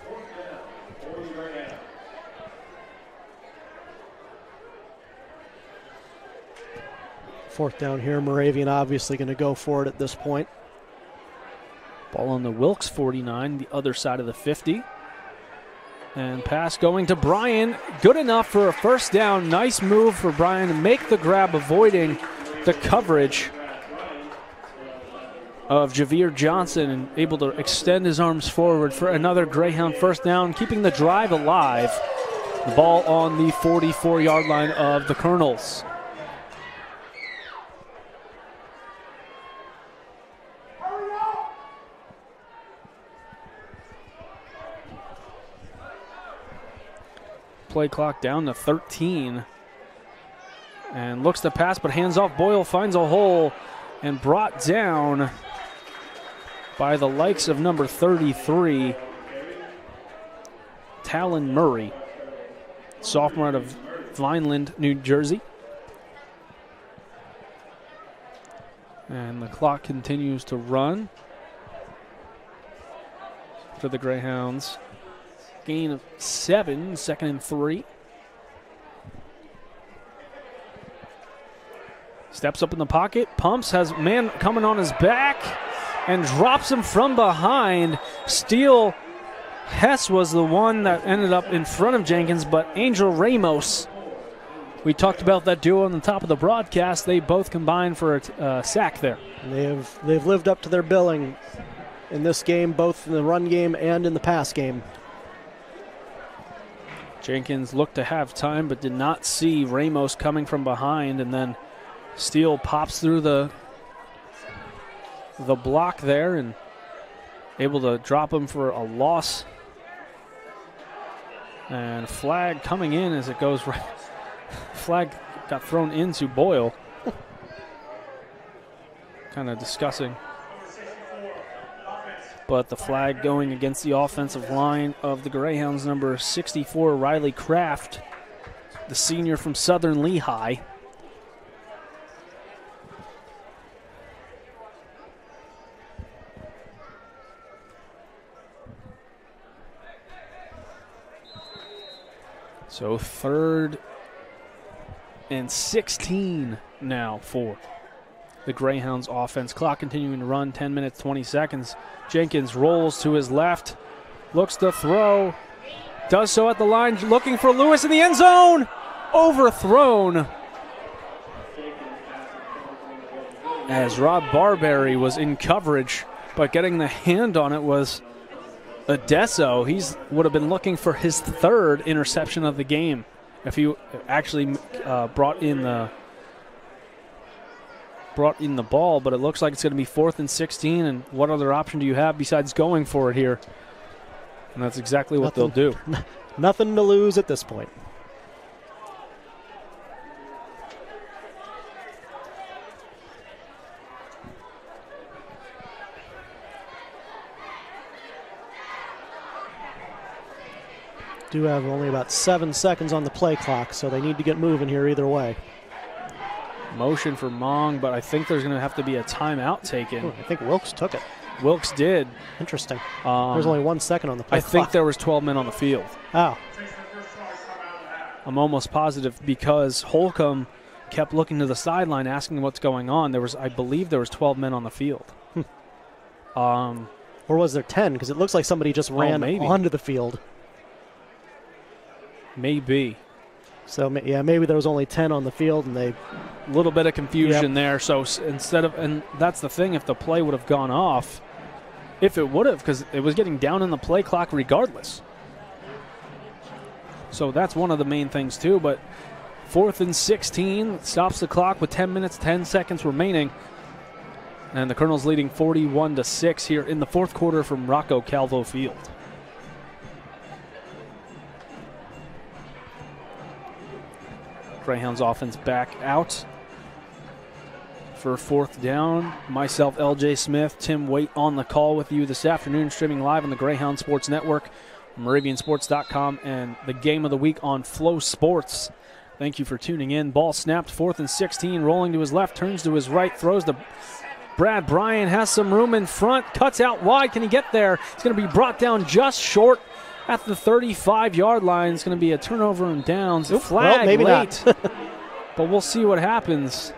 Fourth down here, Moravian obviously going to go for it at this point. Ball on the Wilkes 49, the other side of the 50. And pass going to Bryan. Good enough for a first down. Nice move for Bryan to make the grab, avoiding the coverage of Javier Johnson, and able to extend his arms forward for another Greyhound first down, keeping the drive alive. The ball on the 44-yard line of the Colonels. Play clock down to 13. And looks to pass, but hands off. Boyle finds a hole and brought down by the likes of number 33, Talon Murray, sophomore out of Vineland, New Jersey. And the clock continues to run for the Greyhounds. Gain of 7, 2nd and 3. Steps up in the pocket, pumps, has man coming on his back, and drops him from behind. Steele Hess was the one that ended up in front of Jenkins, but Angel Ramos, we talked about that duo on the top of the broadcast. They both combined for a sack there. They've lived up to their billing in this game, both in the run game and in the pass game. Jenkins looked to have time, but did not see Ramos coming from behind, and then Steele pops through the block there and able to drop him for a loss. And flag coming in as it goes right. Flag got thrown into Boyle. Kind of discussing. But the flag going against the offensive line of the Greyhounds, number 64, Riley Kraft, the senior from Southern Lehigh. So 3rd and 16 now for the Greyhounds offense. Clock continuing to run, 10 minutes, 20 seconds. Jenkins rolls to his left, looks to throw, does so at the line, looking for Lewis in the end zone. Overthrown as Rob Barberry was in coverage but getting the hand on it was Adesso. He would have been looking for his 3rd interception of the game if he actually brought in the ball, but it looks like it's going to be 4th and 16, and what other option do you have besides going for it here? And that's exactly what they'll do. Nothing to lose at this point. Do have only about 7 seconds on the play clock, so they need to get moving here either way. Motion for Mong, but I think there's going to have to be a timeout taken. I think Wilkes took it. Wilkes did. Interesting. There's only 1 second on the play clock. I think there was 12 men on the field. Oh. I'm almost positive because Holcomb kept looking to the sideline asking what's going on. I believe there was 12 men on the field. Or was there 10? Because it looks like somebody just ran onto the field. Maybe. So, yeah, maybe there was only 10 on the field, and they... A little bit of confusion there. So instead of... And that's the thing, if the play would have gone off, if it would have, because it was getting down in the play clock regardless. So that's one of the main things, too. But 4th and 16, stops the clock with 10 minutes, 10 seconds remaining. And the Colonels leading 41-6 here in the 4th quarter from Rocco Calvo Field. Greyhounds offense back out for 4th down. Myself, LJ Smith, Tim Waite on the call with you this afternoon, streaming live on the Greyhound Sports Network, MoravianSports.com, and the game of the week on Flow Sports. Thank you for tuning in. Ball snapped, 4th and 16, rolling to his left, turns to his right, throws to Brad Bryan, has some room in front, cuts out wide. Can he get there? It's going to be brought down just short at the 35-yard line. It's going to be a turnover and downs. Oop, flag well, maybe late, not. but we'll see what happens.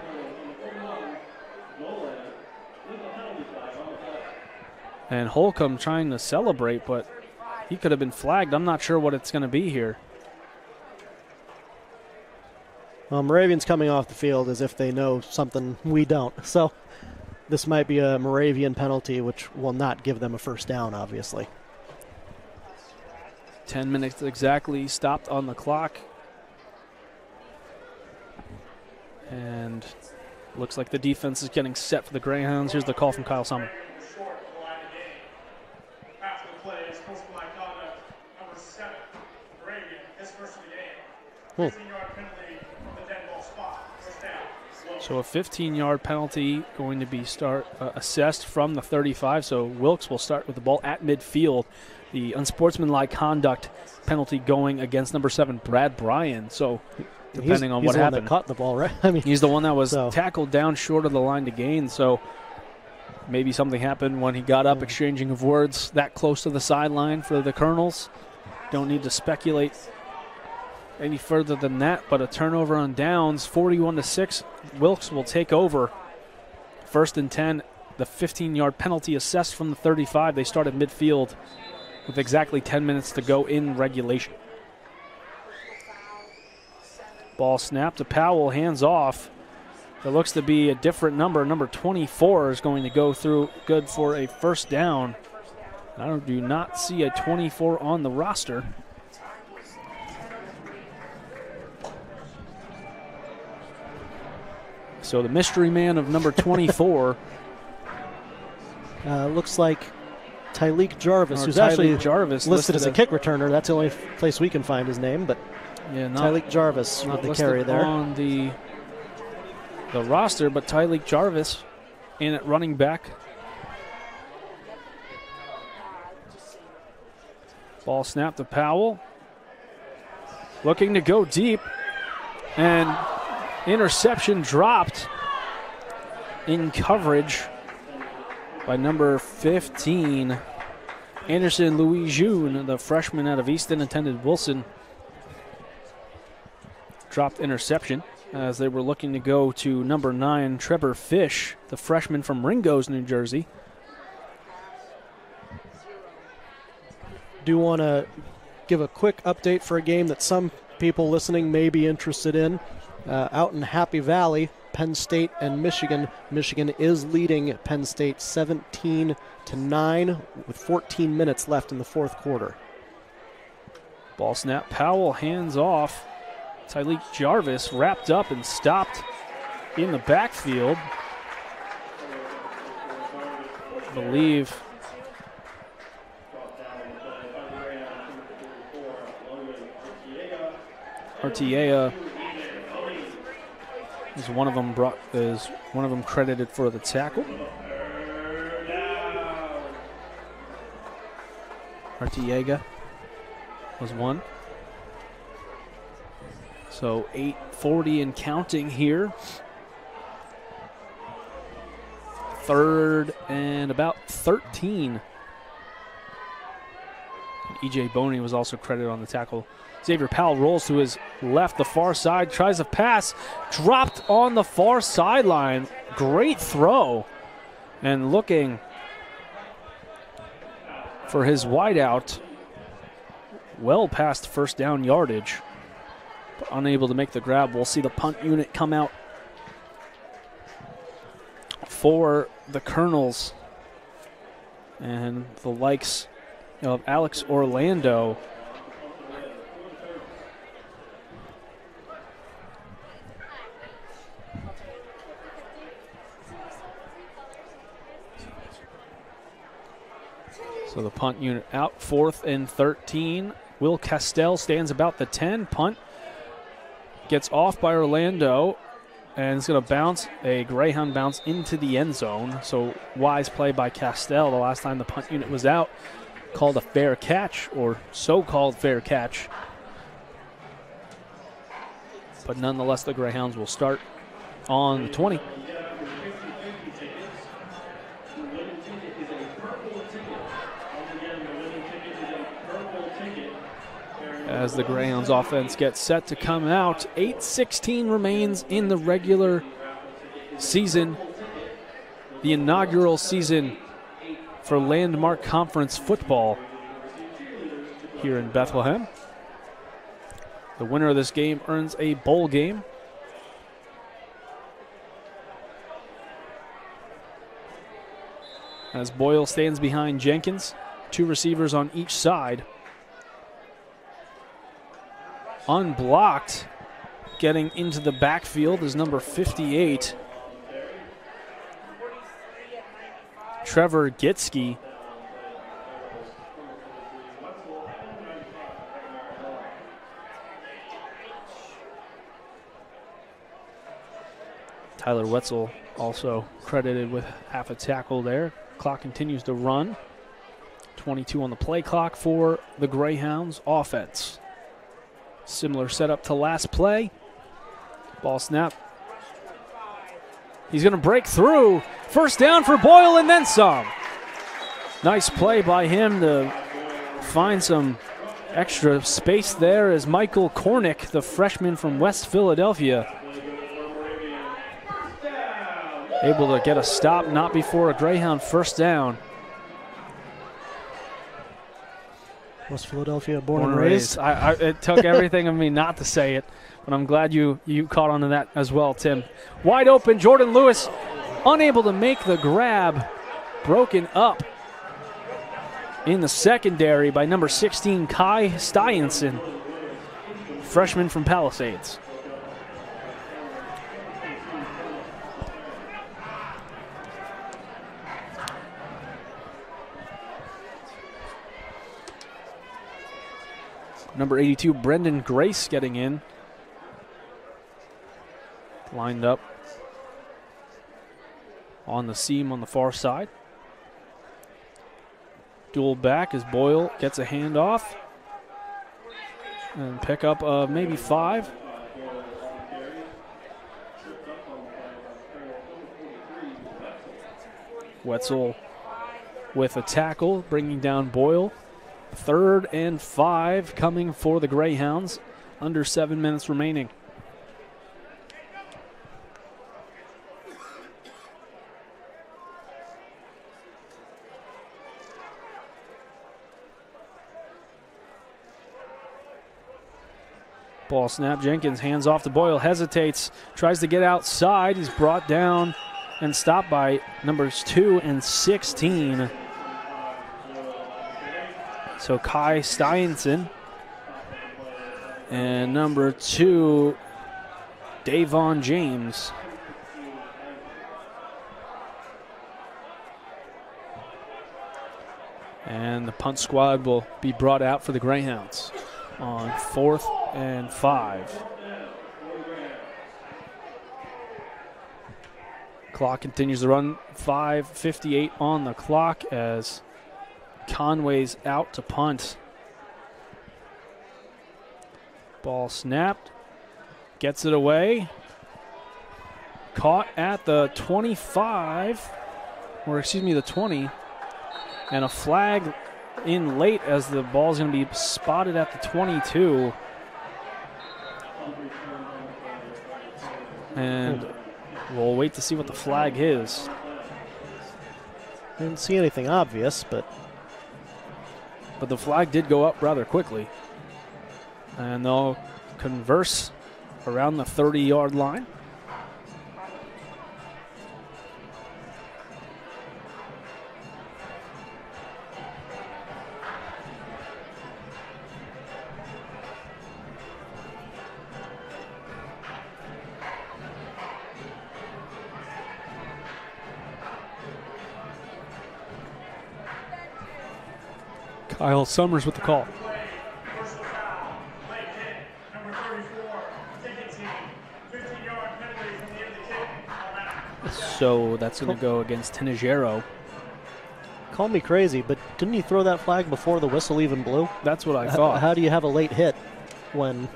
And Holcomb trying to celebrate, but he could have been flagged. I'm not sure what it's going to be here. Well, Moravian's coming off the field as if they know something we don't. So this might be a Moravian penalty, which will not give them a 1st down, obviously. 10 minutes exactly stopped on the clock. And looks like the defense is getting set for the Greyhounds. Here's the call from Kyle Summon. So a 15-yard penalty going to be assessed from the 35. So Wilkes will start with the ball at midfield. The unsportsmanlike conduct penalty going against number 7, Brad Bryan. So depending on what happened. He's the one that caught the ball, right? I mean, he's the one that was tackled down short of the line to gain. So maybe something happened when he got up, exchanging of words that close to the sideline for the Colonels. Don't need to speculate any further than that, but a turnover on downs, 41-6. Wilkes will take over. 1st and 10, the 15-yard penalty assessed from the 35. They start at midfield with exactly 10 minutes to go in regulation. Ball snapped to Powell, hands off. There looks to be a different number. Number 24 is going to go through, good for a 1st down. I do not see a 24 on the roster. So the mystery man of number 24. Looks like Tyleek Jarvis, who's actually listed as a kick returner. That's the only place we can find his name, but yeah, Tyleek Jarvis with the carry there. On the roster, but Tyleek Jarvis in at running back. Ball snapped to Powell. Looking to go deep. And interception dropped in coverage by number 15, Anderson Louis June, the freshman out of Easton, attended Wilson. Dropped interception as they were looking to go to number 9, Trevor Fish, the freshman from Ringo's, New Jersey. Do want to give a quick update for a game that some people listening may be interested in. Out in Happy Valley, Penn State and Michigan. Michigan is leading Penn State 17-9 with 14 minutes left in the fourth quarter. Ball snap, Powell hands off. Tyleek Jarvis wrapped up and stopped in the backfield. I believe Artiella is one of them credited for the tackle. Artiega was one. So 8:40 and counting here. Third and about 13. E.J. Boney was also credited on the tackle. Xavier Powell rolls to his left, the far side, tries a pass, dropped on the far sideline. Great throw. And looking for his wideout, well past first down yardage, but unable to make the grab. We'll see the punt unit come out for the Colonels, and the likes of Alex Orlando. So the punt unit out, 4th and 13. Will Castell stands about the 10. Punt gets off by Orlando, and it's going to bounce, a Greyhound bounce into the end zone. So wise play by Castell. The last time the punt unit was out, called a fair catch, or so-called fair catch. But nonetheless, the Greyhounds will start on the 20. As the Greyhounds offense gets set to come out, 8:16 remains in the regular season, the inaugural season for Landmark Conference football here in Bethlehem. The winner of this game earns a bowl game. As Boyle stands behind Jenkins, 2 receivers on each side. Unblocked, getting into the backfield is number 58, Trevor Gitsky. Tyler Wetzel also credited with half a tackle there. Clock continues to run. 22 on the play clock for the Greyhounds offense. Similar setup to last play. Ball snap. He's going to break through. First down for Boyle and then some. Nice play by him to find some extra space there as Michael Kornick, the freshman from West Philadelphia, able to get a stop, not before a Greyhound first down. West Philadelphia, born and raised. It took everything of me not to say it, but I'm glad you caught on to that as well, Tim. Wide open, Jordan Lewis unable to make the grab. Broken up in the secondary by number 16, Kai Styenson, freshman from Palisades. Number 82, Brendan Grace getting in. Lined up on the seam on the far side. Dual back as Boyle gets a handoff. And pick up of maybe 5. Wetzel with a tackle, bringing down Boyle. 3rd and 5 coming for the Greyhounds. Under 7 minutes remaining. Ball snap. Jenkins hands off to Boyle. Hesitates. Tries to get outside. He's brought down and stopped by numbers 2 and 16. So Kai Steinson. And number 2, Davon James. And the punt squad will be brought out for the Greyhounds on 4th and 5. Clock continues to run. 5:58 on the clock as Conway's out to punt. Ball snapped. Gets it away. Caught at the 25, or excuse me, the 20. And a flag in late as the ball is going to be spotted at the 22. And we'll wait to see what the flag is. Didn't see anything obvious, but the flag did go up rather quickly. And they'll converse around the 30-yard line. Kyle Summers with the call. So that's going to go against Tenejero. Call me crazy, but didn't he throw that flag before the whistle even blew? That's what I thought. How do you have a late hit when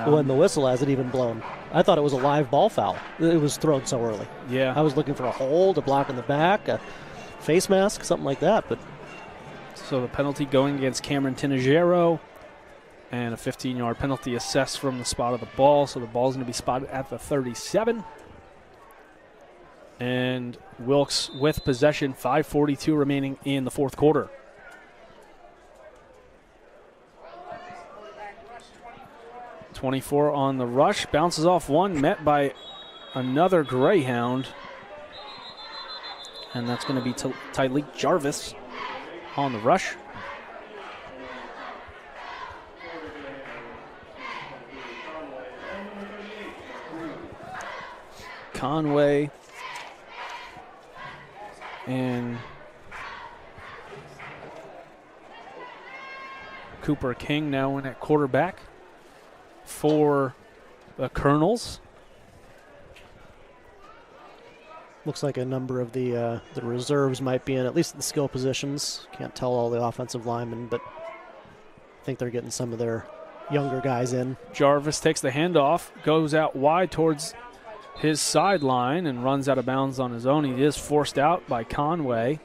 when the whistle hasn't even blown? I thought it was a live ball foul. It was thrown so early. Yeah. I was looking for a hold, a block in the back, a face mask, something like that. But so the penalty going against Cameron Tenejero, and a 15-yard penalty assessed from the spot of the ball. So the ball's going to be spotted at the 37. And Wilkes with possession, 5:42 remaining in the fourth quarter. .24 on the rush, bounces off one, met by another Greyhound. And that's going to be Tyleek Jarvis on the rush. Conway and Cooper King now in at quarterback for the Colonels. Looks like a number of the reserves might be in, at least the skill positions. Can't tell all the offensive linemen, but I think they're getting some of their younger guys in. Jarvis takes the handoff, goes out wide towards his sideline and runs out of bounds on his own. He is forced out by Conway.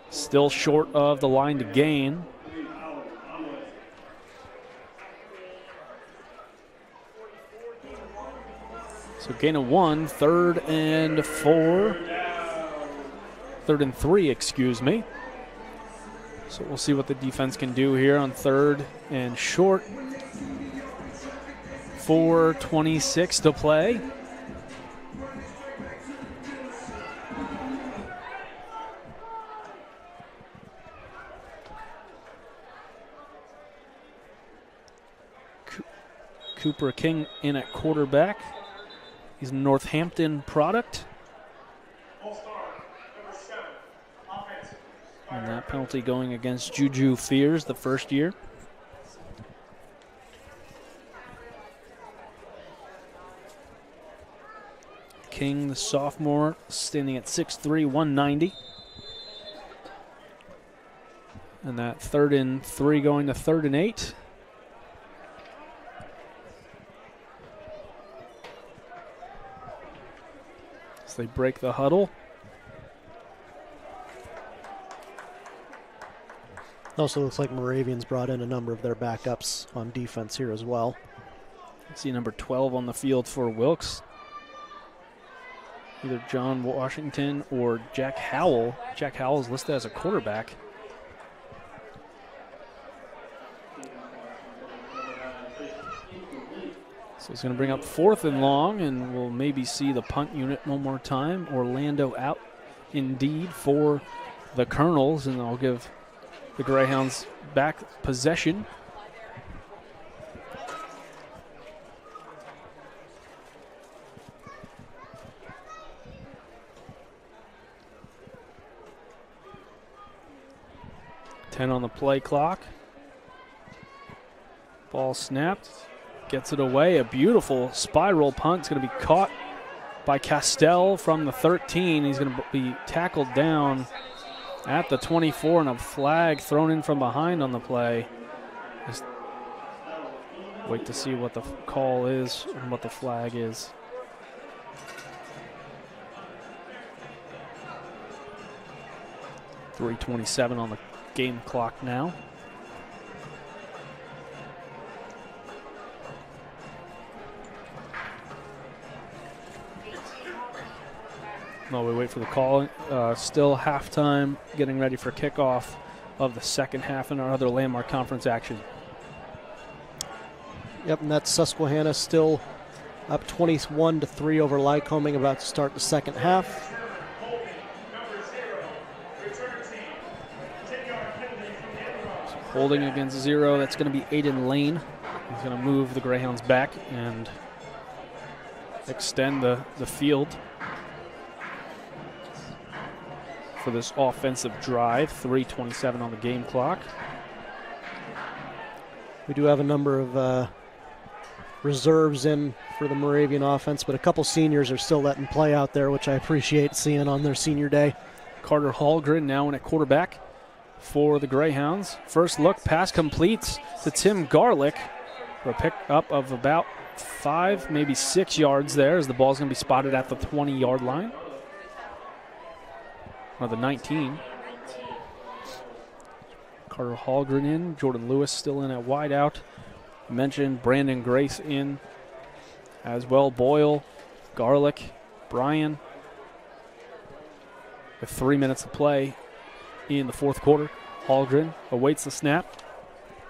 Still short of the line to gain. So gain of 1, 3rd and 4. 3rd and 3, excuse me. So we'll see what the defense can do here on 3rd and short. 4:26 to play. Cooper King in at quarterback. He's a Northampton product. And that penalty going against Juju Fears, the first year. King, the sophomore, standing at 6'3", 190. And that 3rd and 3 going to 3rd and 8. As they break the huddle. Also looks like Moravian's brought in a number of their backups on defense here as well. See number 12 on the field for Wilkes. Either John Washington or Jack Howell. Jack Howell is listed as a quarterback. So it's going to bring up 4th and long, and we'll maybe see the punt unit one more time. Orlando out indeed for the Colonels, and they'll give the Greyhounds back possession. Ten on the play clock. Ball snapped. Gets it away. A beautiful spiral punt. It's going to be caught by Castell from the 13. He's going to be tackled down at the 24, and a flag thrown in from behind on the play. Just wait to see what the call is and what the flag is. .327 on the game clock now. While we wait for the call, still halftime, getting ready for kickoff of the second half in our other landmark conference action. Yep, and that's Susquehanna still up 21-3 over Lycoming, about to start the second half. Holding against 0, that's going to be Aiden Lane. He's going to move the Greyhounds back and extend the field for this offensive drive. 3:27 on the game clock. We do have a number of reserves in for the Moravian offense, but a couple seniors are still letting play out there, which I appreciate seeing on their senior day. Carter Hallgren now in at quarterback for the Greyhounds. First look, pass completes to Tim Garlick for a pickup of about 5, maybe 6 yards there, as the ball's going to be spotted at the 20-yard line. Or the 19. Carter Hallgren in. Jordan Lewis still in at wideout. Mentioned Brandon Grace in as well. Boyle, Garlick, Bryan. With 3 minutes to play in the fourth quarter. Hallgren awaits the snap.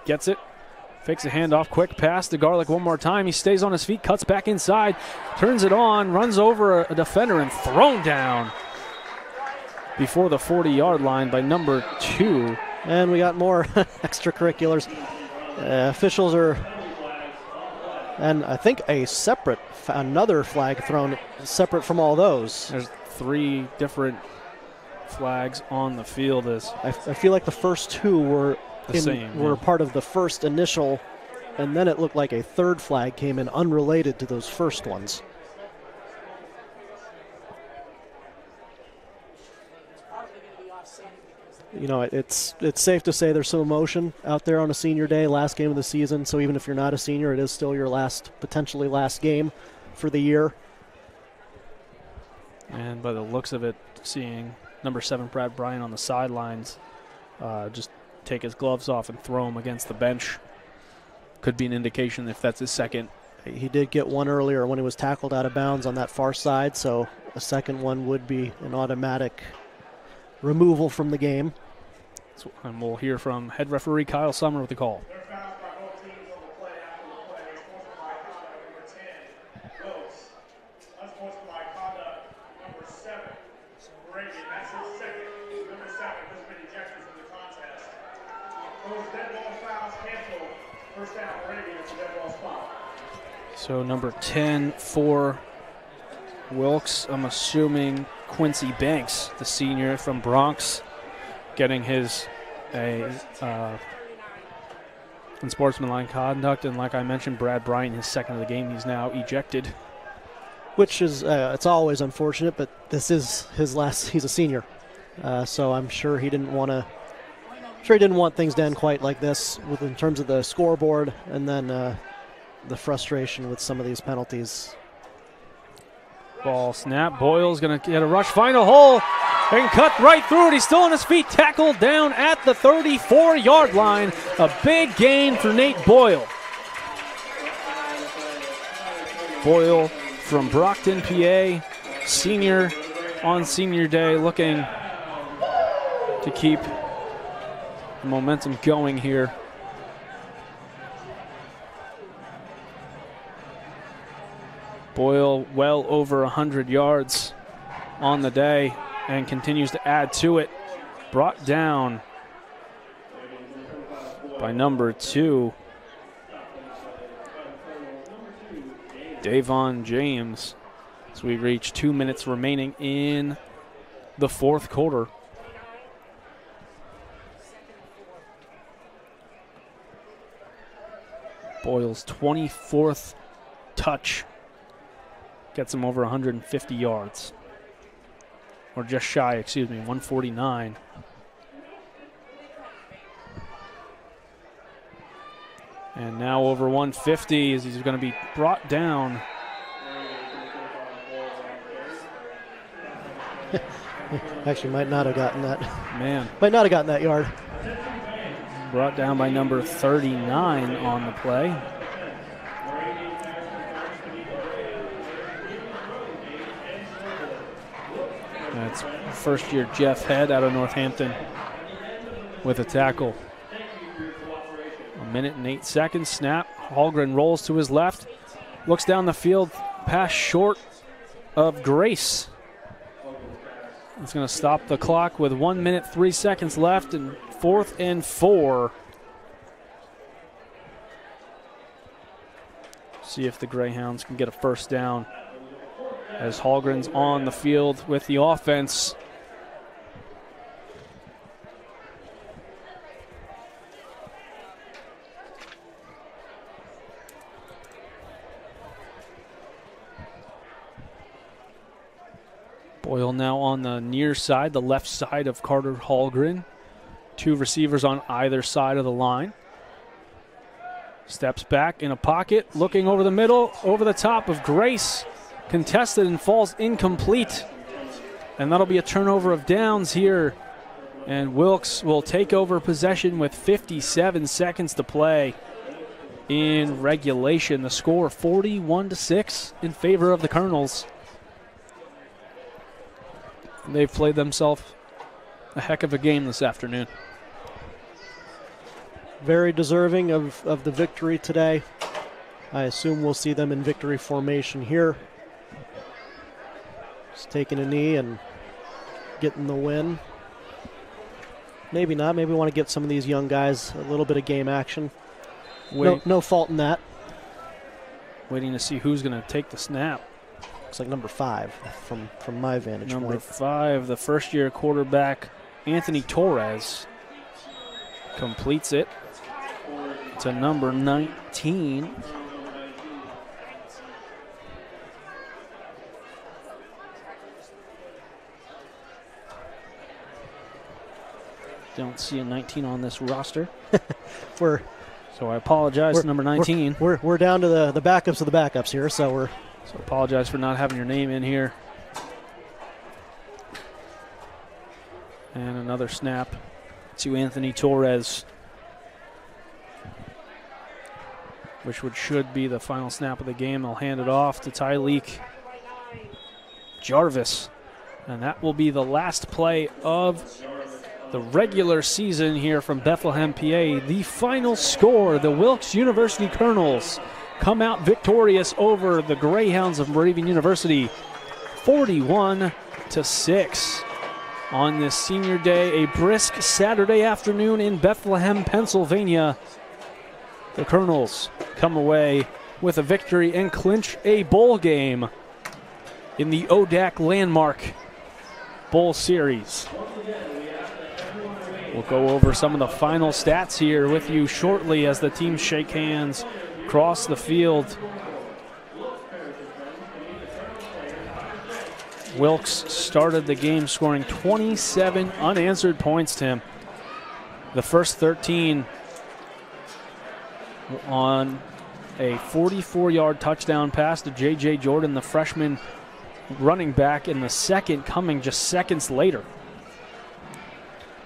Gets it. Fakes a handoff. Quick pass to Garlick one more time. He stays on his feet. Cuts back inside. Turns it on. Runs over a defender and thrown down before the 40-yard line by number 2. And we got more extracurriculars. Officials are, and I think another flag thrown separate from all those. There's 3 different flags on the field. I feel like the first 2 were part of the first initial, and then it looked like a third flag came in unrelated to those first ones. You know, it's safe to say there's some emotion out there on a senior day, last game of the season. So even if you're not a senior, it is still your potentially last game for the year. And by the looks of it, seeing number 7 Brad Bryan on the sidelines just take his gloves off and throw them against the bench could be an indication if that's his second. He did get one earlier when he was tackled out of bounds on that far side, so a second one would be an automatic removal from the game. And we'll hear from head referee Kyle Summer with the call. They're fouled by both teams on the play after the play. Unsportsmanlike conduct number 10, Wilkes. Unsportsmanlike conduct number 7, Moravian. That's his second. Number 7, there's been ejections in the contest. Those dead ball fouls canceled. First down, Moravian. It's a dead ball spot. So number 10 for Wilkes, I'm assuming Quincy Banks, the senior from Bronx, getting his unsportsmanlike conduct. And like I mentioned, Brad Bryan, his second of the game, he's now ejected. Which is, it's always unfortunate, but this is his last, he's a senior. So I'm sure he didn't want things to end quite like this in terms of the scoreboard and then the frustration with some of these penalties. Ball snap. Boyle's going to get a rush, find a hole, and cut right through it. He's still on his feet, tackled down at the 34-yard line. A big gain for Nate Boyle. Boyle from Brockton, PA, senior on senior day, looking to keep the momentum going here. Boyle well over 100 yards on the day and continues to add to it. Brought down by number 2, Davon James, as we reach 2 minutes remaining in the fourth quarter. Boyle's 24th touch gets him over 150 yards. Or just shy, 149. And now over 150 as he's going to be brought down. Actually might not have gotten that. Man. Might not have gotten that yard. Brought down by number 39 on the play. That's first-year Jeff Head out of Northampton with a tackle. 1 minute and 8 seconds. Snap. Hallgren rolls to his left. Looks down the field. Pass short of Grace. It's going to stop the clock with 1 minute, 3 seconds left, and 4th and 4. See if the Greyhounds can get a first down as Hallgren's on the field with the offense. Boyle now on the near side, the left side of Carter Hallgren. 2 receivers on either side of the line. Steps back in a pocket, looking over the middle, over the top of Grace. Contested and falls incomplete. And that'll be a turnover of downs here. And Wilkes will take over possession with 57 seconds to play in regulation. The score 41-6 in favor of the Colonels. They've played themselves a heck of a game this afternoon. Very deserving of the victory today. I assume we'll see them in victory formation here. Just taking a knee and getting the win. Maybe not. Maybe we want to get some of these young guys a little bit of game action. No fault in that. Waiting to see who's going to take the snap. Looks like number 5 from my vantage point. Number 5, the first-year quarterback, Anthony Torres, completes it to number 19. Don't see a 19 on this roster. So I apologize to number 19. We're down to the backups of the backups here, so apologize for not having your name in here. And another snap to Anthony Torres, which should be the final snap of the game. They'll hand it off to Tyleek Jarvis. And that will be the last play of the regular season here from Bethlehem, PA. The final score, the Wilkes University Colonels come out victorious over the Greyhounds of Moravian University, 41-6. On this senior day, a brisk Saturday afternoon in Bethlehem, Pennsylvania, the Colonels come away with a victory and clinch a bowl game in the ODAC Landmark Bowl Series. We'll go over some of the final stats here with you shortly as the teams shake hands across the field. Wilkes started the game scoring 27 unanswered points, Tim. The first 13 on a 44-yard touchdown pass to J.J. Jordan, the freshman running back, and the second coming just seconds later,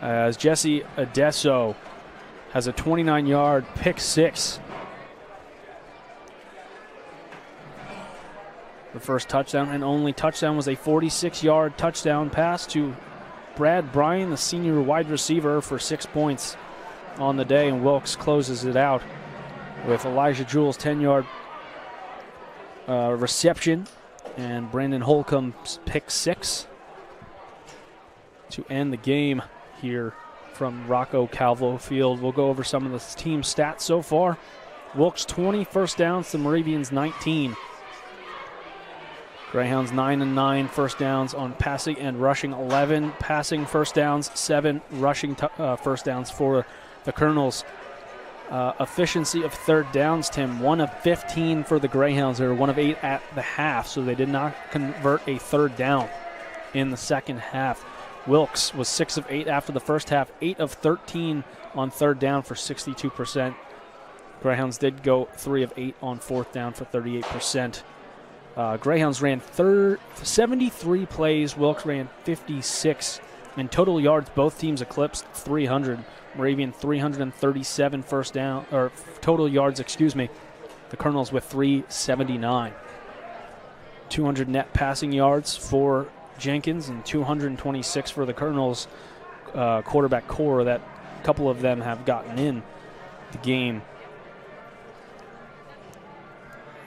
as Jesse Adesso has a 29-yard pick six. The first touchdown and only touchdown was a 46-yard touchdown pass to Brad Bryan, the senior wide receiver, for 6 points on the day, and Wilkes closes it out with Elijah Jewell's 10-yard reception, and Brandon Holcomb's pick 6 to end the game here from Rocco Calvo Field. We'll go over some of the team stats so far. Wilkes 20 first downs to Moravians 19. Greyhounds 9-9 first downs on passing and rushing, 11 passing first downs, 7 rushing first downs for the Colonels. Efficiency of third downs, Tim, 1 of 15 for the Greyhounds. They were 1 of 8 at the half, so they did not convert a third down in the second half. Wilkes was 6 of 8 after the first half, 8 of 13 on third down for 62%. Greyhounds did go 3 of 8 on fourth down for 38%. Greyhounds ran 73 plays. Wilkes ran 56. In total yards, both teams eclipsed 300. Moravian 337 first down, or total yards, excuse me. The Colonels with 379. 200 net passing yards for Jenkins and 226 for the Colonels quarterback core. That a couple of them have gotten in the game.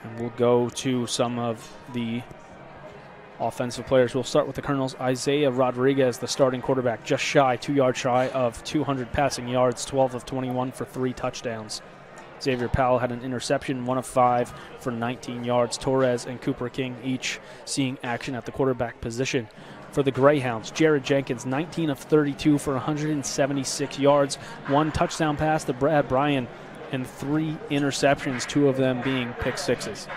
And we'll go to some of the offensive players. We'll start with the Colonels. Isaiah Rodriguez, the starting quarterback, just 2 yards shy of 200 passing yards, 12 of 21 for 3 touchdowns. Xavier Powell had an interception, 1 of 5 for 19 yards. Torres and Cooper King each seeing action at the quarterback position. For the Greyhounds, Jared Jenkins, 19 of 32 for 176 yards, 1 touchdown pass to Brad Bryan, and 3 interceptions, 2 of them being pick sixes.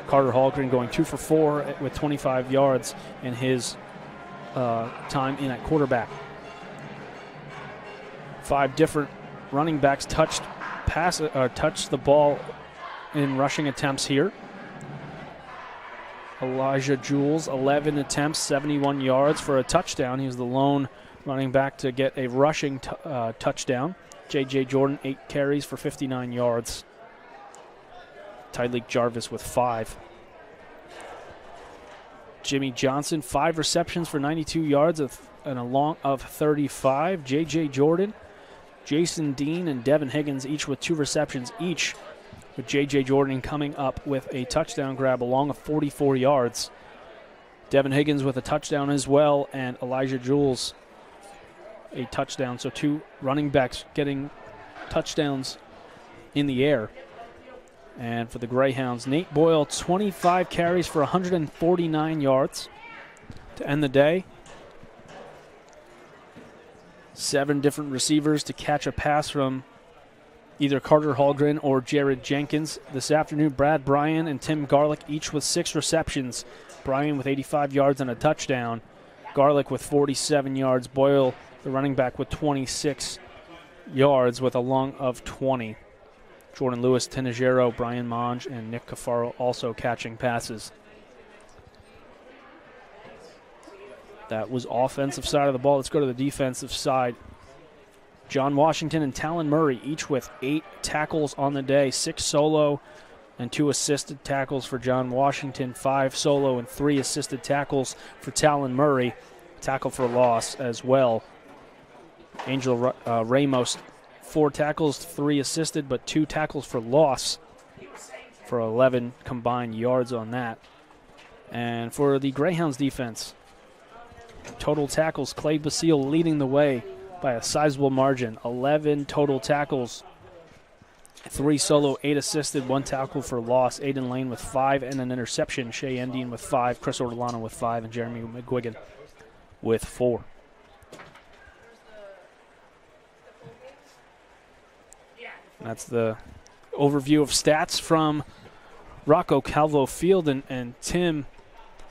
Carter Hallgren going 2 for 4 with 25 yards in his time in at quarterback. 5 different running backs touched the ball in rushing attempts here. Elijah Jules, 11 attempts, 71 yards for a touchdown. He was the lone running back to get a rushing touchdown. J.J. Jordan, 8 carries for 59 yards. Tyleek Jarvis with 5. Jimmy Johnson, 5 receptions for 92 yards and a long of 35. J.J. Jordan, Jason Dean, and Devin Higgins each with 2 receptions each, with J.J. Jordan coming up with a touchdown grab along of 44 yards. Devin Higgins with a touchdown as well, and Elijah Jules a touchdown. So 2 running backs getting touchdowns in the air. And for the Greyhounds, Nate Boyle, 25 carries for 149 yards to end the day. 7 different receivers to catch a pass from either Carter Hallgren or Jared Jenkins. This afternoon, Brad Bryan and Tim Garlick each with 6 receptions. Bryan with 85 yards and a touchdown. Garlick with 47 yards. Boyle, the running back, with 26 yards with a long of 20. Jordan Lewis, Tenegero, Brian Monge, and Nick Cafaro also catching passes. That was offensive side of the ball. Let's go to the defensive side. John Washington and Talon Murray, each with 8 tackles on the day, 6 solo and 2 assisted tackles for John Washington, 5 solo and 3 assisted tackles for Talon Murray. Tackle for loss as well. Angel Ramos, 4 tackles, 3 assisted, but 2 tackles for loss for 11 combined yards on that. And for the Greyhounds defense, total tackles, Clay Basile leading the way by a sizable margin. 11 total tackles, 3 solo, 8 assisted, 1 tackle for loss. Aiden Lane with 5 and an interception. Shea Endine with 5, Chris Ortolano with 5, and Jeremy McGuigan with 4. That's the overview of stats from Rocco Calvo Field. And Tim,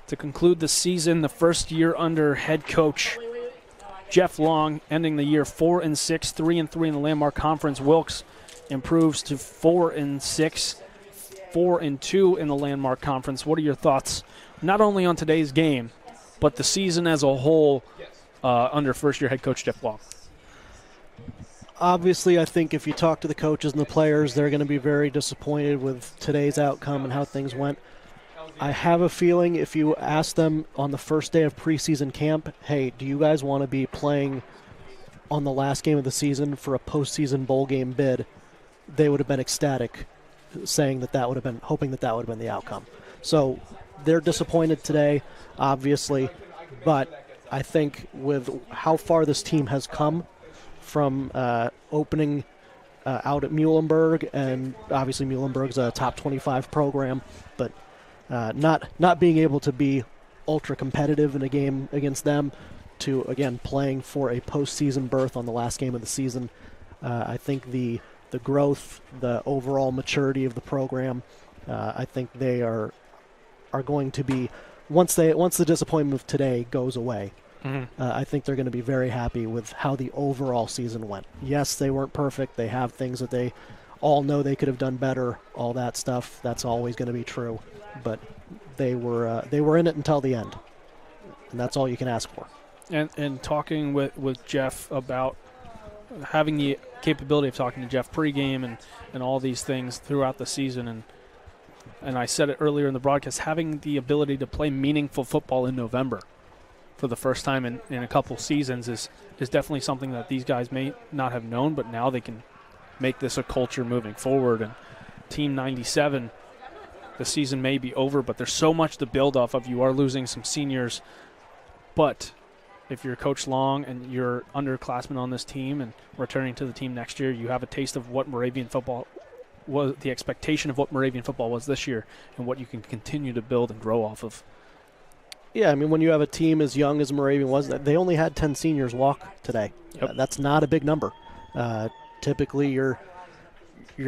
to conclude the season, the first year under head coach Jeff Long, ending the year 4-6, 3-3 in the Landmark Conference. Wilkes improves to 4-6, 4-2 in the Landmark Conference. What are your thoughts, not only on today's game, but the season as a whole under first-year head coach Jeff Long? Obviously, I think if you talk to the coaches and the players, they're going to be very disappointed with today's outcome and how things went. I have a feeling if you ask them on the first day of preseason camp, hey, do you guys want to be playing on the last game of the season for a postseason bowl game bid, they would have been ecstatic, saying that would have been, hoping that would have been the outcome. So they're disappointed today, obviously, but I think with how far this team has come from opening out at Muhlenberg, and obviously Muhlenberg's a top 25 program, but not being able to be ultra competitive in a game against them, to again playing for a postseason berth on the last game of the season. I think the growth, the overall maturity of the program, I think they are going to be, once the disappointment of today goes away, I think they're going to be very happy with how the overall season went. Yes, they weren't perfect. They have things that they all know they could have done better. All that stuff, that's always going to be true. But they were in it until the end, and that's all you can ask for. And talking with Jeff about having the capability of talking to Jeff pregame and all these things throughout the season, and I said it earlier in the broadcast, having the ability to play meaningful football in November for the first time in a couple seasons is definitely something that these guys may not have known, but now they can make this a culture moving forward. And Team 97, the season may be over, but there's so much to build off of. You are losing some seniors, but if you're Coach Long and you're underclassmen on this team and returning to the team next year, you have a taste of what Moravian football was, the expectation of what Moravian football was this year, and what you can continue to build and grow off of. Yeah, I mean, when you have a team as young as Moravian was, they only had 10 seniors walk today. Yep. That's not a big number. Typically, your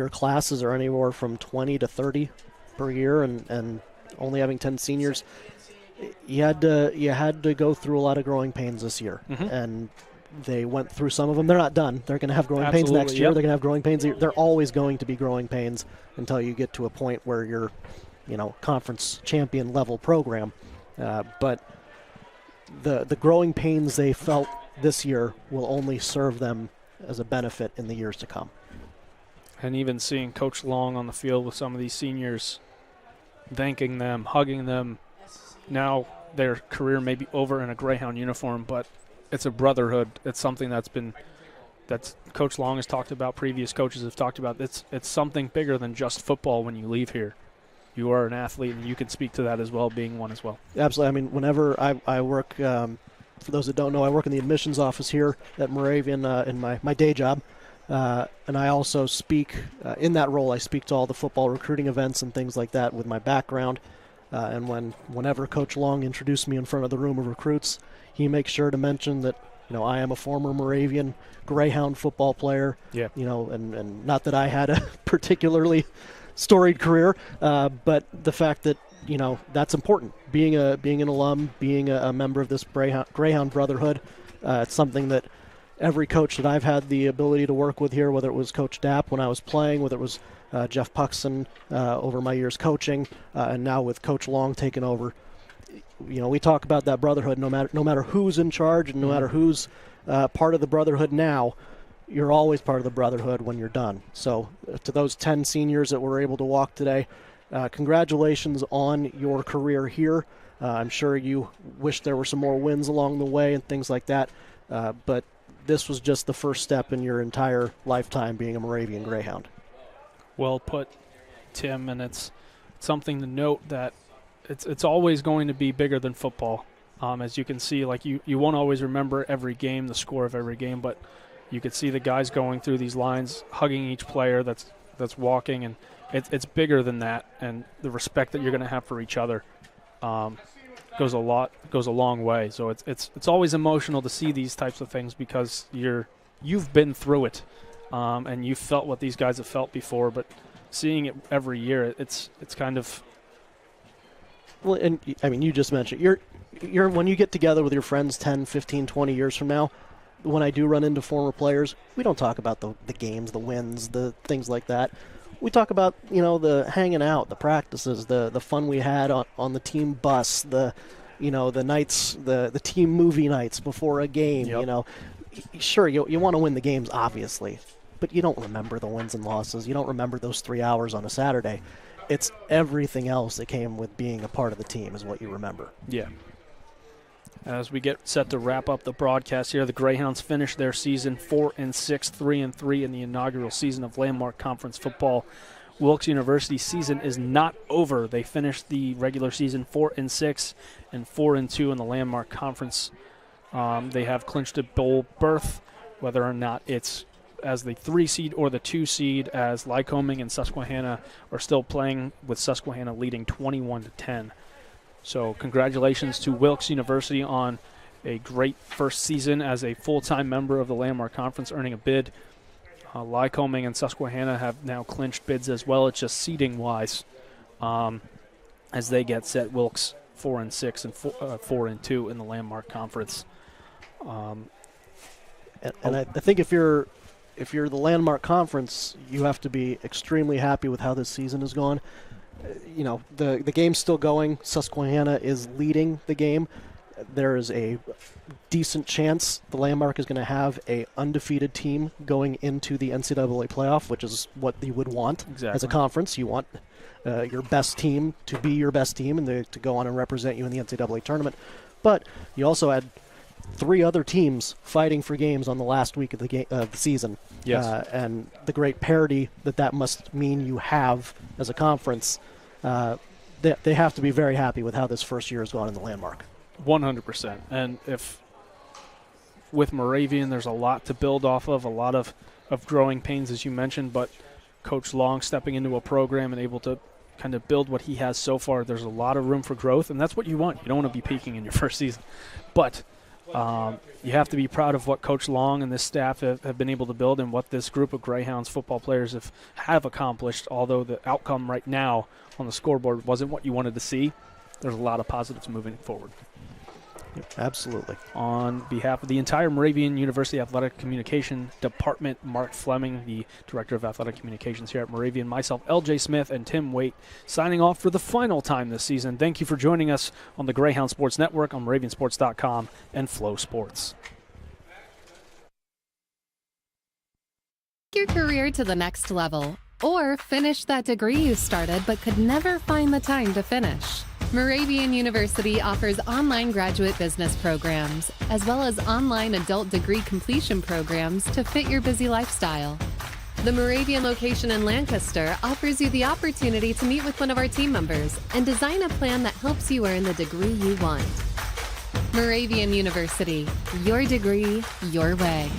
classes are anywhere from 20 to 30 per year, and only having 10 seniors, you had to go through a lot of growing pains this year, and they went through some of them. They're not done. They're going to have growing pains next year. Yep. They're going to have growing pains. They're always going to be growing pains until you get to a point where you're, conference champion level program. But the growing pains they felt this year will only serve them as a benefit in the years to come. And even seeing Coach Long on the field with some of these seniors, thanking them, hugging them. Now their career may be over in a Greyhound uniform, but it's a brotherhood. It's something that's Coach Long has talked about, previous coaches have talked about. It's something bigger than just football when you leave here. You are an athlete, and you can speak to that as well, being one as well. Absolutely. I mean, whenever I work, for those that don't know, I work in the admissions office here at Moravian in my day job. And I also speak, in that role, I speak to all the football recruiting events and things like that with my background. And whenever Coach Long introduced me in front of the room of recruits, he makes sure to mention that, I am a former Moravian Greyhound football player. Yeah. And not that I had a particularly storied career, but the fact that, that's important. Being an alum, being a member of this Greyhound Brotherhood, it's something that every coach that I've had the ability to work with here, whether it was Coach Dapp when I was playing, whether it was Jeff Puxon over my years coaching, and now with Coach Long taking over, we talk about that brotherhood. No matter who's in charge and no matter who's part of the brotherhood now, you're always part of the brotherhood when you're done. So to those 10 seniors that were able to walk today, congratulations on your career here. I'm sure you wish there were some more wins along the way and things like that, but this was just the first step in your entire lifetime being a Moravian Greyhound. Well put, Tim, and it's something to note that it's always going to be bigger than football. As you can see, like you won't always remember every game, the score of every game, but you could see the guys going through these lines, hugging each player that's walking, and it's bigger than that. And the respect that you're going to have for each other goes a long way. So it's always emotional to see these types of things because you've been through it, and you felt what these guys have felt before. But seeing it every year, it's kind of. Well, and I mean, you just mentioned you're when you get together with your friends 10, 15, 20 years from now. When I do run into former players, we don't talk about the games, the wins, the things like that. We talk about, the hanging out, the practices, the fun we had on the team bus, the nights, the team movie nights before a game. Yep. Sure, you want to win the games, obviously, but you don't remember the wins and losses. You don't remember those 3 hours on a Saturday. It's everything else that came with being a part of the team is what you remember. Yeah. As we get set to wrap up the broadcast here, the Greyhounds finish their season 4-6, 3-3 in the inaugural season of Landmark Conference football Wilkes University season is not over. They finished the regular season 4-6 and 4-2 in the Landmark Conference. They have clinched a bowl berth, whether or not it's as the 3 seed or the 2 seed, as Lycoming and Susquehanna are still playing, with Susquehanna leading 21-10. So congratulations to Wilkes University on a great first season as a full-time member of the Landmark Conference, earning a bid. Lycoming and Susquehanna have now clinched bids as well. It's just seeding-wise as they get set. Wilkes 4-6 and 4-2 in the Landmark Conference. And I think if you're the Landmark Conference, you have to be extremely happy with how this season has gone. You know, the game's still going. Susquehanna is leading the game. There is a decent chance the Landmark is going to have a undefeated team going into the NCAA playoff, which is what you would want as a conference. You want your best team to be your best team and to go on and represent you in the NCAA tournament. But you also had 3 other teams fighting for games on the last week of the season. Yes. And the great parity that must mean you have as a conference, they have to be very happy with how this first year has gone in the Landmark. 100%. And if with Moravian, there's a lot to build off of, a lot of growing pains, as you mentioned, but Coach Long stepping into a program and able to kind of build what he has so far, there's a lot of room for growth, and that's what you want. You don't want to be peaking in your first season. But you have to be proud of what Coach Long and this staff have been able to build and what this group of Greyhounds football players have accomplished. Although the outcome right now on the scoreboard wasn't what you wanted to see, there's a lot of positives moving forward. Absolutely. On behalf of the entire Moravian University Athletic Communication Department, Mark Fleming, the Director of Athletic Communications here at Moravian, myself, LJ Smith, and Tim Waite, signing off for the final time this season. Thank you for joining us on the Greyhound Sports Network, on MoravianSports.com, and Flow Sports. Take your career to the next level, or finish that degree you started but could never find the time to finish. Moravian University offers online graduate business programs, as well as online adult degree completion programs to fit your busy lifestyle. The Moravian location in Lancaster offers you the opportunity to meet with one of our team members and design a plan that helps you earn the degree you want. Moravian University, your degree, your way.